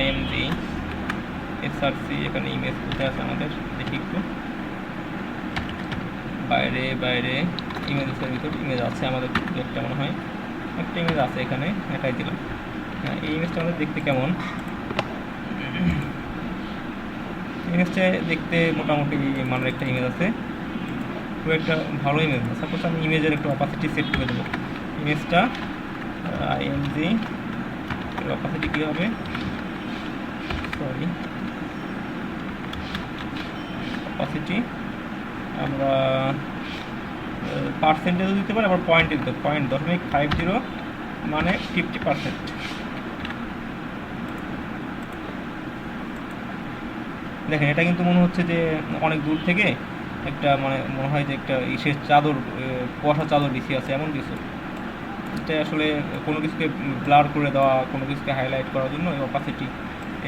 IMG SRC, এখানে ইমেজ কোথায় আছে আমাদের দেখি একটু, বাইরে ইমেজের ভিতর ইমেজ আছে আমাদের একটা, মনে হয় একটা ইমেজ আছে এখানে, এটাই দিলাম। হ্যাঁ, এই ইমেজটা আমাদের দেখতে কেমন, ইমেজটা দেখতে মোটামুটি মানের একটা ইমেজ আছে, খুব একটা ভালো ইমেজ না। সাপোজ আমি ইমেজের একটু অপাসিটি সেট করে দেবো, ইমেজটা IMG, এর অপাসিটি কী হবে, সরি, অপাসিটি আমরা পার্সেন্টেজও দিতে পারি, আবার পয়েন্টে দিতে, 0.50 মানে 50%। দেখেন এটা কিন্তু মনে হচ্ছে যে অনেক দূর থেকে একটা মানে মনে হয় যে একটা ইসের চাদর, কুয়াশা চাদর বিছিয়ে আছে এমন কিছু। এটা আসলে কোনো কিছুকে ব্লার করে দেওয়া, কোনো কিছুকে হাইলাইট করার জন্য এই অপাসিটি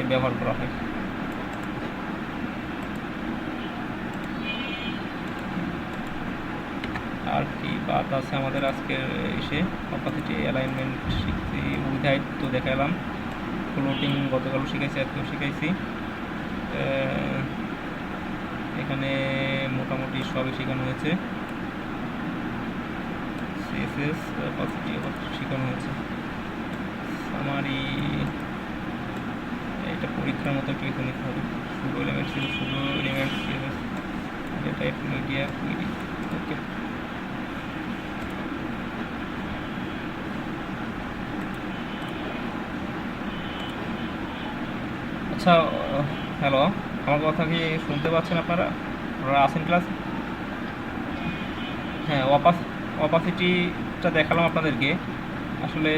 ব্যবহার করা হয়। আর কি বাদ আছে আমাদের আজকের এসে, অপাসিটি অ্যালাইনমেন্ট শিখছি, উইথ তো দেখালাম, ফ্লোটিং গতকাল শিখাইছি, আজকেও শিখাইছি। এখানে মোটামুটি সবই শেখানো হয়েছে, সিএসএস অপাসিটি শেখানো হয়েছে। সামারি এটা পরীক্ষার মতো একটু লিখে নিতে হবে। শুধু এলিমেন্ট ছিল, শুধু element CSS type media query. Okay, আচ্ছা, হ্যালো, আমার কথা কি শুনতে পাচ্ছেন আপনারা? আপনারা আছেন ক্লাস? হ্যাঁ, অপাসিটিটা দেখালাম আপনাদেরকে। আসলে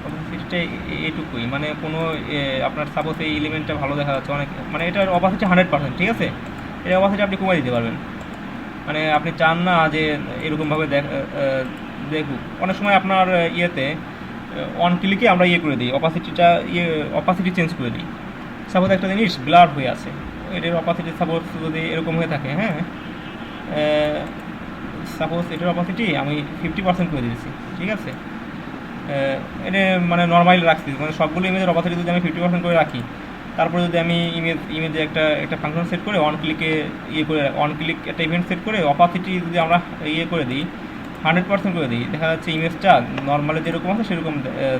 অপাসিটিটা এইটুকুই, মানে কোনো আপনার সাপোজ এই এলিমেন্টটা ভালো দেখা যাচ্ছে অনেক, মানে এটার অপাসিটি 100%, ঠিক আছে? এই অপাসিটি আপনি কমিয়ে দিতে পারবেন, মানে আপনি চান না যে এরকমভাবে দেখুক। অনেক সময় আপনার ইয়েতে অন ক্লিকে আমরা ইয়ে করে দিই, অপাসিটি চেঞ্জ করে দিই। সাপোজ একটা জিনিস ব্লার হয়ে আছে, এটার অপাসিটি সাপোজ যদি এরকম হয়ে থাকে, হ্যাঁ, সাপোজ এটার অপাসিটি আমি 50% করে দিয়েছি, ঠিক আছে? এটা মানে নর্মালি রাখছি, মানে সবগুলো ইমেজের অপাসিটি যদি আমি 50% করে রাখি, তারপরে যদি আমি ইমেজে একটা ফাংশন সেট করে অন ক্লিকে অন ক্লিক একটা ইভেন্ট সেট করে অপাসিটি যদি আমরা করে দিই 100% করে দিই, দেখা যাচ্ছে ইমেজটা নর্মালি যেরকম আছে সেরকম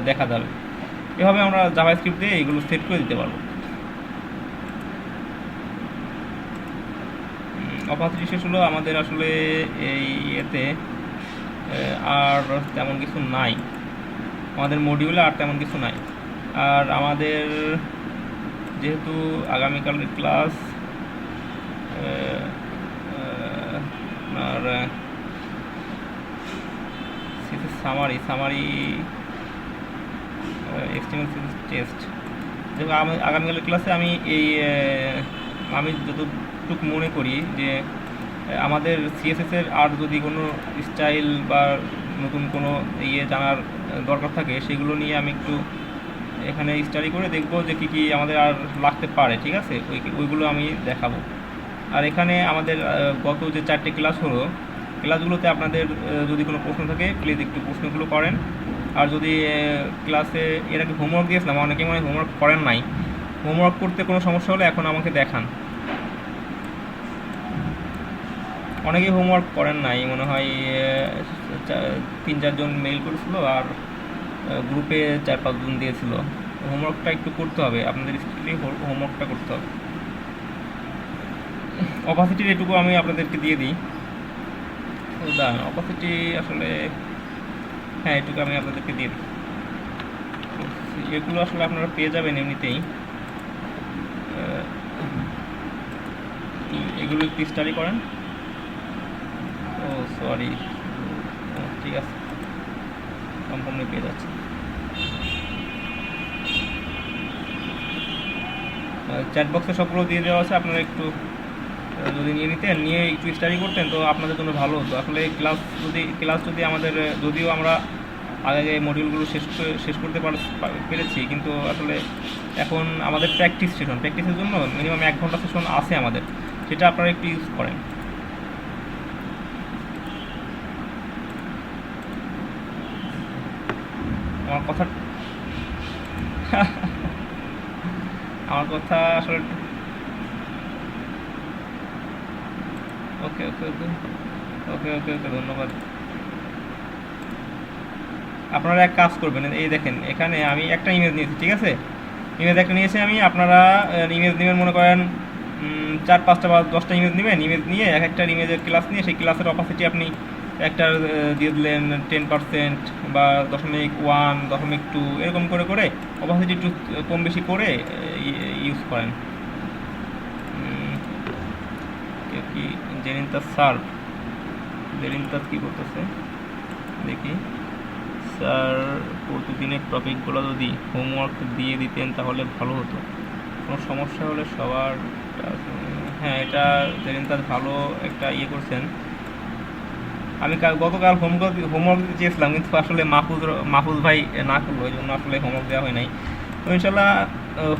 দেখা যাবে। এভাবে আমরা জাভাস্ক্রিপ্ট দিয়ে এগুলো সেট করে দিতে পারবো। অপাসিটি শেষ হলো আমাদের। আসলে এই ইয়েতে আর তেমন কিছু নাই, আমাদের মডিউলে আর তেমন কিছু নাই। আর আমাদের যেহেতু আগামীকালের ক্লাস আপনার সামারি এক্সটেরিনাল টেস্ট, যেহেতু আগামীকালের ক্লাসে আমি যতটুকু মনে করি যে আমাদের সিএসএসের আর যদি কোনো স্টাইল বা নতুন কোনো জানার দরকার থাকে, সেগুলো নিয়ে আমি একটু এখানে স্টাডি করে দেখব যে কী কী আমাদের আর লাগতে পারে, ঠিক আছে? ওইগুলো আমি দেখাবো। আর এখানে আমাদের গত যে 4টে ক্লাস হলো, ক্লাসগুলোতে আপনাদের যদি কোনো প্রশ্ন থাকে প্লিজ একটু প্রশ্নগুলো করেন। আর যদি ক্লাসে এর আগে হোমওয়ার্ক দিয়েছিলাম, অনেকে মনে হয় হোমওয়ার্ক করেন নাই, হোমওয়ার্ক করতে কোনো সমস্যা হলে এখন আমাকে দেখান। অনেকেই হোমওয়ার্ক করেন নাই মনে হয়, 3-4 জন মেইল করেছিল আর গ্রুপে 4-5 জন দিয়েছিল। হোমওয়ার্কটা একটু করতে হবে, আপনাদের স্কুলে হোমওয়ার্কটা করতে হবে। অপাসিটির এটুকু আমি আপনাদেরকে দিয়ে দিই উদাহরণ। অপাসিটি আসলে হ্যাঁ, এটুকু আমি আপনাদেরকে দিয়ে দিই। এগুলো আসলে আপনারা পেয়ে যাবেন এমনিতেই, এগুলো একটু স্টাডি করেন। ও সরি, ঠিক আছে, সম্পূর্ণ পেয়ে যাচ্ছে। চ্যাট বক্সে সবগুলো দিয়ে দেওয়া আছে, আপনারা একটু যদি নিয়ে একটু স্টাডি করতেন তো আপনাদের জন্য ভালো হতো। আসলে ক্লাস যদি আমাদের, যদিও আমরা আগে মডিউলগুলো শেষ করতে পেরেছি, কিন্তু আসলে এখন আমাদের প্র্যাকটিসের জন্য মিনিমাম 1 ঘন্টা সেশন আছে আমাদের, সেটা আপনারা একটু ইউজ করেন। আমার কথা আসলে ওকে ওকে ওকে ওকে ওকে ওকে ধন্যবাদ। আপনারা এক কাজ করবেন, এই দেখেন এখানে আমি একটা ইমেজ নিয়েছি, ঠিক আছে? ইমেজ একটা নিয়েছি আমি, আপনারা ইমেজ নেবেন, মনে করেন 4-5টা বা 10টা ইমেজ নেবেন। ইমেজ নিয়ে এক একটা ইমেজের ক্লাস নিয়ে সেই ক্লাসের অপাসিটি আপনি একটা দিয়ে দিলেন 10% বা 0.1, 0.2 এরকম করে করে অপাসিটি একটু কম বেশি করে ইউজ করেন। কি জেরিনতাস কী করতেছে দেখি। স্যার, প্রতিদিনের টপিকগুলো যদি হোমওয়ার্ক দিয়ে দিতেন তাহলে ভালো হতো, কোনো সমস্যা হলে সবার। হ্যাঁ, এটা জেরিনতাস ভালো একটা করছেন। আমি গতকাল হোমওয়ার্ক দিতে চেয়েছিলাম, কিন্তু আসলে মাহফুজ ভাই না করলো, ওই জন্য আসলে হোমওয়ার্ক দেওয়া হয় নাই। তো ইনশাল্লাহ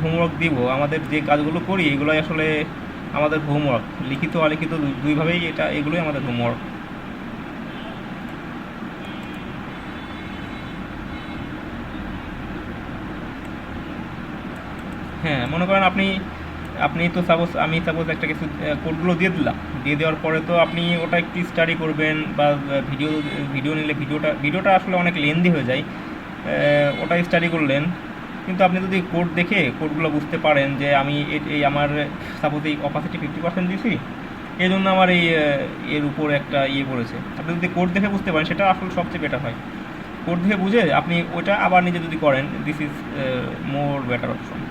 হোমওয়ার্ক দিব। আমাদের যে কাজগুলো করি এগুলোই আসলে আমাদের হোমওয়ার্ক, লিখিত অলিখিত দুইভাবেই এগুলোই আমাদের হোমওয়ার্ক। হ্যাঁ, মনে করেন আপনি আপনি তো সাপোজ একটা কিছু কোডগুলো দিয়ে দিলাম, দিয়ে দেওয়ার পরে তো আপনি ওটা একটু স্টাডি করবেন, বা ভিডিও ভিডিও নিলে ভিডিওটা আসলে অনেক লেন্দি হয়ে যায়। ওটা স্টাডি করলেন, কিন্তু আপনি যদি কোড দেখে কোডগুলো বুঝতে পারেন যে আমি এই আমার সাপোজ এই অপাসিটি 50% দিয়েছি, এই জন্য আমার এর উপর একটা পড়েছে। আপনি যদি কোড দেখে বুঝতে পারেন সেটা আসলে সবচেয়ে বেটার হয়। কোড দেখে বুঝে আপনি ওটা আবার নিজে যদি করেন, this is more better option.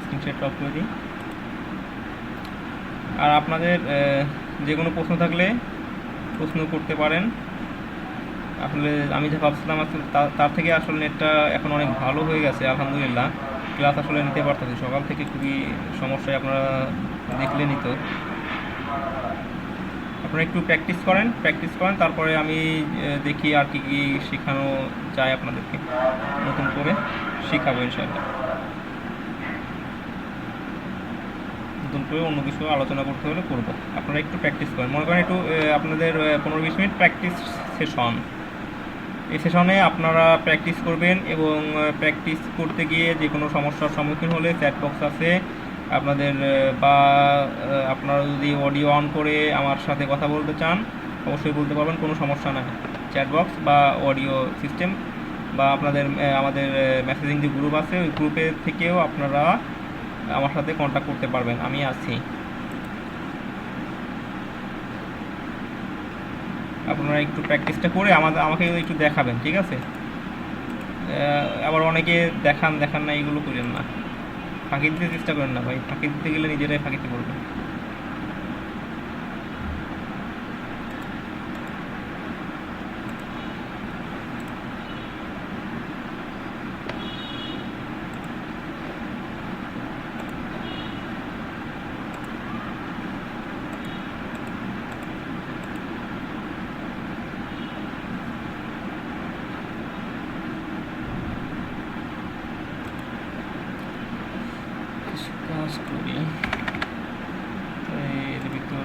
Screenshot of করে দিই। আর আপনাদের যে কোনো প্রশ্ন থাকলে প্রশ্ন করতে পারেন। আসলে আমি যা ভাবছিলাম আসলে তার থেকে আসলে নেটটা এখন অনেক ভালো হয়ে গেছে আলহামদুলিল্লাহ। ক্লাস আসলে নিতে পারতেছি, সকাল থেকে খুবই সমস্যায় আপনারা দেখলেনই তো। আপনারা একটু প্র্যাকটিস করেন, তারপরে আমি দেখি আর কি কি শেখানো যায় আপনাদেরকে, নতুন করে শেখাবো ইনশাআল্লাহ। নতুন করে অন্য কিছু আলোচনা করতে হলে করবো। আপনারা একটু প্র্যাকটিস করেন, মনে করেন একটু আপনাদের 15-20 মিনিট প্র্যাকটিস সেশন। এই সেশনে আপনারা প্র্যাকটিস করবেন, এবং প্র্যাকটিস করতে গিয়ে যে কোনো সমস্যার সম্মুখীন হলে চ্যাট বক্স আছে আপনাদের, বা আপনারা যদি অডিও অন করে আমার সাথে কথা বলতে চান অবশ্যই বলতে পারবেন, কোনো সমস্যা নাই। চ্যাট বক্স বা অডিও সিস্টেম, বা আমাদের মেসেজিং যে গ্রুপ আছে ওই গ্রুপে থেকেও আপনারা আমার সাথে কন্ট্যাক্ট করতে পারবেন, আমি আছি। আপনারা একটু প্র্যাকটিসটা করে আমাকে একটু দেখাবেন, ঠিক আছে? আবার অনেকে দেখান দেখান না, এগুলো করেন না। ফাঁকি দিতে চেষ্টা করেন না ভাই, ফাঁকি দিতে গেলে নিজেরাই ফাঁকিতে পড়বেন। কাজ করি এর ভিতর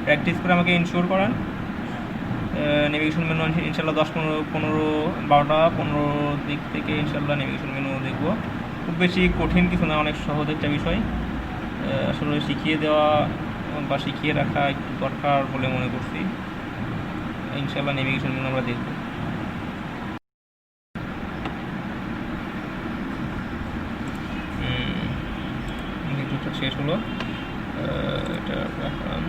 প্র্যাকটিস করে আমাকে ইনশিওর করেন। নেভিগেশন মেনু ইনশাল্লাহ 10-15 দিক থেকে ইনশাল্লাহ নেভিগেশন মেনু দেখব। খুব বেশি কঠিন কিছু না, অনেক সহজ একটা বিষয়। আসলে শিখিয়ে দেওয়া বা শিখিয়ে রাখা একটু দরকার বলে মনে করছি। ইনশাল্লাহ নেভিগেশন মেনু আমরা দেখব। ভিডিওটা শেষ হলো, এটা রাখলাম।